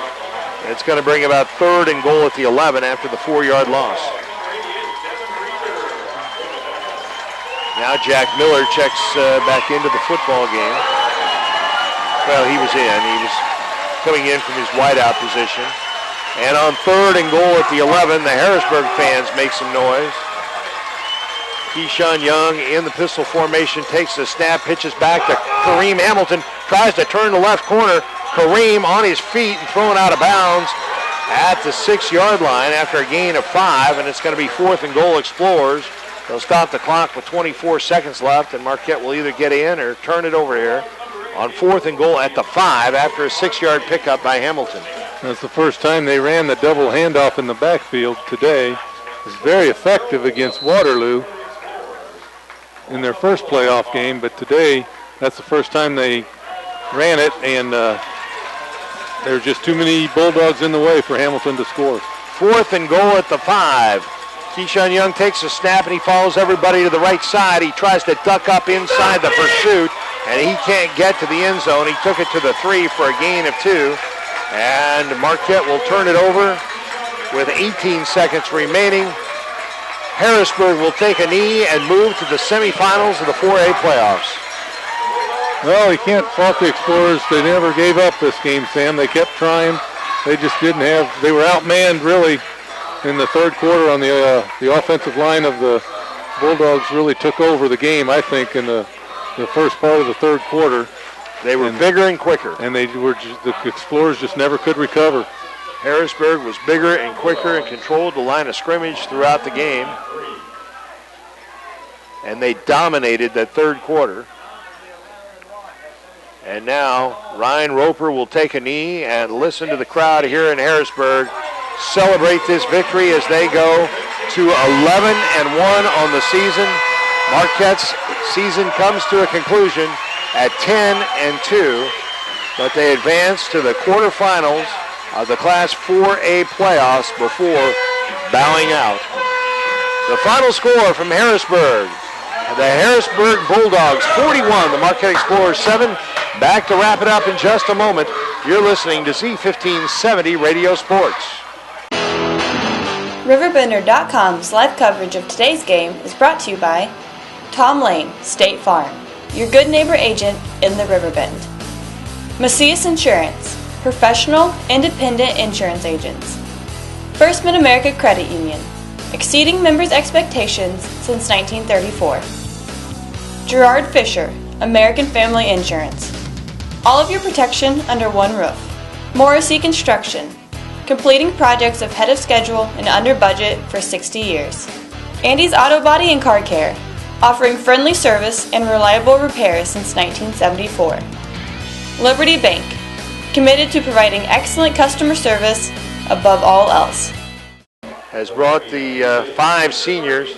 And it's going to bring about third and goal at the 11 after the 4-yard loss. Now Jack Miller checks back into the football game. Well, he was in. He was coming in from his wideout position. And on third and goal at the 11, the Harrisburg fans make some noise. Keyshawn Young in the pistol formation, takes the snap, pitches back to Kareem Hamilton, tries to turn the left corner. Kareem on his feet and thrown out of bounds at the 6-yard line after a gain of 5, and it's going to be fourth and goal Explorers. They'll stop the clock with 24 seconds left, and Marquette will either get in or turn it over here on fourth and goal at the 5 after a 6-yard pickup by Hamilton.
That's the first time they ran the double handoff in the backfield today. It's very effective against Waterloo in their first playoff game, but today that's the first time they ran it, and there's just too many Bulldogs in the way for Hamilton to score.
Fourth and goal at the 5. Keyshawn Young takes a snap and he follows everybody to the right side. He tries to duck up inside the pursuit, and he can't get to the end zone. He took it to the 3 for a gain of 2. And Marquette will turn it over with 18 seconds remaining. Harrisburg will take a knee and move to the semifinals of the 4A playoffs.
Well, you can't fault the Explorers. They never gave up this game, Sam. They kept trying. They just didn't have, they were outmanned really in the third quarter on the offensive line of the Bulldogs. Really took over the game, I think, in the first part of the third quarter.
They were bigger and quicker.
And the Explorers just never could recover.
Harrisburg was bigger and quicker and controlled the line of scrimmage throughout the game. And they dominated that third quarter. And now Ryan Roper will take a knee and listen to the crowd here in Harrisburg celebrate this victory as they go to 11-1 on the season. Marquette's season comes to a conclusion at 10-2, but they advance to the quarterfinals of the Class 4A playoffs before bowing out. The final score from Harrisburg: the Harrisburg Bulldogs 41, the Marquette Explorers 7. Back to wrap it up in just a moment. You're listening to Z1570 Radio Sports.
RiverBender.com's live coverage of today's game is brought to you by Tom Lane, State Farm, your good neighbor agent in the Riverbend. Macias Insurance, professional, independent insurance agents. First Mid-America Credit Union, exceeding members' expectations since 1934. Gerard Fisher, American Family Insurance. All of your protection under one roof. Morrissey Construction, completing projects ahead of schedule and under budget for 60 years. Andy's Auto Body and Car Care, offering friendly service and reliable repairs since 1974. Liberty Bank, committed to providing excellent customer service above all else.
Has brought the 5 seniors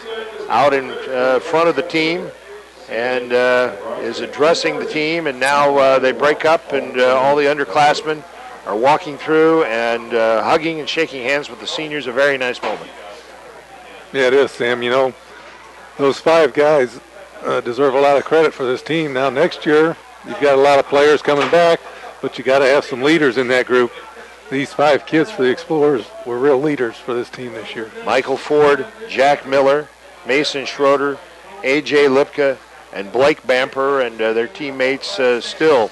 out in front of the team and is addressing the team, and now they break up and all the underclassmen are walking through and hugging and shaking hands with the seniors. A very nice moment.
Yeah, it is, Sam. You know, those 5 guys, deserve a lot of credit for this team. Now next year, you've got a lot of players coming back, but you got to have some leaders in that group. These 5 kids for the Explorers were real leaders for this team this year.
Michael Ford, Jack Miller, Mason Schroeder, A.J. Lipka, and Blake Bamper, and their teammates still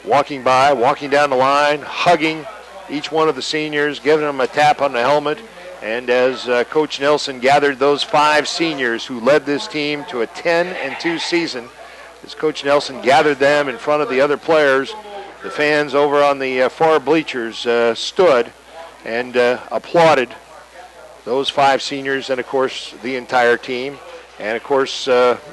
walking down the line, hugging each one of the seniors, giving them a tap on the helmet. And as Coach Nelson gathered those 5 seniors who led this team to a 10-2 season, as Coach Nelson gathered them in front of the other players, the fans over on the far bleachers stood and applauded those 5 seniors and, of course, the entire team. And, of course,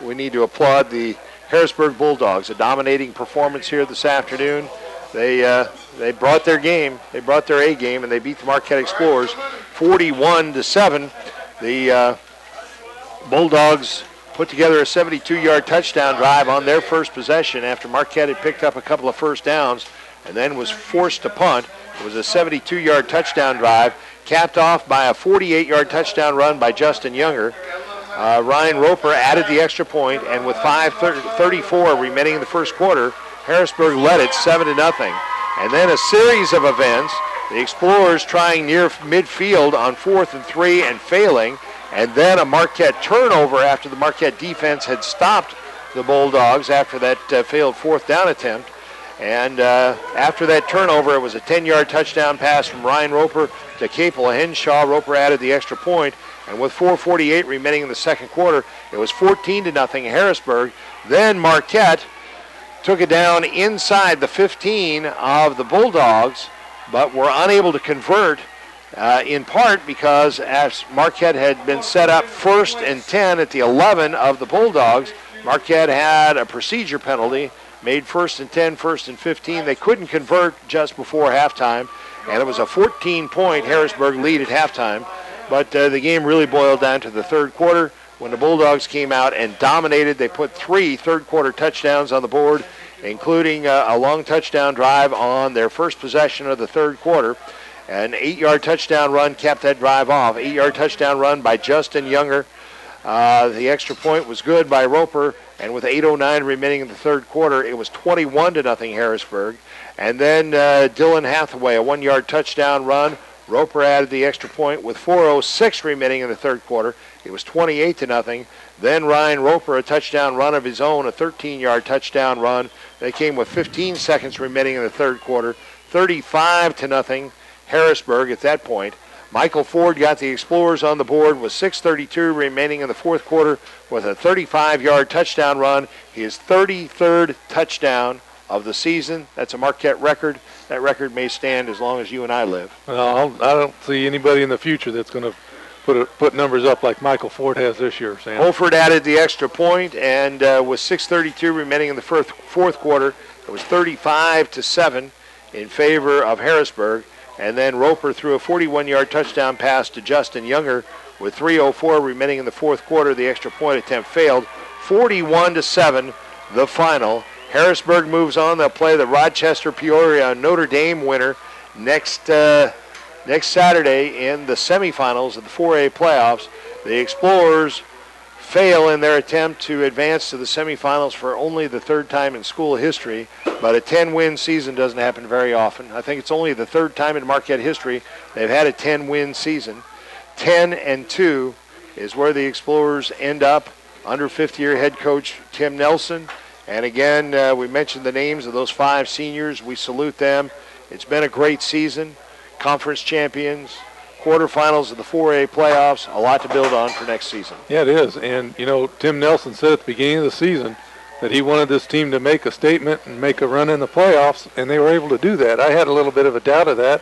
we need to applaud the Harrisburg Bulldogs, a dominating performance here this afternoon. They brought their game. They brought their A game, and they beat the Marquette Explorers 41-7. The Bulldogs put together a 72-yard touchdown drive on their first possession after Marquette had picked up a couple of first downs and then was forced to punt. It was a 72-yard touchdown drive, capped off by a 48-yard touchdown run by Justin Younger. Ryan Roper added the extra point, and with 5:34 remaining in the first quarter, Harrisburg led it 7-0. And then a series of events, the Explorers trying near midfield on 4th and 3 and failing, and then a Marquette turnover after the Marquette defense had stopped the Bulldogs after that failed 4th down attempt. And after that turnover, it was a 10-yard touchdown pass from Ryan Roper to Capel Henshaw. Roper added the extra point, and with 4:48 remaining in the second quarter, it was 14-0 Harrisburg. Then Marquette took it down inside the 15 of the Bulldogs, but were unable to convert, in part because as Marquette had been set up 1st and 10 at the 11 of the Bulldogs, Marquette had a procedure penalty, made 1st and 10, 1st and 15. They couldn't convert just before halftime, and it was a 14-point Harrisburg lead at halftime. But the game really boiled down to the third quarter when the Bulldogs came out and dominated. They put 3 third-quarter touchdowns on the board, including a long touchdown drive on their first possession of the third quarter. An 8-yard touchdown run kept that drive off. 8-yard touchdown run by Justin Younger. The extra point was good by Roper, and with 8:09 remaining in the third quarter, it was 21-0 Harrisburg. And then Dylan Hathaway, a 1-yard touchdown run. Roper added the extra point with 4:06 remaining in the third quarter. It was 28-0. Then Ryan Roper, a touchdown run of his own, a 13-yard touchdown run. They came with 15 seconds remaining in the third quarter. 35-0 Harrisburg at that point. Michael Ford got the Explorers on the board with 6:32 remaining in the fourth quarter with a 35-yard touchdown run. His 33rd touchdown of the season. That's a Marquette record. That record may stand as long as you and I live.
Well, I don't see anybody in the future that's going to put numbers up like Michael Ford has this year, Sam.
Holford added the extra point, and with 6:32 remaining in the fourth quarter, it was 35-7 in favor of Harrisburg. And then Roper threw a 41-yard touchdown pass to Justin Younger with 3:04 remaining in the fourth quarter. The extra point attempt failed. 41-7, the final. Harrisburg moves on. They'll play the Rochester-Peoria Notre Dame winner next Saturday in the semifinals of the 4A playoffs. The Explorers fail in their attempt to advance to the semifinals for only the third time in school history, but a 10-win season doesn't happen very often. I think it's only the third time in Marquette history they've had a 10-win season. 10-2 is where the Explorers end up under fifth-year head coach Tim Nelson. And again, we mentioned the names of those 5 seniors. We salute them. It's been a great season. Conference champions, quarterfinals of the 4A playoffs, a lot to build on for next season.
Yeah, it is. And, you know, Tim Nelson said at the beginning of the season that he wanted this team to make a statement and make a run in the playoffs, and they were able to do that. I had a little bit of a doubt of that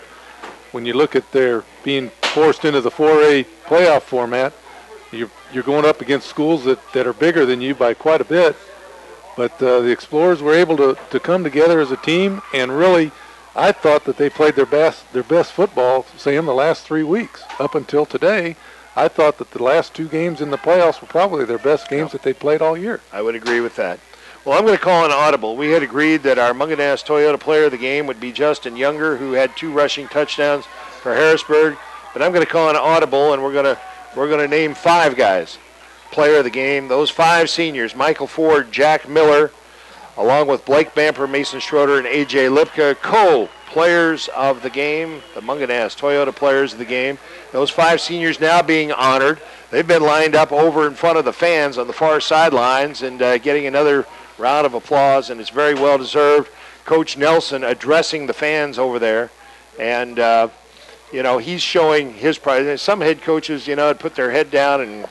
when you look at their being forced into the 4A playoff format. You're going up against schools that are bigger than you by quite a bit. But the Explorers were able to come together as a team, and really, I thought that they played their best football, Sam, the last 3 weeks. Up until today, I thought that the last 2 games in the playoffs were probably their best games that they played all year.
I would agree with that. Well, I'm going to call an audible. We had agreed that our Munganess Toyota player of the game would be Justin Younger, who had 2 rushing touchdowns for Harrisburg. But I'm going to call an audible, and we're going to name 5 guys. player of the game. Those 5 seniors, Michael Ford, Jack Miller, along with Blake Bamper, Mason Schroeder, and A.J. Lipka, co-players of the game, the Munganast Toyota players of the game. Those 5 seniors now being honored. They've been lined up over in front of the fans on the far sidelines and getting another round of applause, and it's very well deserved. Coach Nelson addressing the fans over there, and he's showing his pride. Some head coaches, put their head down and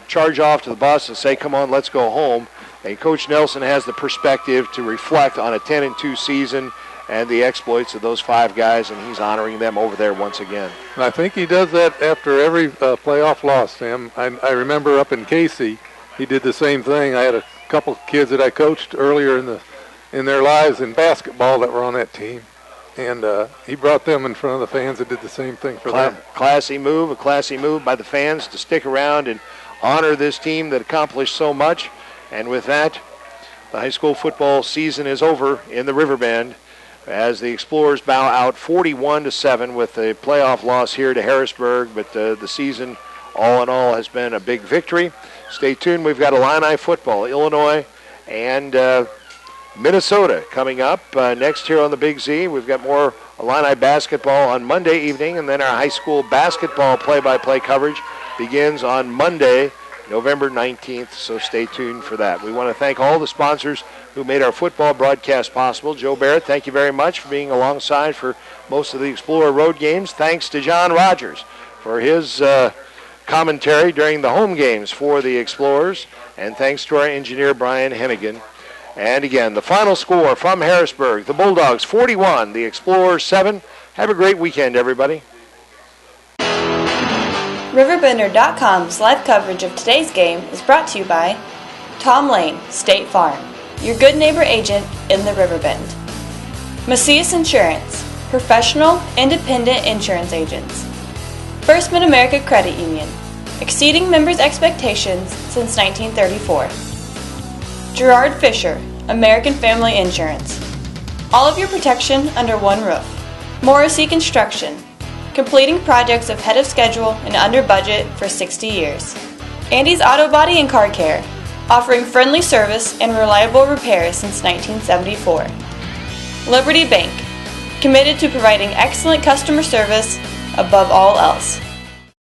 charge off to the bus and say, come on, let's go home. And Coach Nelson has the perspective to reflect on a 10-2 season and the exploits of those 5 guys, and he's honoring them over there once again.
I think he does that after every playoff loss, Sam. I remember up in Casey, he did the same thing. I had a couple kids that I coached earlier in their lives in basketball that were on that team, and he brought them in front of the fans and did the same thing for them.
A classy move by the fans to stick around and honor this team that accomplished so much. And with that, the high school football season is over in the Riverbend as the Explorers bow out 41-7 with a playoff loss here to Harrisburg, but the season all in all has been a big victory. Stay tuned. We've got Illini football, Illinois and Minnesota coming up next here on the Big Z. We've got more Illini basketball on Monday evening, and then our high school basketball play-by-play coverage begins on Monday, November 19th, so stay tuned for that. We want to thank all the sponsors who made our football broadcast possible. Joe Barrett, thank you very much for being alongside for most of the Explorer Road games. Thanks to John Rogers for his commentary during the home games for the Explorers, and thanks to our engineer, Brian Hennigan. And again, the final score from Harrisburg, the Bulldogs 41, the Explorers 7. Have a great weekend, everybody.
RiverBender.com's live coverage of today's game is brought to you by Tom Lane, State Farm, your good neighbor agent in the Riverbend. Macias Insurance, professional, independent insurance agents. First Mid-America Credit Union, exceeding members' expectations since 1934. Gerard Fisher, American Family Insurance. All of your protection under one roof. Morrissey Construction, completing projects ahead of schedule and under budget for 60 years. Andy's Auto Body and Car Care, offering friendly service and reliable repairs since 1974. Liberty Bank, committed to providing excellent customer service above all else.